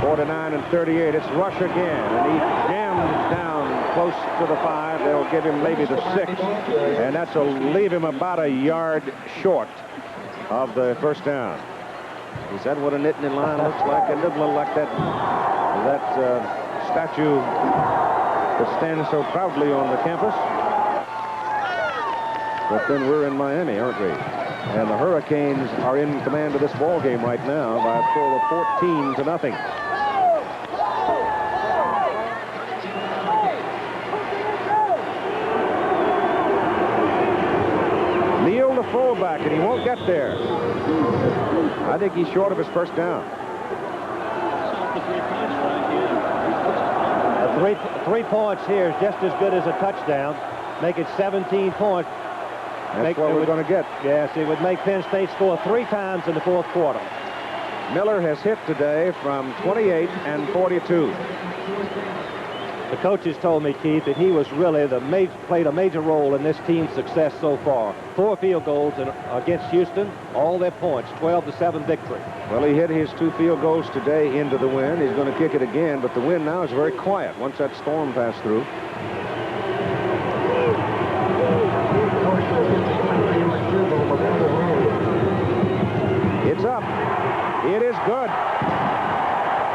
49 and 38. It's Rush again, and he jams down close to the 5. They'll give him maybe the 6, and that'll leave him about a yard short of the first down. Is that what a Nittany Lion looks like? It doesn't look like that statue that stands so proudly on the campus. But then we're in Miami, aren't we? And the Hurricanes are in command of this ball game right now by a score of 14-0. Neal, the fullback, and he won't get there. I think he's short of his first down. Three points here is just as good as a touchdown. Make it 17 points. That's what we're going to get. Yes, it would make Penn State score 3 times in the fourth quarter. Miller has hit today from 28 and 42. The coaches told me, Keith, that he was really played a major role in this team's success so far. 4 field goals against Houston, all their points, 12-7 victory. Well, he hit his 2 field goals today into the wind. He's going to kick it again, but the wind now is very quiet once that storm passed through. It's up. It is good.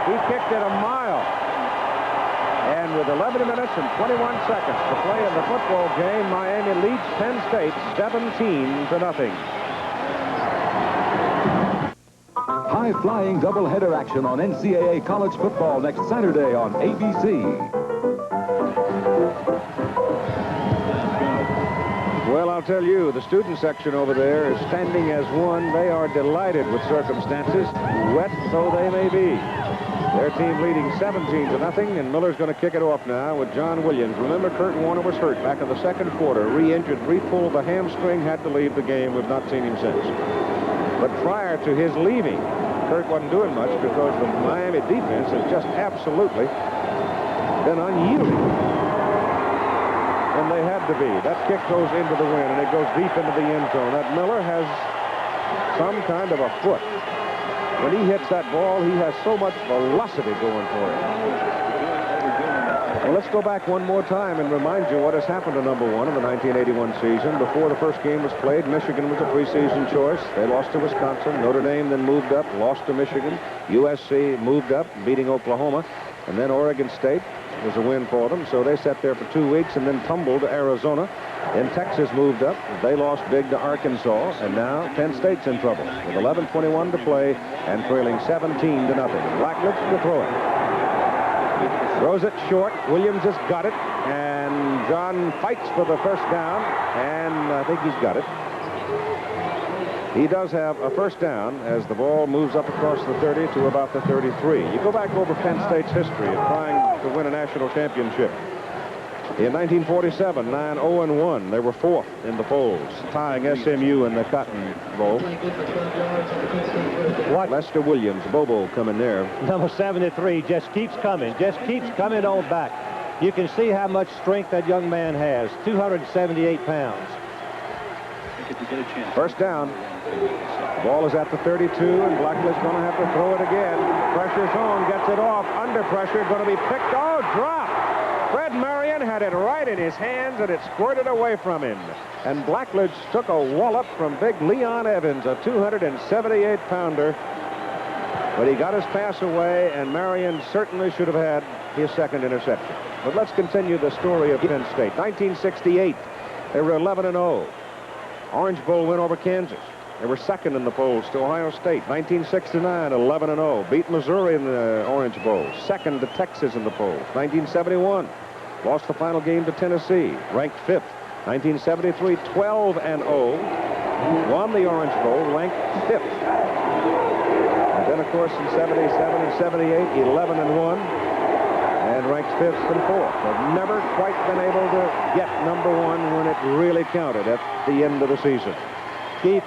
He kicked it a mile. And with 11 minutes and 21 seconds to play in the football game, Miami leads Penn State 17-0. High-flying doubleheader action on NCAA college football next Saturday on ABC. Well, I'll tell you, the student section over there is standing as one. They are delighted with circumstances, wet though they may be. Their team leading 17-0, and Miller's going to kick it off now with John Williams. Remember, Kurt Warner was hurt back in the second quarter, re-injured, re-pulled the hamstring, had to leave the game. We've not seen him since. But prior to his leaving, Kurt wasn't doing much because the Miami defense has just absolutely been unyielding. And they had to be. That kick goes into the wind, and it goes deep into the end zone. That Miller has some kind of a foot. When he hits that ball, he has so much velocity going for him. Well, let's go back one more time and remind you what has happened to number 1 in the 1981 season. Before the first game was played, Michigan was a preseason choice. They lost to Wisconsin. Notre Dame then moved up, lost to Michigan. USC moved up, beating Oklahoma. And then Oregon State was a win for them, so they sat there for 2 weeks and then tumbled to Arizona. Then Texas moved up. They lost big to Arkansas, and now Penn State's in trouble with 11:21 to play and trailing 17-0. Blackledge to throw it. Throws it short. Williams has got it, and John fights for the first down, and I think he's got it. He does have a first down as the ball moves up across the 30 to about the 33. You go back over Penn State's history of trying to win a national championship. In 1947, 9-0-1. They were 4th in the polls, tying SMU in the Cotton Bowl. Lester Williams, Bobo coming there. Number 73 just keeps coming on back. You can see how much strength that young man has, 278 pounds. First down. Ball is at the 32, and Blackledge going to have to throw it again. Pressure's on, gets it off, under pressure, going to be picked. Oh, drop! Fred Marion had it right in his hands, and it squirted away from him. And Blackledge took a wallop from big Leon Evans, a 278-pounder. But he got his pass away, and Marion certainly should have had his second interception. But let's continue the story of Penn State. 1968, they were 11-0. Orange Bowl win over Kansas. They were second in the polls to Ohio State. 1969, 11-0. Beat Missouri in the Orange Bowl. Second to Texas in the polls. 1971, lost the final game to Tennessee. Ranked 5th. 1973, 12-0. Won the Orange Bowl, ranked 5th. And then, of course, in 77 and 78, 11-1. And ranked 5th and 4th. Have never quite been able to get number 1 when it really counted at the end of the season. Keith,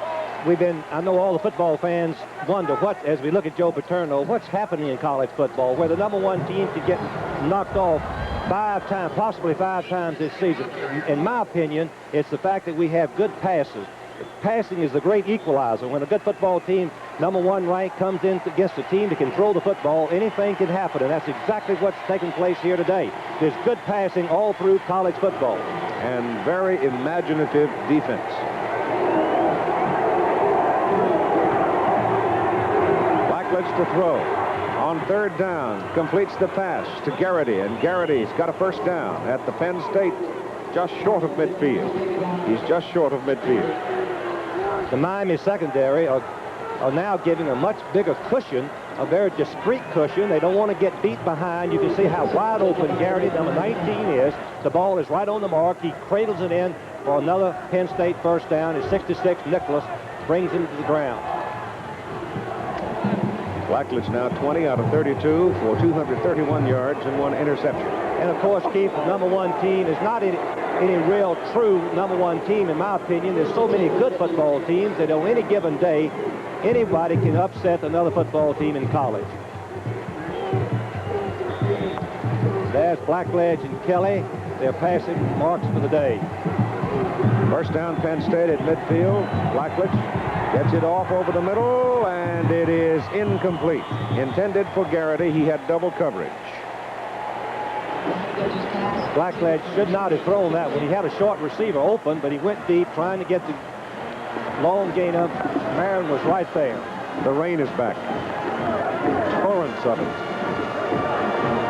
I know all the football fans wonder as we look at Joe Paterno, what's happening in college football, where the number 1 team could get knocked off 5 times, possibly 5 times this season. In my opinion, it's the fact that we have good passes. Passing is the great equalizer. When a good football team, number 1 rank, comes in against a team that can throw the football, anything can happen, and that's exactly what's taking place here today. There's good passing all through college football. And very imaginative defense. Blackledge to throw. On 3rd down, completes the pass to Garrity, and Garrity's got a first down at the Penn State, just short of midfield. He's just short of midfield. The Miami secondary are now giving a much bigger cushion, a very discreet cushion. They don't want to get beat behind. You can see how wide open Garrity, number 19, is. The ball is right on the mark. He cradles it in for another Penn State first down. It's 66. Nicholas brings him to the ground. Blackledge now 20 out of 32 for 231 yards and 1 interception. And, of course, Keith, the number 1 team is not any real true number 1 team, in my opinion. There's so many good football teams that on any given day, anybody can upset another football team in college. There's Blackledge and Kelly. Their passing marks for the day. First down, Penn State at midfield. Blackledge gets it off over the middle, and it is incomplete. Intended for Garrity. He had double coverage. Blackledge should not have thrown that one. He had a short receiver open, but he went deep trying to get the long gain up. Marion was right there. The rain is back. Torrents of it.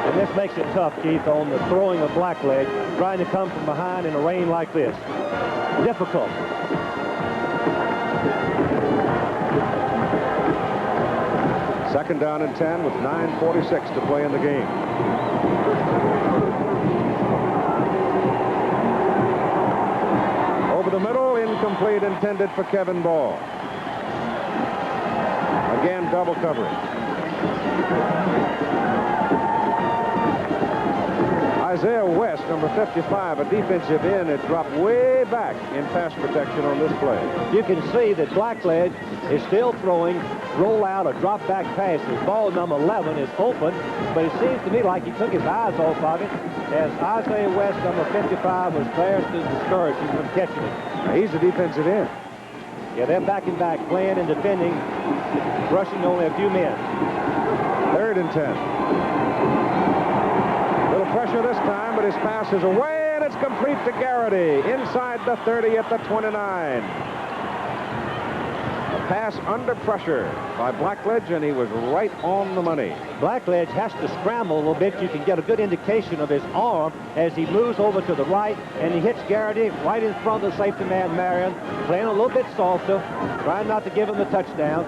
And this makes it tough, Keith, on the throwing of Blackledge, trying to come from behind in a rain like this. Difficult. Second down and 10 with 9:46 to play in the game. Over the middle, incomplete, intended for Kevin Ball. Again, double coverage. Isaiah West, number 55, a defensive end, had dropped way back in pass protection on this play. You can see that Blackledge is still throwing roll-out or drop-back passes. Ball number 11 is open, but it seems to me like he took his eyes off of it as Isaiah West, number 55, was there to discourage him from catching it. He's a defensive end. Yeah, they're backing back, playing and defending, rushing only a few men. 3rd and 10. Little pressure this time, but his pass is away, and it's complete to Garrity inside the 30 at the 29. pass under pressure by Blackledge, and he was right on the money. Blackledge has to scramble a little bit. You can get a good indication of his arm as he moves over to the right, and he hits Garrity right in front of the safety man, Marion, playing a little bit softer, trying not to give him the touchdown.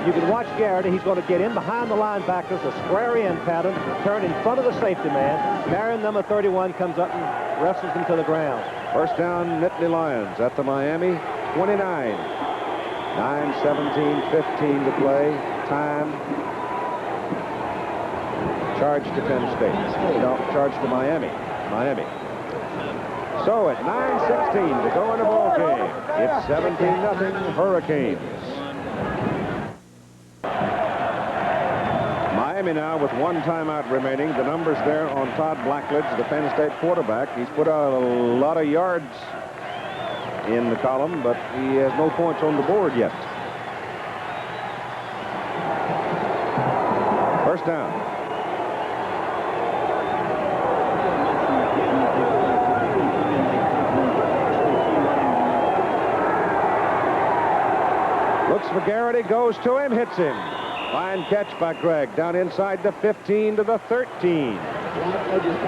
You can watch Garrity. He's going to get in behind the linebackers, a square end pattern, turn in front of the safety man. Marion, number 31, comes up and wrestles him to the ground. First down, Nittany Lions at the Miami 29. 9:17:15 to play. Time. Charge to Penn State. No, charge to Miami. So at 9:16 to go in the ball game. It's 17-0 Hurricanes. Miami now with one timeout remaining. The numbers there on Todd Blackledge, the Penn State quarterback. He's put out a lot of yards in the column, but he has no points on the board yet. First down. Looks for Garrity, goes to him, hits him. Fine catch by Gregg. Down inside the 15 to the 13.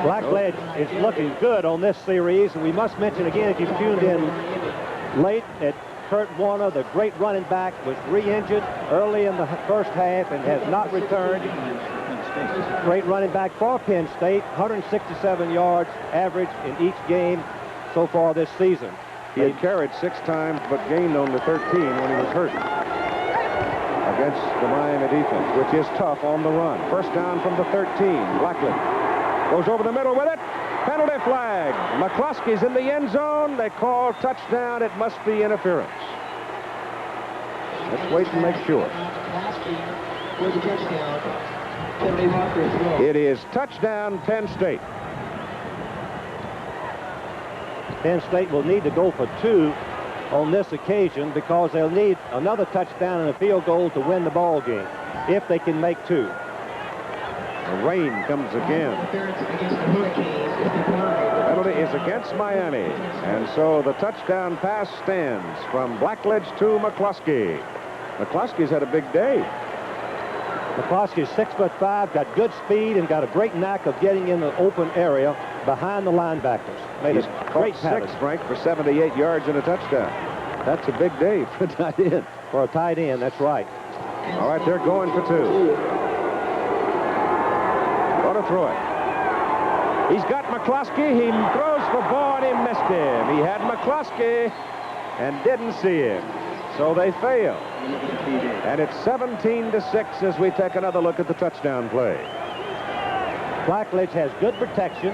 Blackledge is looking good on this series, and we must mention again, if you've tuned in late, that Kurt Warner, the great running back, was re-injured early in the first half and has not returned. Great running back for Penn State, 167 yards average in each game so far this season. He had carried 6 times but gained on the 13 when he was hurt against the Miami defense, which is tough on the run. First down from the 13. Blackledge goes over the middle with it. Penalty flag. McCluskey's in the end zone. They call touchdown. It must be interference. Let's wait and make sure. It is touchdown, Penn State. Penn State will need to go for 2 on this occasion because they'll need another touchdown and a field goal to win the ball game if they can make 2. The rain comes again. The penalty is against Miami, and so the touchdown pass stands from Blackledge to McCluskey. McCluskey's had a big day. McCluskey's 6'5", got good speed and got a great knack of getting in the open area behind the linebackers. Made He's a great pattern. 6, Frank, for 78 yards and a touchdown. That's a big day for a tight end. For a tight end, that's right. All right, they're going for 2. Going to throw it. He's got McCluskey. He throws for ball and he missed him. He had McCluskey and didn't see him. So they fail. And it's 17-6 as we take another look at the touchdown play. Blackledge has good protection,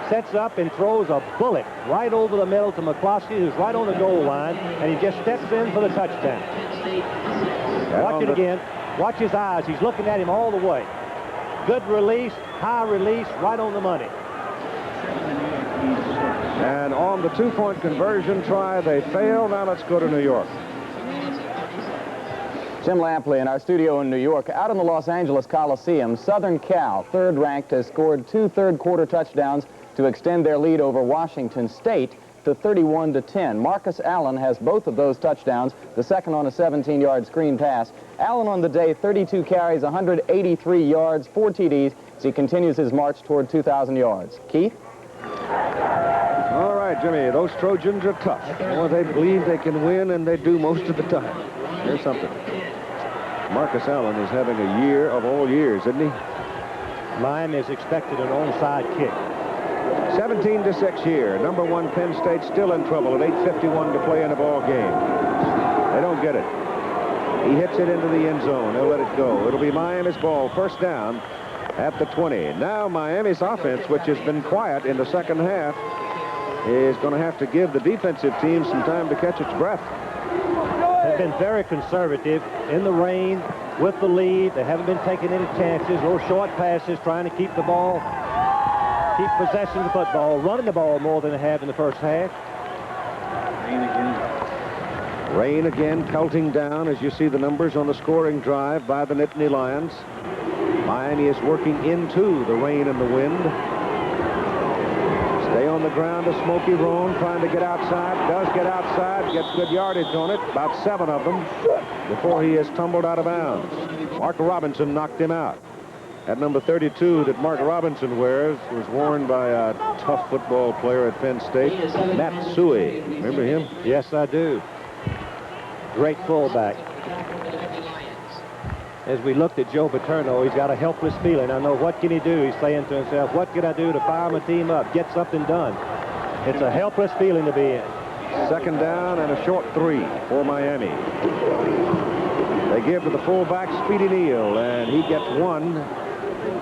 sets up and throws a bullet right over the middle to McCluskey, who's right on the goal line, and he just steps in for the touchdown. Watch it again. Watch his eyes. He's looking at him all the way. Good release, high release, right on the money. And on the 2-point conversion try, they fail. Now let's go to New York. Jim Lampley in our studio in New York. Out in the Los Angeles Coliseum, Southern Cal, 3rd ranked, has scored 2 third-quarter touchdowns to extend their lead over Washington State to 31-10. Marcus Allen has both of those touchdowns, the second on a 17-yard screen pass. Allen on the day, 32 carries, 183 yards, 4 TDs as he continues his march toward 2,000 yards. Keith? All right, Jimmy, those Trojans are tough. Well, they believe they can win, and they do most of the time. Here's something. Marcus Allen is having a year of all years, isn't he? Miami is expected an onside kick. 17-6 here. Number 1 Penn State still in trouble at 8:51 to play in the ball game. They don't get it. He hits it into the end zone. They'll let it go. It'll be Miami's ball. First down at the 20. Now Miami's offense, which has been quiet in the second half, is going to have to give the defensive team some time to catch its breath. They've been very conservative in the rain with the lead. They haven't been taking any chances, little short passes, trying to keep the ball, keep possession of the football, running the ball more than they have in the first half. Rain again pelting down as you see the numbers on the scoring drive by the Nittany Lions. Miami is working into the rain and the wind. Stay on the ground to Smokey Roan, trying to get outside. Does get outside, gets good yardage on it, about 7 of them, before he is tumbled out of bounds. Mark Robinson knocked him out. That number 32 that Mark Robinson wears was worn by a tough football player at Penn State, Matt Suey. Remember him? Yes, I do. Great fullback. As we looked at Joe Paterno, he's got a helpless feeling. I know, what can he do? He's saying to himself, what can I do to fire my team up, get something done? It's a helpless feeling to be in. 2nd down and a short 3 for Miami. They give to the fullback, Speedy Neal, and he gets 1.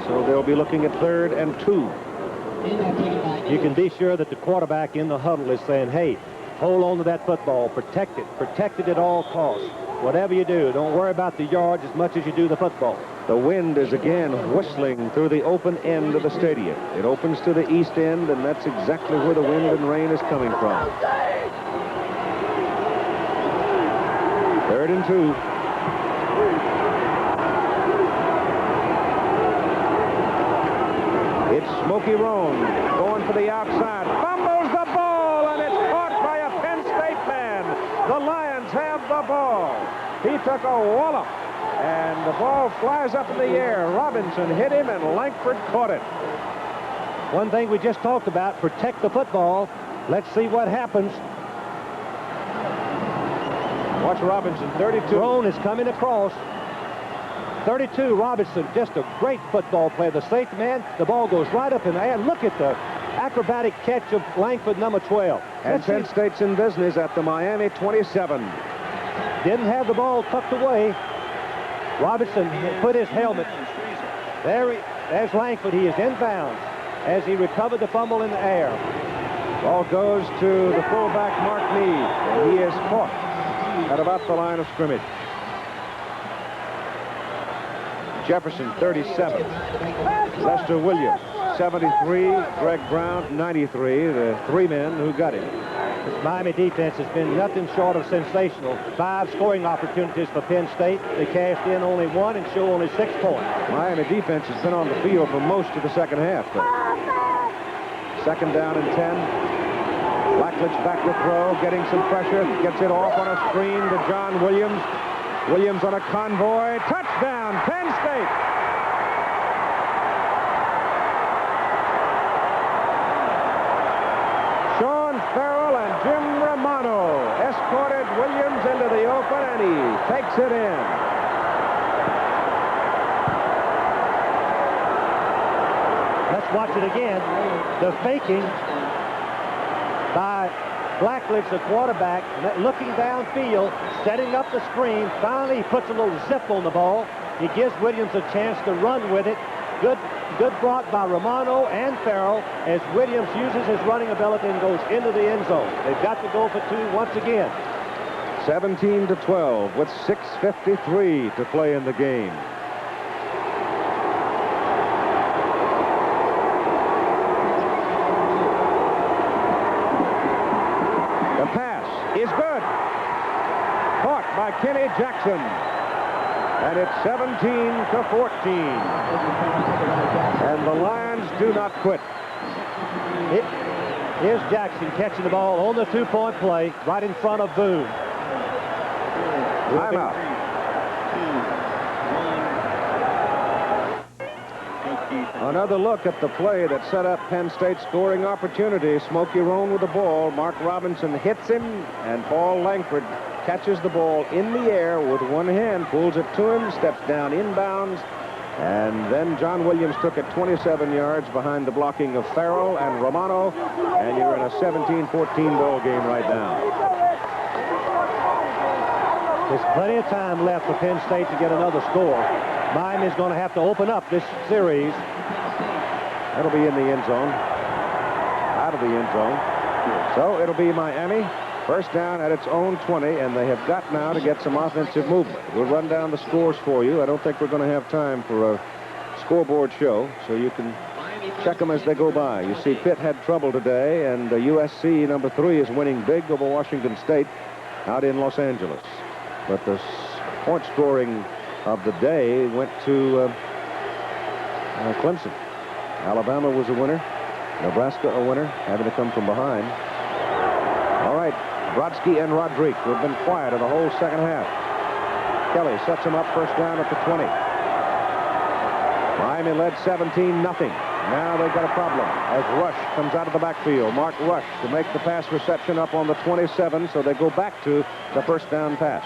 So they'll be looking at 3rd and 2. You can be sure that the quarterback in the huddle is saying, hey, hold on to that football, protect it at all costs. Whatever you do, don't worry about the yards as much as you do the football. The wind is again whistling through the open end of the stadium. It opens to the east end, and that's exactly where the wind and rain is coming from. 3rd and 2. It's Smokey Roan going for the outside. Fumbles the ball, and it's caught by a Penn State man. The Lions have the ball. He took a wallop, and the ball flies up in the air. Robinson hit him, and Langford caught it. One thing we just talked about, protect the football. Let's see what happens. Watch Robinson, 32. Roan is coming across. 32, Robinson, just a great football player. The safety man, the ball goes right up in the air. Look at the acrobatic catch of Langford, number 12. And Penn State's in business at the Miami 27. Didn't have the ball tucked away. Robinson put his helmet. There's Langford. He is inbounds as he recovered the fumble in the air. Ball goes to the fullback, Mark Meade, and he is caught at about the line of scrimmage. Jefferson, 37. Lester Williams, 73. Greg Brown, 93. The 3 men who got him. This Miami defense has been nothing short of sensational. 5 scoring opportunities for Penn State. They cashed in only 1 and show only 6 points. Miami defense has been on the field for most of the second half, though. 2nd down and 10. Blackledge back to throw, getting some pressure. Gets it off on a screen to John Williams. Williams on a convoy. Touchdown, Penn State. Sean Farrell and Jim Romano escorted Williams into the open, and he takes it in. Let's watch it again. The faking by Blackledge, the quarterback, looking downfield, setting up the screen. Finally, he puts a little zip on the ball. He gives Williams a chance to run with it. Good brought by Romano and Farrell as Williams uses his running ability and goes into the end zone. They've got to go for 2 once again. 17-12 with 6:53 to play in the game. Is good. Caught by Kenny Jackson. And it's 17-14. And the Lions do not quit. Here's Jackson catching the ball on the 2-point play right in front of Boone. Timeout. Another look at the play that set up Penn State's scoring opportunity. Smokey Roan with the ball. Mark Robinson hits him, and Paul Langford catches the ball in the air with one hand, pulls it to him, steps down inbounds, and then John Williams took it 27 yards behind the blocking of Farrell and Romano, and you're in a 17-14 ball game right now. There's plenty of time left for Penn State to get another score. Miami's going to have to open up this series. That'll be in the end zone. Out of the end zone. So it'll be Miami. First down at its own 20, and they have got now to get some offensive movement. We'll run down the scores for you. I don't think we're going to have time for a scoreboard show, so you can check them as they go by. You see, Pitt had trouble today, and USC number 3 is winning big over Washington State out in Los Angeles. But the point scoring of the day went to Clemson. Alabama was a winner. Nebraska a winner, having to come from behind. All right, Brodsky and Rodrigue, who have been quiet in the whole second half. Kelly sets him up first down at the 20. Miami led 17-0. Now they've got a problem as Rush comes out of the backfield. Mark Rush to make the pass reception up on the 27, so they go back to the first down pass.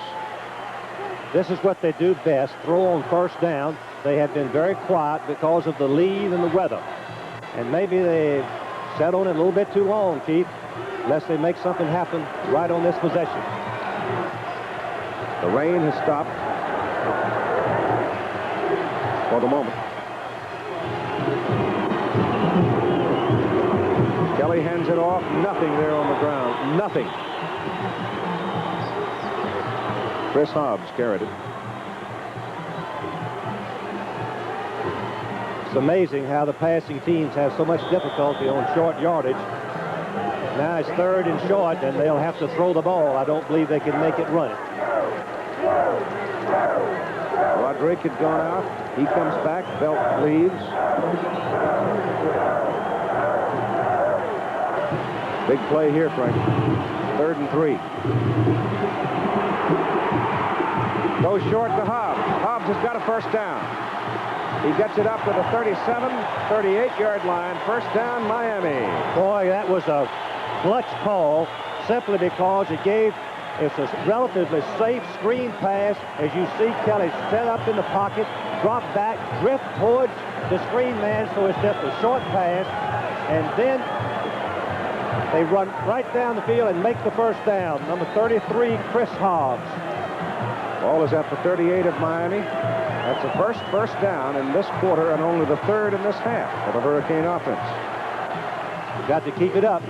This is what they do best, throw on first down. They have been very quiet because of the lead and the weather. And maybe they sat on it a little bit too long, Keith, unless they make something happen right on this possession. The rain has stopped for the moment. Kelly hands it off. Nothing there on the ground. Nothing. Chris Hobbs carried it. It's amazing how the passing teams have so much difficulty on short yardage. Now it's 3rd and short, and they'll have to throw the ball. I don't believe they can make it run it. Rodrigue had gone out. He comes back. Belt leaves. Big play here, Frank. 3rd and 3. Goes short to Hobbs. Hobbs has got a first down. He gets it up to the 37, 38-yard line. First down, Miami. Boy, that was a clutch call simply because it's a relatively safe screen pass. As you see, Kelly set up in the pocket, drop back, drift towards the screen man, so it's just a short pass. And then they run right down the field and make the first down. Number 33, Chris Hobbs. Ball is at the 38 of Miami. That's the first down in this quarter and only the 3rd in this half for the Hurricane offense. You've got to keep it up.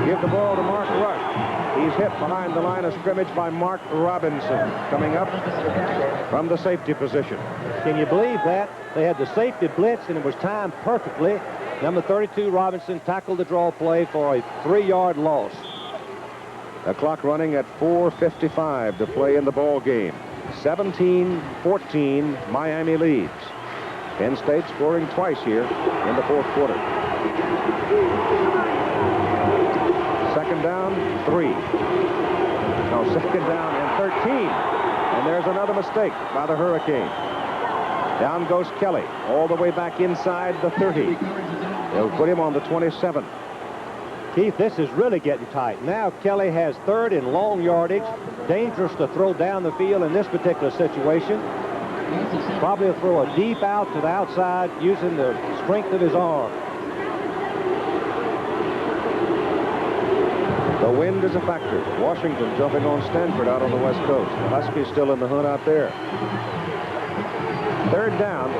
Give the ball to Mark Rush. He's hit behind the line of scrimmage by Mark Robinson, coming up from the safety position. Can you believe that? They had the safety blitz, and it was timed perfectly. Number 32, Robinson, tackled the draw play for a 3-yard loss. The clock running at 4:55 to play in the ball game. 17-14, Miami leads. Penn State scoring twice here in the 4th quarter. 2nd down, 3. No, 2nd down and 13. And there's another mistake by the Hurricane. Down goes Kelly, all the way back inside the 30. They'll put him on the 27. Keith, this is really getting tight. Now Kelly has 3rd and long yardage. Dangerous to throw down the field in this particular situation. Probably throw a deep out to the outside using the strength of his arm. The wind is a factor. Washington jumping on Stanford out on the West Coast. The Huskies still in the hunt out there. 3rd down.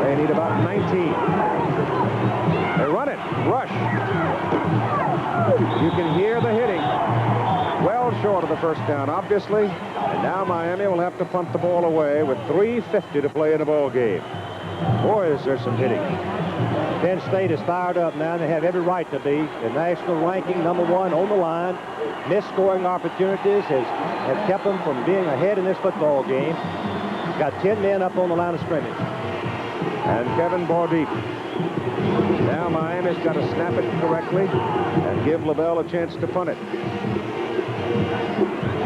They need about 19. They run it. Rush. You can hear the hitting. Well short of the first down, obviously. And now Miami will have to punt the ball away with 3:50 to play in the ball game. Boy, is there some hitting. Penn State is fired up now. They have every right to be. The national ranking, number 1 on the line. Missed scoring opportunities have kept them from being ahead in this football game. Got 10 men up on the line of scrimmage. And Kevin Bordeep. Now Miami's got to snap it correctly and give LaBelle a chance to punt it.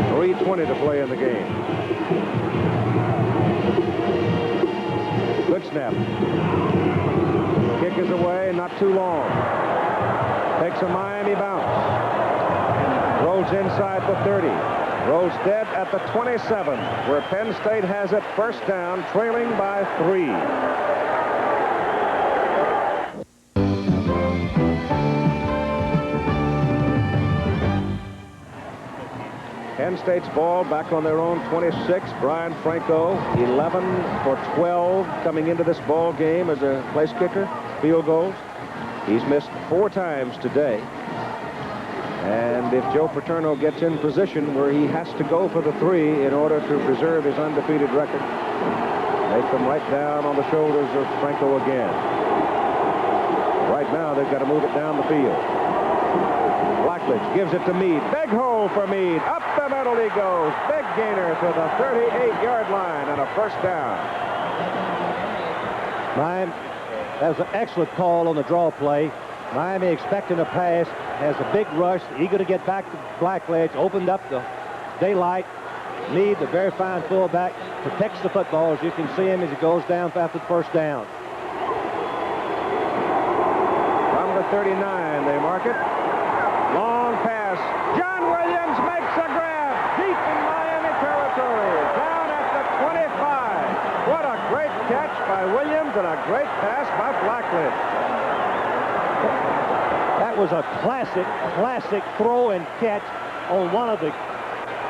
3:20 to play in the game. Good snap. Kick is away, not too long. Takes a Miami bounce. Rolls inside the 30. Rolls dead at the 27, where Penn State has it first down, trailing by 3. Penn State's ball back on their own 26. Brian Franco, 11 for 12 coming into this ball game as a place kicker, field goals. He's missed 4 times today. And if Joe Paterno gets in position where he has to go for the 3 in order to preserve his undefeated record, they come right down on the shoulders of Franco again. Right now, they've got to move it down the field. Blackledge gives it to Meade. Big hole for Meade. Up the middle he goes. Big gainer to the 38-yard line and a first down. Miami, that was an excellent call on the draw play. Miami expecting a pass, has a big rush, eager to get back to Blackledge, opened up the daylight. Meade, the very fine fullback, protects the football, as you can see him as he goes down after the first down. From the 39, they mark it. Long pass. John Williams makes a grab deep in Miami territory, down at the 25. What a great catch by Williams and a great pass by Blackledge. That was a classic throw and catch on one of the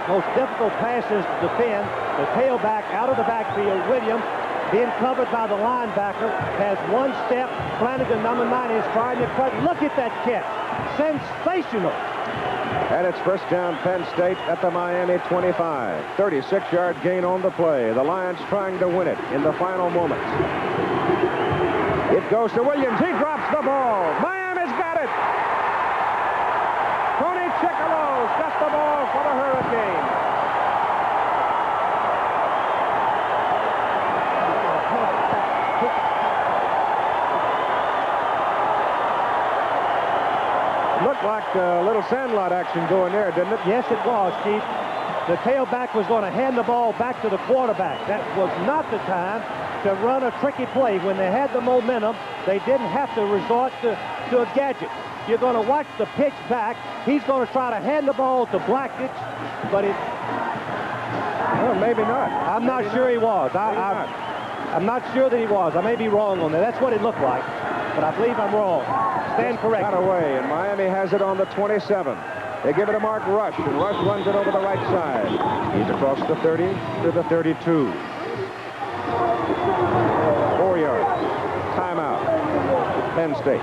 most difficult passes to defend. The tailback out of the backfield, Williams, being covered by the linebacker, has one step, Flanagan, number 9, is trying to cut. Look at that catch. Sensational. And it's first down, Penn State at the Miami 25. 36-yard gain on the play. The Lions trying to win it in the final moments. It goes to Williams. He drops the ball. Miami's got it. Tony Chickalo's got the ball for the Hurricanes. Looked like a little sandlot action going there, didn't it? Yes, it was, Chief. The tailback was going to hand the ball back to the quarterback. That was not the time to run a tricky play. When they had the momentum, they didn't have to resort to a gadget. You're going to watch the pitch back. He's going to try to hand the ball to Blackledge, but it... Well, maybe not. I'm not sure he was. I'm not sure that he was. I may be wrong on that. That's what it looked like, but I believe I'm wrong. Stand corrected. Got away, and Miami has it on the 27. They give it to Mark Rush, and Rush runs it over the right side. He's across the 30 to the 32. 4 yards. Timeout. Penn State.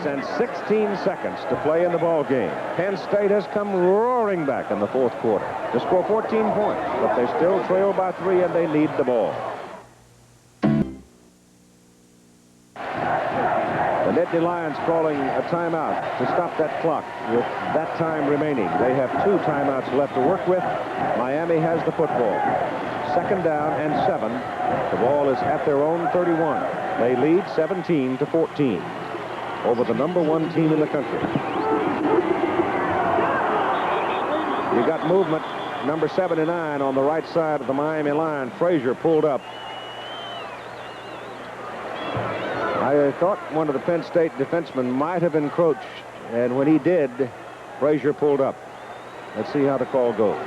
And 16 seconds to play in the ball game. Penn State has come roaring back in the fourth quarter to score 14 points, but they still trail by 3 and they need the ball. The Nittany Lions calling a timeout to stop that clock with that time remaining. They have 2 timeouts left to work with. Miami has the football. Second down and 7. The ball is at their own 31. They lead 17 to 14. Over the number 1 team in the country. You got movement, number 79 on the right side of the Miami line. Frazier pulled up. I thought one of the Penn State defensemen might have encroached, and when he did, Frazier pulled up. Let's see how the call goes.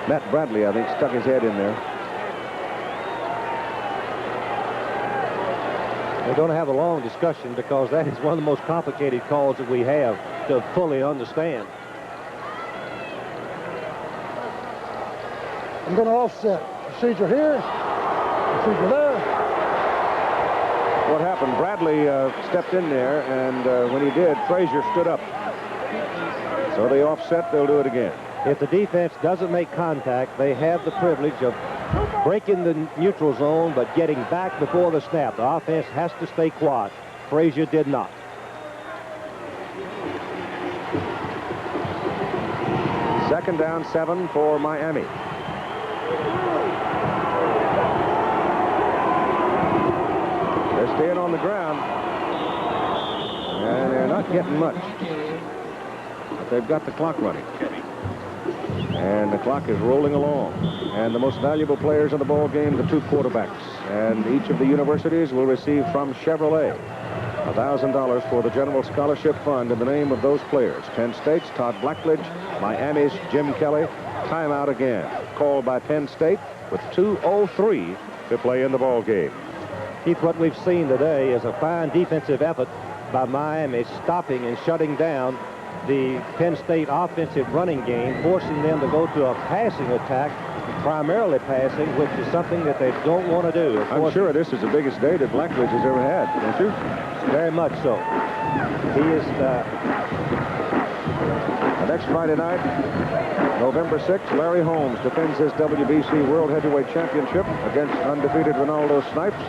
Matt Bradley, I think, stuck his head in there. We're going to have a long discussion because that is one of the most complicated calls that we have to fully understand. I'm going to offset. Procedure here, procedure there. What happened? Bradley stepped in there, and when he did, Frazier stood up. So they offset, they'll do it again. If the defense doesn't make contact, they have the privilege of breaking the neutral zone, but getting back before the snap. The offense has to stay quiet. Frazier did not. Second down, 7 for Miami. They're staying on the ground, and they're not getting much. But they've got the clock running. And the clock is rolling along. And the most valuable players in the ball game, the 2 quarterbacks. And each of the universities will receive from Chevrolet $1,000 for the General Scholarship Fund in the name of those players. Penn State's Todd Blackledge, Miami's Jim Kelly. Timeout again. Called by Penn State with 2:03 to play in the ball game. Keith, what we've seen today is a fine defensive effort by Miami, stopping and shutting down the Penn State offensive running game, forcing them to go to a passing attack, primarily passing, which is something that they don't want to do. I'm sure this is the biggest day that Blackledge has ever had, don't you? Very much so. He is... Next Friday night, November 6th, Larry Holmes defends his WBC World Heavyweight Championship against undefeated Ronaldo Snipes.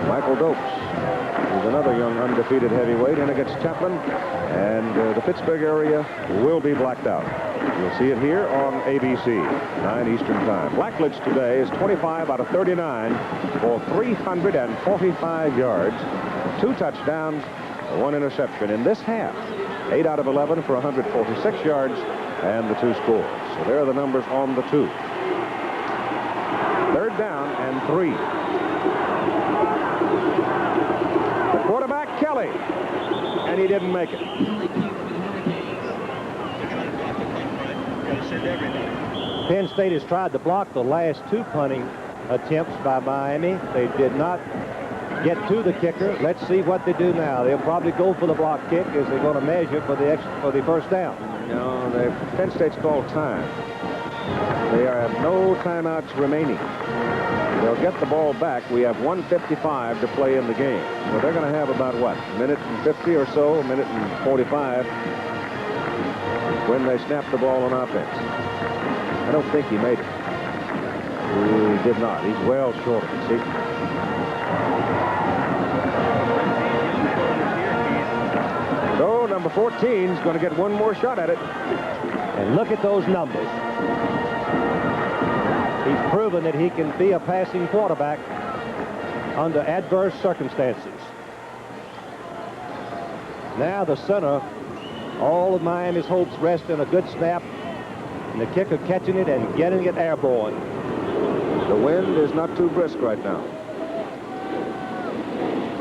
Michael Dopes, who He's another young undefeated heavyweight in against Chaplin, and the Pittsburgh area will be blacked out. You'll see it here on ABC, 9 Eastern Time. Blackledge today is 25 out of 39 for 345 yards, 2 touchdowns, 1 interception in this half. 8 out of 11 for 146 yards and the 2 scores. So there are the numbers on the 2. 3rd down and 3. The quarterback, Kelly, and he didn't make it. Penn State has tried to block the last 2 punting attempts by Miami. They did not get to the kicker. Let's see what they do now. They'll probably go for the block kick as they're going to measure for the first down. No, Penn State's called time. They have no timeouts remaining. They'll get the ball back. We have 1:55 to play in the game. So they're going to have about, what, a minute and 50 or so, a minute and 45 when they snap the ball on offense. I don't think he made it. He did not. He's well short of it, see? So number 14 is going to get one more shot at it. And look at those numbers. He's proven that he can be a passing quarterback under adverse circumstances. Now the center, all of Miami's hopes rest in a good snap, and the kicker catching it and getting it airborne. The wind is not too brisk right now.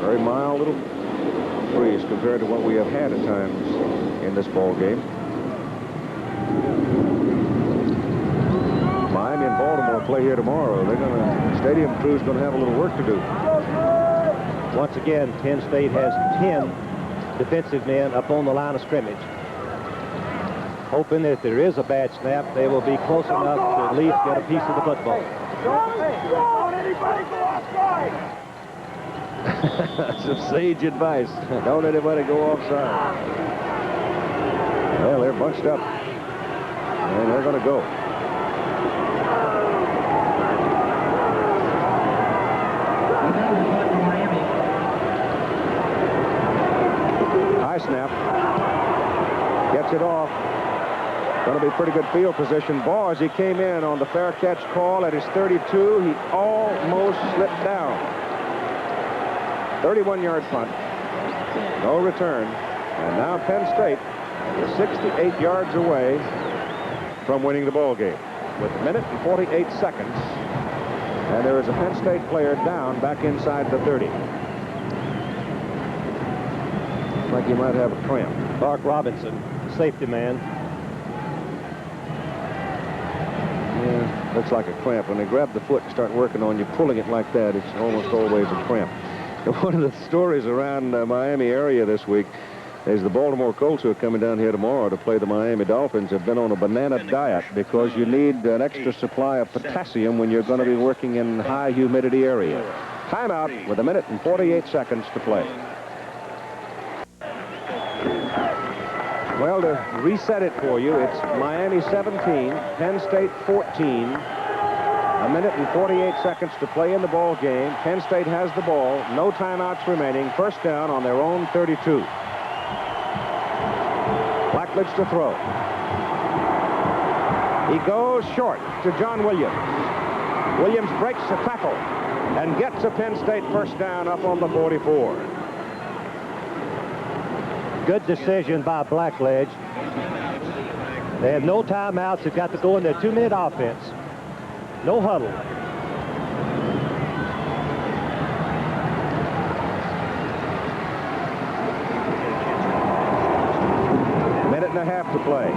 Very mild little breeze compared to what we have had at times in this ball game. Miami and Baltimore play here tomorrow. The stadium crew's going to have a little work to do. Once again, Penn State has 10 defensive men up on the line of scrimmage, hoping that if there is a bad snap, they will be close enough to at least get a piece of the football. Don't anybody go outside. Some sage advice. Don't anybody go offside. Well, they're bunched up, and they're going to go. High snap. Gets it off. Going to be pretty good field position. Ball, as he came in on the fair catch call at his 32, he almost slipped down. 31-yard punt. No return. And now Penn State is 68 yards away from winning the ball game with a minute and 48 seconds. And there is a Penn State player down back inside the 30. Looks like he might have a cramp. Clark Robinson, safety man. Yeah, looks like a cramp. When they grab the foot and start working on you, pulling it like that, it's almost always a cramp. One of the stories around Miami area this week is the Baltimore Colts, who are coming down here tomorrow to play the Miami Dolphins, have been on a banana diet because you need an extra supply of potassium when you're going to be working in high humidity areas. Timeout with a minute and 48 seconds to play. Well, to reset it for you, it's Miami 17, Penn State 14. A minute and 48 seconds to play in the ball game. Penn State has the ball. No timeouts remaining. First down on their own 32. Blackledge to throw. He goes short to John Williams. Williams breaks the tackle and gets a Penn State first down up on the 44. Good decision by Blackledge. They have no timeouts. They've got to go in their 2-minute offense. No huddle. Minute and a half to play.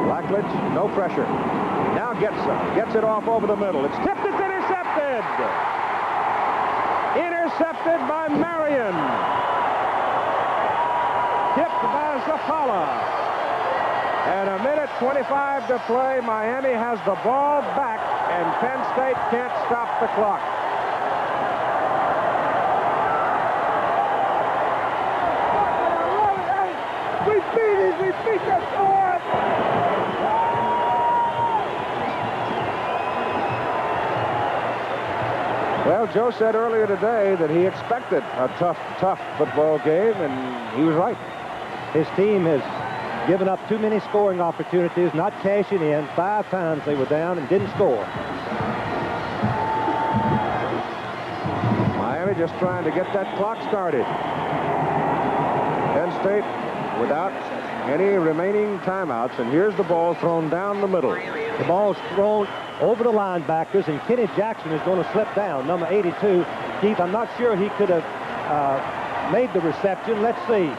Blackledge, no pressure. Now gets it off over the middle. It's tipped, it's intercepted. Intercepted by Marion. Tipped by Zappala. And a minute 25 to play. Miami has the ball back, and Penn State can't stop the clock. We beat it. We beat the score. Well, Joe said earlier today that he expected a tough football game, and he was right. His team has given up too many scoring opportunities, not cashing in. 5 times they were down and didn't score. Miami just trying to get that clock started. Penn State without any remaining timeouts, and here's the ball thrown down the middle. The ball's thrown over the linebackers, and Kenny Jackson is going to slip down, number 82. Keith, I'm not sure he could have made the reception. Let's see.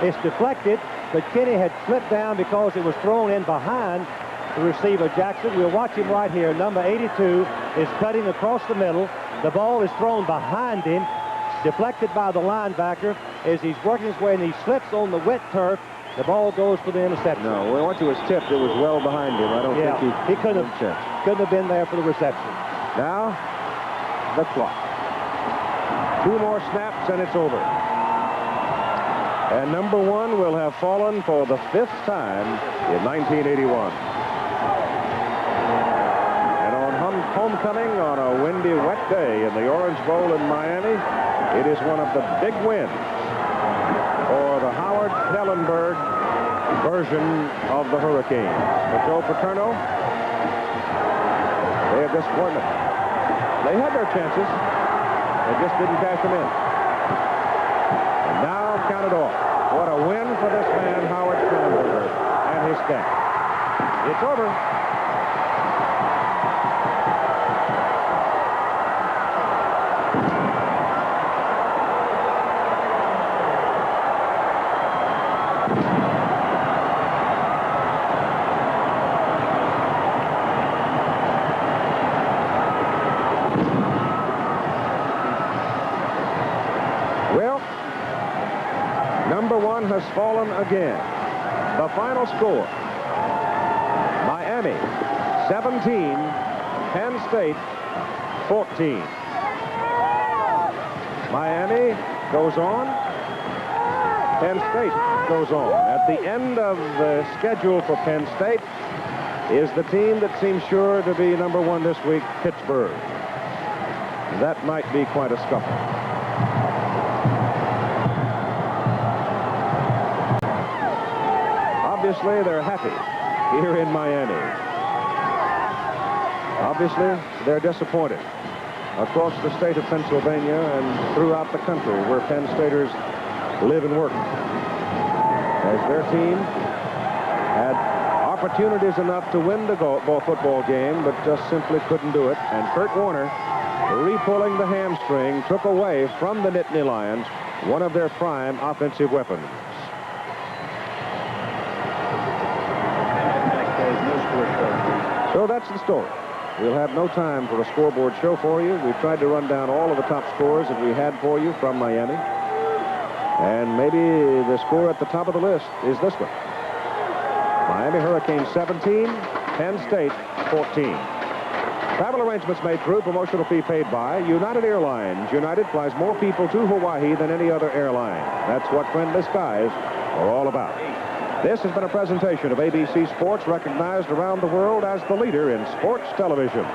It's deflected, but Kenny had slipped down because it was thrown in behind the receiver, Jackson. We'll watch him right here. Number 82 is cutting across the middle. The ball is thrown behind him, deflected by the linebacker as he's working his way, and he slips on the wet turf. The ball goes for the interception. No, once it was tipped, it was well behind him. I don't think he couldn't have been there for the reception. Now, the clock. 2 more snaps, and it's over. And number 1 will have fallen for the 5th time in 1981. And on homecoming on a windy, wet day in the Orange Bowl in Miami, it is one of the big wins for the Howard Schnellenberg version of the Hurricanes. For Joe Paterno, they have disappointment. They had their chances. They just didn't cash them in. And now count it off. What a win for this man, Howard Schnellenberger, and his staff. It's over. Number 1 has fallen again. The final score, Miami 17, Penn State 14. Miami goes on, Penn State goes on. At the end of the schedule for Penn State is the team that seems sure to be number 1 this week, Pittsburgh. That might be quite a scuffle. Obviously, they're happy here in Miami. Obviously, they're disappointed across the state of Pennsylvania and throughout the country where Penn Staters live and work, as their team had opportunities enough to win the football game, but just simply couldn't do it. And Kurt Warner, re-pulling the hamstring, took away from the Nittany Lions one of their prime offensive weapons. So that's the story. We'll have no time for a scoreboard show for you. We've tried to run down all of the top scores that we had for you from Miami. And maybe the score at the top of the list is this one. Miami Hurricanes 17, Penn State 14. Travel arrangements made through, promotional fee paid by United Airlines. United flies more people to Hawaii than any other airline. That's what friendly skies are all about. This has been a presentation of ABC Sports, recognized around the world as the leader in sports television. We're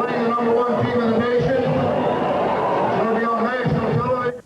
playing the number 1 team in the nation. It's going to be on national television.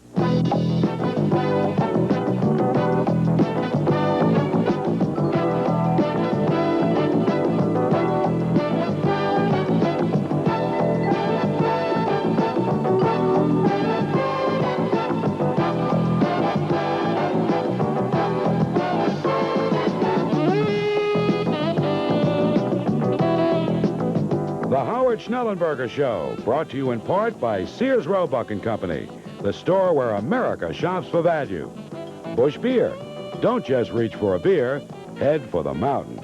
Schnellenberger Show, brought to you in part by Sears Roebuck & Company, the store where America shops for value. Busch Beer, don't just reach for a beer, head for the mountain.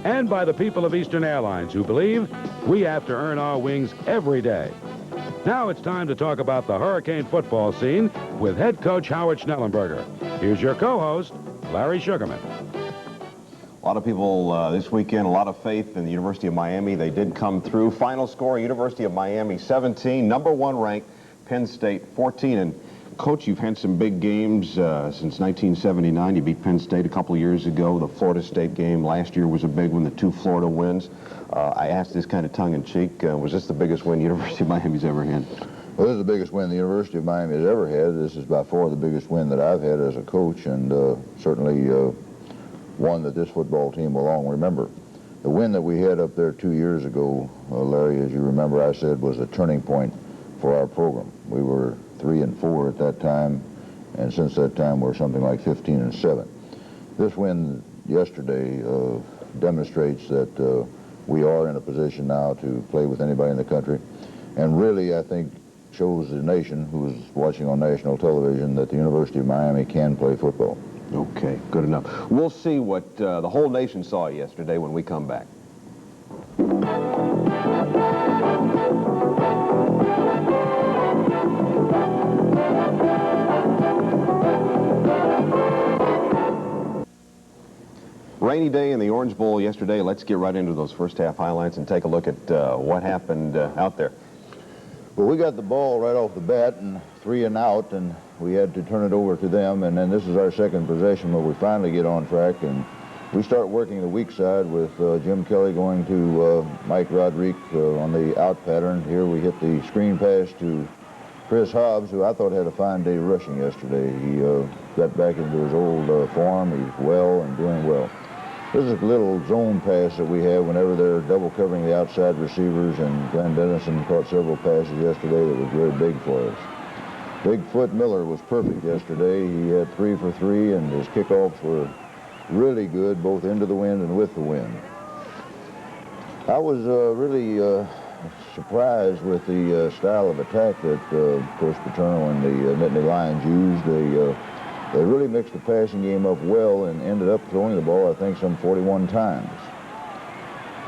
And by the people of Eastern Airlines, who believe we have to earn our wings every day. Now it's time to talk about the Hurricane football scene with head coach Howard Schnellenberger. Here's your co-host, Larry Sugarman. A lot of people this weekend, a lot of faith in the University of Miami. They did come through. Final score, University of Miami 17, number 1 ranked, Penn State 14. And Coach, you've had some big games since 1979. You beat Penn State a couple of years ago. The Florida State game last year was a big one, the 2 Florida wins. I asked this kind of tongue-in-cheek, was this the biggest win University of Miami's ever had? Well, this is the biggest win the University of Miami has ever had. This is by far the biggest win that I've had as a coach, and certainly one that this football team will long remember. The win that we had up there 2 years ago, Larry, as you remember, I said was a turning point for our program. We were 3-4 at that time, and since that time we're something like 15-7. This win yesterday demonstrates that we are in a position now to play with anybody in the country, and really I think shows the nation who is watching on national television that the University of Miami can play football. Okay, good enough. We'll see what the whole nation saw yesterday when we come back. Rainy day in the Orange Bowl yesterday. Let's get right into those first half highlights and take a look at what happened out there. Well, we got the ball right off the bat and 3 and out, and we had to turn it over to them, and then this is our second possession where we finally get on track, and we start working the weak side with Jim Kelly going to Mike Rodriguez on the out pattern. Here we hit the screen pass to Chris Hobbs, who I thought had a fine day rushing yesterday. He got back into his old form. He's well and doing well. This is a little zone pass that we have whenever they're double covering the outside receivers, and Glenn Dennison caught several passes yesterday that was very big for us. Bigfoot Miller was perfect yesterday. He had 3 for 3, and his kickoffs were really good, both into the wind and with the wind. I was really surprised with the style of attack that Coach Paterno and the Nittany Lions used. They really mixed the passing game up well and ended up throwing the ball, I think, some 41 times.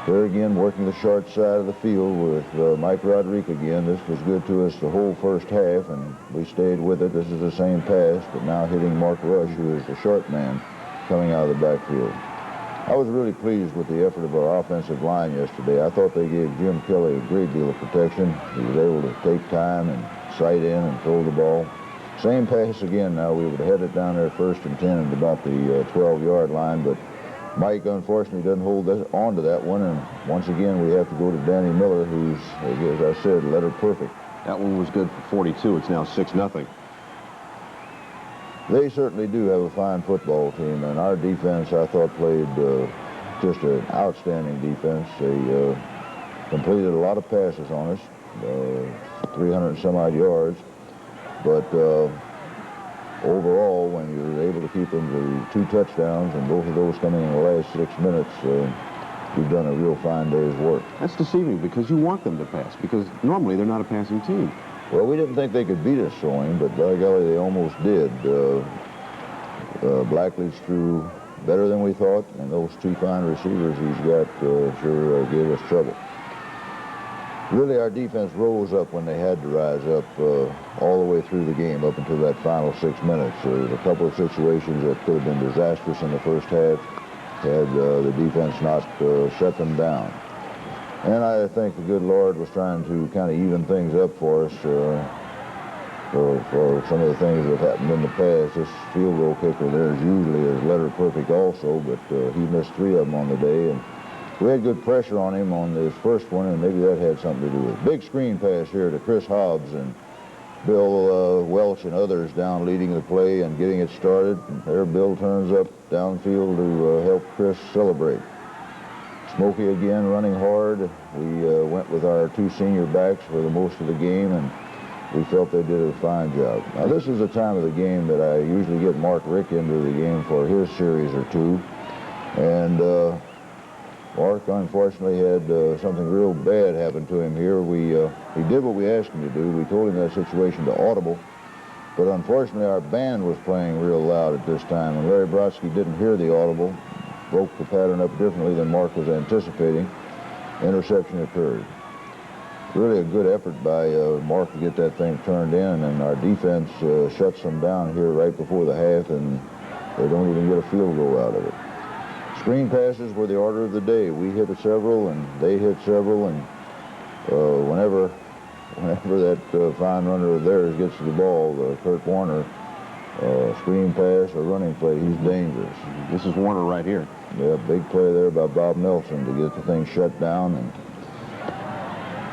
There again, working the short side of the field with Mike Rodriguez again. This was good to us the whole first half, and we stayed with it. This is the same pass, but now hitting Mark Rush, who is the short man coming out of the backfield. I was really pleased with the effort of our offensive line yesterday. I thought they gave Jim Kelly a great deal of protection. He was able to take time and sight in and throw the ball. Same pass again now. We would have had it down there 1st and 10 at about the 12-yard line, but Mike, unfortunately, doesn't hold on to that one, and once again, we have to go to Danny Miller, who's, as I said, letter perfect. That one was good for 42. It's now 6-0. They certainly do have a fine football team, and our defense, I thought, played just an outstanding defense. They completed a lot of passes on us, 300 and some odd yards. But overall, when you're able to keep them to 2 touchdowns, and both of those coming in the last 6 minutes, you've done a real fine day's work. That's deceiving because you want them to pass, because normally they're not a passing team. Well, we didn't think they could beat us throwing, but by golly, they almost did. Blackley's threw better than we thought, and those 2 fine receivers he's got sure gave us trouble. Really, our defense rose up when they had to rise up all the way through the game, up until that final 6 minutes. There was a couple of situations that could have been disastrous in the first half had the defense not shut them down. And I think the good Lord was trying to kind of even things up for us for some of the things that happened in the past. This field goal kicker there is usually a letter perfect also, but he missed 3 of them on the day. And we had good pressure on him on this first one, and maybe that had something to do with it. Big screen pass here to Chris Hobbs, and Bill Welch and others down leading the play and getting it started. And there Bill turns up downfield to help Chris celebrate. Smokey again running hard. We went with our 2 senior backs for the most of the game, and we felt they did a fine job. Now, this is the time of the game that I usually get Mark Rick into the game for his series or 2. And Mark, unfortunately, had something real bad happen to him here. He did what we asked him to do. We told him that situation to audible, but unfortunately, our band was playing real loud at this time, and Larry Brodsky didn't hear the audible, broke the pattern up differently than Mark was anticipating. Interception occurred. Really a good effort by Mark to get that thing turned in, and our defense shuts them down here right before the half, and they don't even get a field goal out of it. Screen passes were the order of the day. We hit several, and they hit several, and whenever whenever that fine runner of theirs gets to the ball, Kurt Warner, screen pass or running play, he's dangerous. This is Warner right here. Yeah, big play there by Bob Nelson to get the thing shut down, and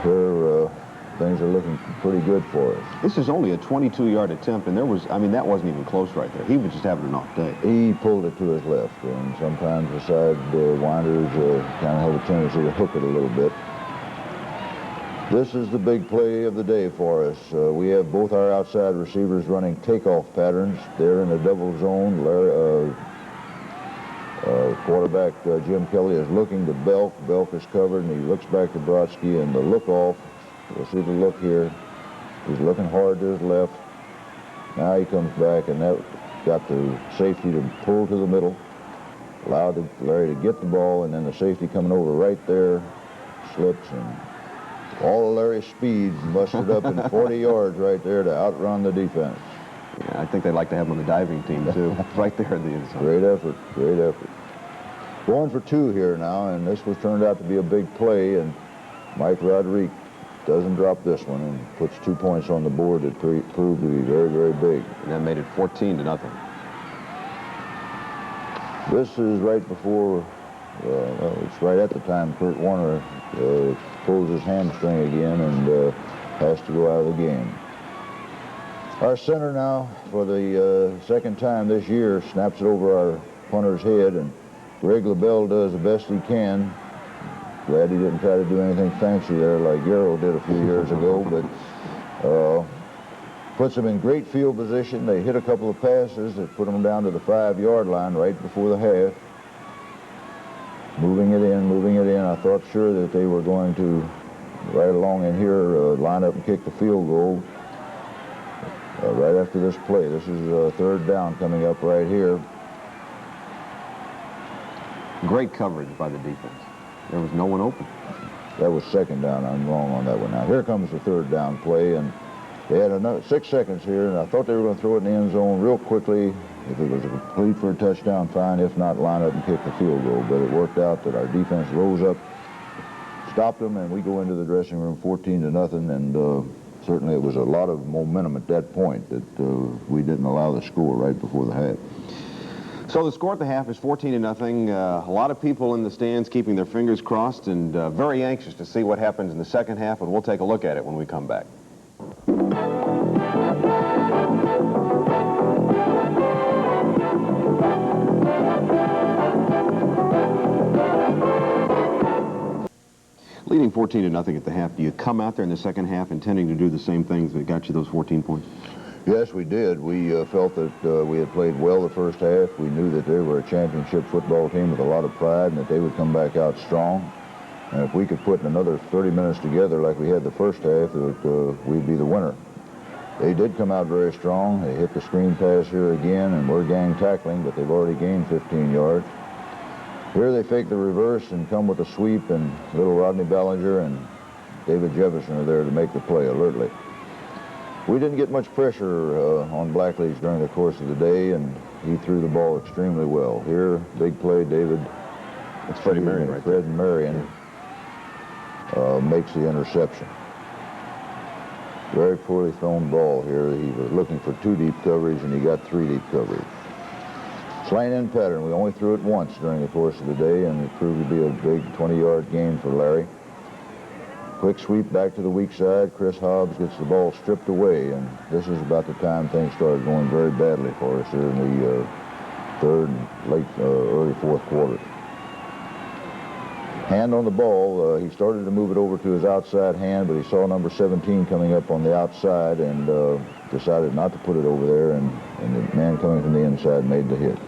here things are looking pretty good for us. This is only a 22-yard attempt, and there was, I mean, that wasn't even close right there. He was just having an off day. He pulled it to his left, and sometimes the side winders kind of have a tendency to hook it a little bit. This is the big play of the day for us. We have both our outside receivers running takeoff patterns. They're in a double zone. Quarterback Jim Kelly is looking to Belk. Belk is covered, and he looks back to Brodsky, and the look off. You'll see the look here. He's looking hard to his left. Now he comes back, and that got the safety to pull to the middle. Allowed Larry to get the ball, and then the safety coming over right there slips, and all of Larry's speed busted up in 40 yards right there to outrun the defense. Yeah, I think they'd like to have him on the diving team, too, right there at the inside. Great effort, great effort. Going for two here now, and this was turned out to be a big play, and Mike Rodriguez doesn't drop this one and puts 2 points on the board that proved to be very, very big. And that made it 14-0. This is right before, well, it's right at the time Kurt Warner pulls his hamstring again and has to go out of the game. Our center now, for the second time this year, snaps it over our punter's head, and Greg LaBelle does the best he can. Glad he didn't try to do anything fancy there like Yarrow did a few years ago, but puts them in great field position. They hit a couple of passes that put them down to the 5-yard line right before the half. Moving it in. I thought sure that they were going to, right along in here, line up and kick the field goal right after this play. This is third down coming up right here. Great coverage by the defense. There was no one open. That was second down. I'm wrong on that one now. Here comes the third down play, and they had another 6 seconds here, and I thought they were going to throw it in the end zone real quickly. If it was a complete for a touchdown, fine. If not, line up and kick the field goal. But it worked out that our defense rose up, stopped them, and we go into the dressing room 14-0, and certainly it was a lot of momentum at that point that we didn't allow the score right before the half. So the score at the half is 14-0. A lot of people in the stands keeping their fingers crossed and very anxious to see what happens in the second half, and we'll take a look at it when we come back. Leading 14-0 at the half, do you come out there in the second half intending to do the same things that got you those 14 points? Yes, we did. We felt that we had played well the first half. We knew that they were a championship football team with a lot of pride and that they would come back out strong. And if we could put another 30 minutes together like we had the first half, we'd be the winner. They did come out very strong. They hit the screen pass here again, and we're gang tackling, but they've already gained 15 yards. Here they fake the reverse and come with a sweep, and little Rodney Ballinger and David Jefferson are there to make the play alertly. We didn't get much pressure on Blacklees during the course of the day, and he threw the ball extremely well. Here, big play, David. It's Freddie Marion right there. Fred Marion makes the interception. Very poorly thrown ball here. He was looking for 2 deep coverage, and he got 3 deep coverage. Slant in pattern. We only threw it once during the course of the day, and it proved to be a big 20-yard gain for Larry. Quick sweep back to the weak side. Chris Hobbs gets the ball stripped away, and this is about the time things started going very badly for us here in the third and early fourth quarter. Hand on the ball. He started to move it over to his outside hand, but he saw number 17 coming up on the outside and decided not to put it over there, and the man coming from the inside made the hit.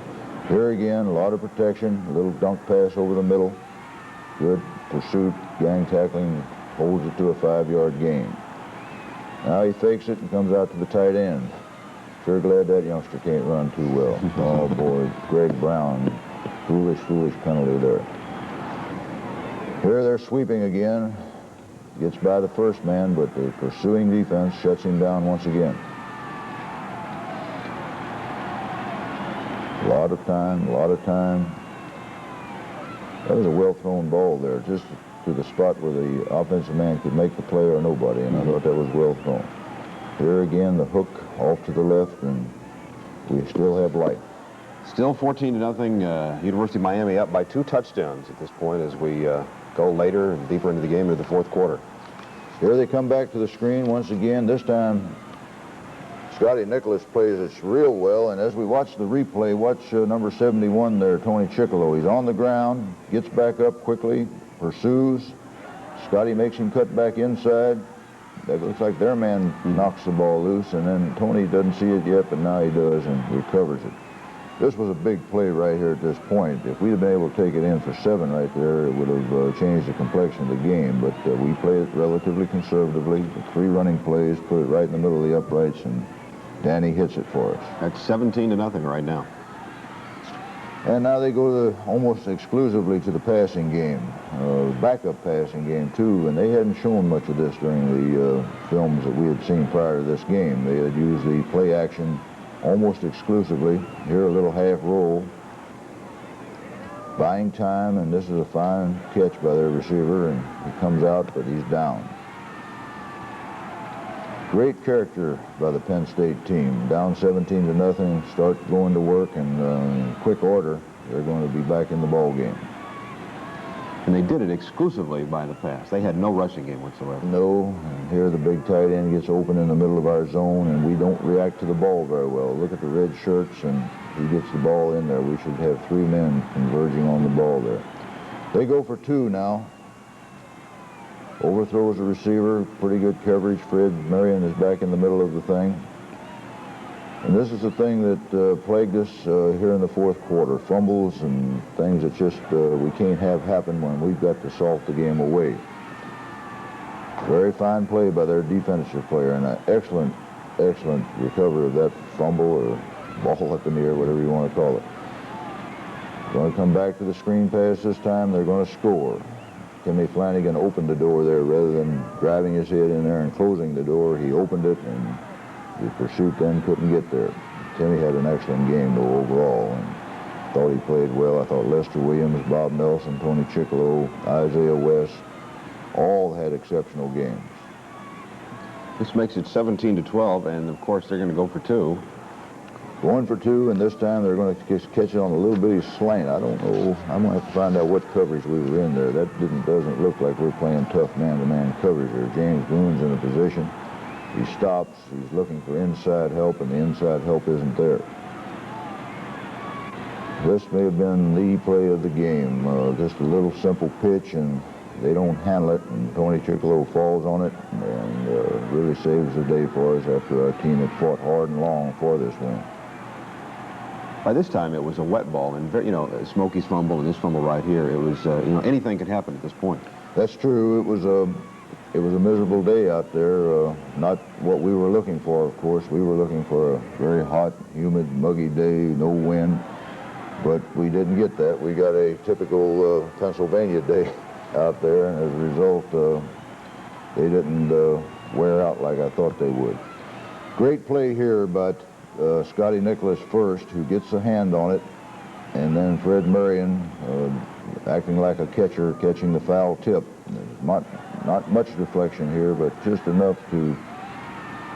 Here again, a lot of protection, a little dunk pass over the middle. Good pursuit, gang tackling, holds it to a 5-yard gain. Now he fakes it and comes out to the tight end. Sure glad that youngster can't run too well. Oh boy, Greg Brown, foolish penalty there. Here they're sweeping again. Gets by the first man, but the pursuing defense shuts him down once again. A lot of time. That was a well-thrown ball there. Just to the spot where the offensive man could make the play or nobody, and I thought that was well thrown. Here again, the hook off to the left, and we still have light. Still 14-0. University of Miami up by 2 touchdowns at this point as we go later and deeper into the game into the fourth quarter. Here they come back to the screen once again. This time, Scotty Nicholas plays it real well, and as we watch the replay, watch number 71 there, Tony Chickolo. He's on the ground, gets back up quickly, pursues. Scotty makes him cut back inside. That looks like their man knocks the ball loose, and then Tony doesn't see it yet, but now he does and recovers it. This was a big play right here at this point. If we'd have been able to take it in for 7 right there, it would have changed the complexion of the game, but we played it relatively conservatively. 3 running plays, put it right in the middle of the uprights, and Danny hits it for us. That's 17-0 right now. And now they go almost exclusively to the passing game, backup passing game too, and they hadn't shown much of this during the films that we had seen prior to this game. They had used the play action almost exclusively. Here a little half roll, buying time, and this is a fine catch by their receiver, and he comes out, but he's down. Great character by the Penn State team. Down 17-0, start going to work, and in quick order, they're going to be back in the ball game. And they did it exclusively by the pass. They had no rushing game whatsoever. No, and here the big tight end gets open in the middle of our zone, and we don't react to the ball very well. Look at the red shirts, and he gets the ball in there. We should have 3 men converging on the ball there. They go for 2 now. Overthrows the receiver, pretty good coverage. Fred Marion is back in the middle of the thing. And this is the thing that plagued us here in the fourth quarter. Fumbles and things that just we can't have happen when we've got to salt the game away. Very fine play by their defensive player, and an excellent, excellent recovery of that fumble or ball up in the air, whatever you want to call it. Going to come back to the screen pass this time. They're going to score. Timmy Flanagan opened the door there rather than driving his head in there and closing the door. He opened it, and the pursuit then couldn't get there. Timmy had an excellent game, though, overall, and thought he played well. I thought Lester Williams, Bob Nelson, Tony Chickolo, Isaiah West, all had exceptional games. This makes it 17-12, and of course they're going to go for 2. Going for 2, and this time they're going to just catch it on a little bitty slant. I don't know. I'm going to have to find out what coverage we were in there. That doesn't look like we're playing tough man-to-man coverage there. James Boone's in a position. He stops. He's looking for inside help, and the inside help isn't there. This may have been the play of the game. Just a little simple pitch, and they don't handle it, and Tony Chickolo falls on it, and really saves the day for us after our team had fought hard and long for this win. By this time, it was a wet ball, and Smokey's fumble and this fumble right here. It was, anything could happen at this point. That's true. It was a miserable day out there. Not what we were looking for, of course. We were looking for a very hot, humid, muggy day, no wind, but we didn't get that. We got a typical Pennsylvania day out there, and as a result, they didn't wear out like I thought they would. Great play here, but Scotty Nicholas first, who gets a hand on it, and then Fred Marion acting like a catcher, catching the foul tip. Not much deflection here, but just enough to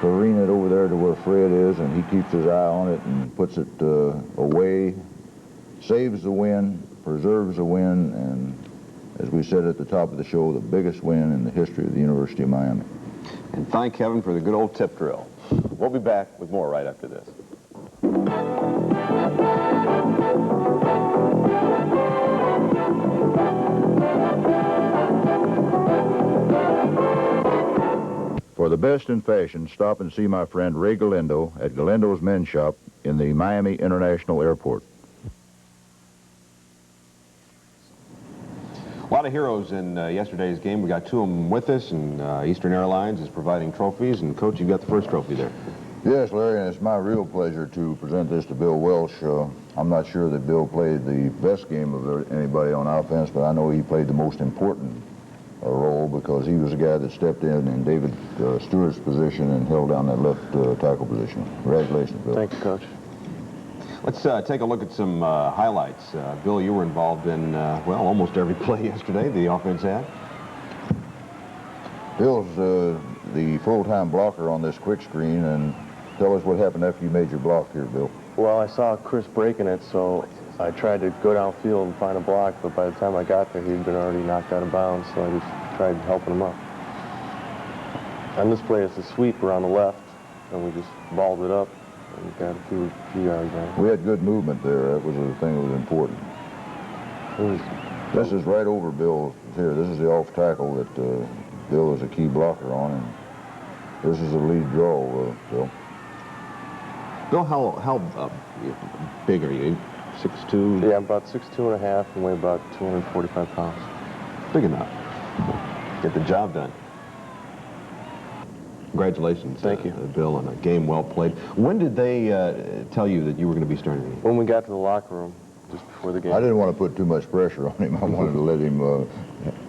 careen it over there to where Fred is, and he keeps his eye on it and puts it away, saves the win, preserves the win, and as we said at the top of the show, the biggest win in the history of the University of Miami. And thank Kevin for the good old tip drill. We'll be back with more right after this. For the best in fashion, stop and see my friend Ray Galindo at Galindo's Men's Shop in the Miami International Airport. A lot of heroes in yesterday's game. We got 2 of them with us, and Eastern Airlines is providing trophies. And, Coach, you got the first trophy there. Yes, Larry, and it's my real pleasure to present this to Bill Welsh. I'm not sure that Bill played the best game of anybody on offense, but I know he played the most important role because he was the guy that stepped in David Stewart's position and held down that left tackle position. Congratulations, Bill. Thank you, Coach. Let's take a look at some highlights. Bill, you were involved in, well, almost every play yesterday the offense had. Bill's the full-time blocker on this quick screen, and tell us what happened after you made your block here, Bill. Well, I saw Chris breaking it, so I tried to go downfield and find a block, but by the time I got there, he'd been already knocked out of bounds, so I just tried helping him up. On this play, it's a sweep around the left, and we just balled it up and got a few yards on it. We had good movement there. That was the thing that was important. This is right over Bill here. This is the off tackle that Bill is a key blocker on, and this is a lead draw, Bill. Bill, how big are you? 6'2"? Yeah, I'm about 6'2" and a half and weigh about 245 pounds. Big enough. Get the job done. Congratulations, Thank you, Bill, on a game well played. When did they tell you that you were going to be starting? When we got to the locker room, just before the game. I didn't want to put too much pressure on him. I wanted to let him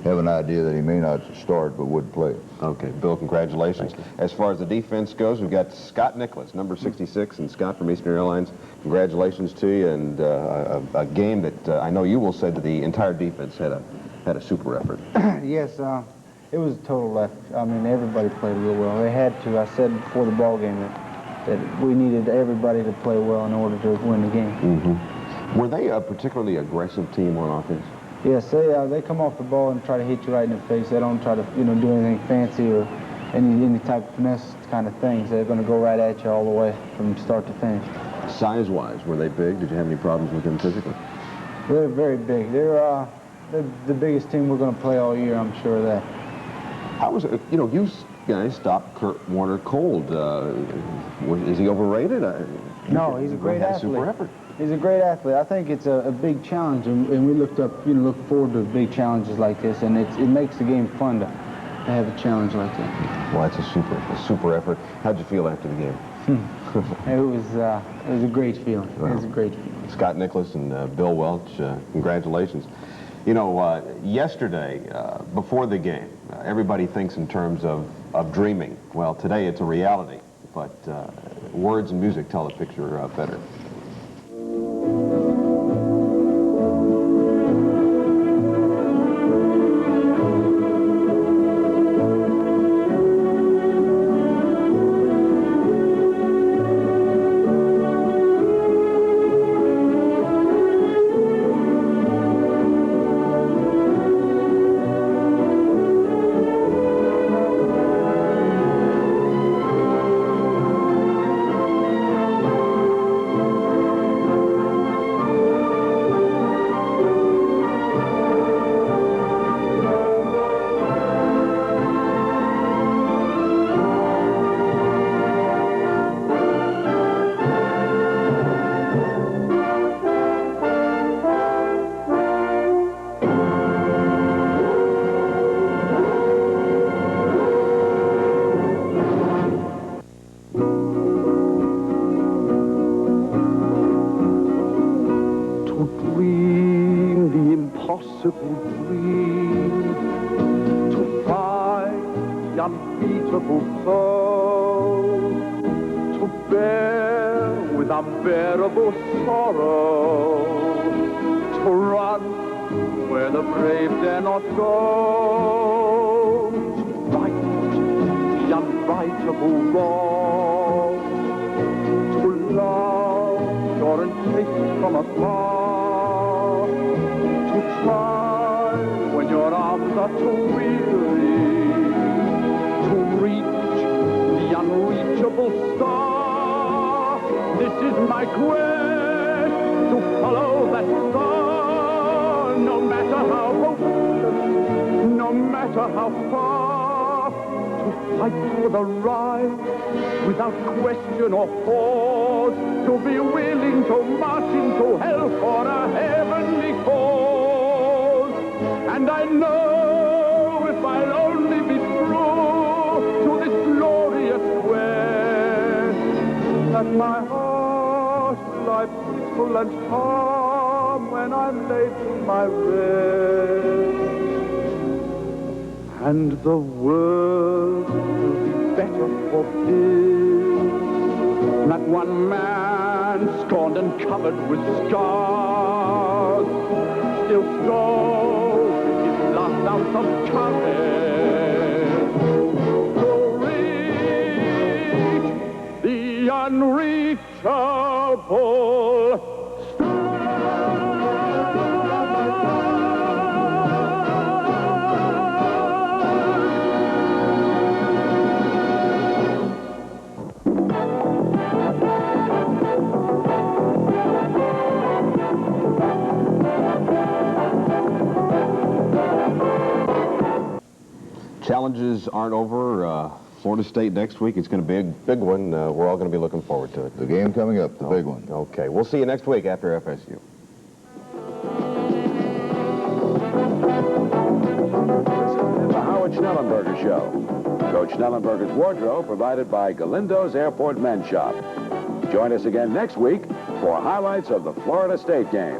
have an idea that he may not start but would play. Okay, Bill, congratulations. As far as the defense goes, we've got Scott Nicholas, number 66, and Scott from Eastern Airlines. Congratulations to you, and a game that I know you will say that the entire defense had a super effort. Yes, it was a total effort. I mean, everybody played real well. They had to. I said before the ball game that we needed everybody to play well in order to win the game. Mm-hmm. Were they a particularly aggressive team on offense? Yes, they come off the ball and try to hit you right in the face. They don't try to, do anything fancy or any type of finesse kind of things. They're going to go right at you all the way from start to finish. Size-wise, were they big? Did you have any problems with them physically? They're very big. They're the biggest team we're going to play all year, I'm sure of that. How was it? You guys stopped Kurt Warner cold. Is he overrated? No, he's a great athlete. Super effort. He's a great athlete. I think it's a big challenge, and we look forward to big challenges like this, and it makes the game fun to have a challenge like that. Well, that's a super effort. How'd you feel after the game? It was a great feeling. Well, it was a great feeling. Scott Nicholas and Bill Welch, congratulations. Yesterday, before the game, everybody thinks in terms of dreaming. Well, today it's a reality, but words and music tell the picture better. Unbearable sorrow, to run where the brave dare not go, to right the unrightable wrong, to love pure and chaste from afar, to try when your arms are too weary, to reach the unreachable star. This is my quest, to follow that star, no matter how hopeless, no matter how far, to fight for the right, without question or pause, to be willing to march into hell for a heavenly cause. And I know if I'll only be true to this glorious quest, that my heart lie peaceful and calm when I'm laid to my rest, and the world will be better for this. Not one man scorned and covered with scars, still strong in his last ounce of courage. unreachable Challenges aren't over. Florida State next week. It's going to be a big one. We're all going to be looking forward to it. The game coming up, the big one. Okay. We'll see you next week after FSU. The Howard Schnellenberger Show. Coach Schnellenberger's wardrobe provided by Galindo's Airport Men's Shop. Join us again next week for highlights of the Florida State game.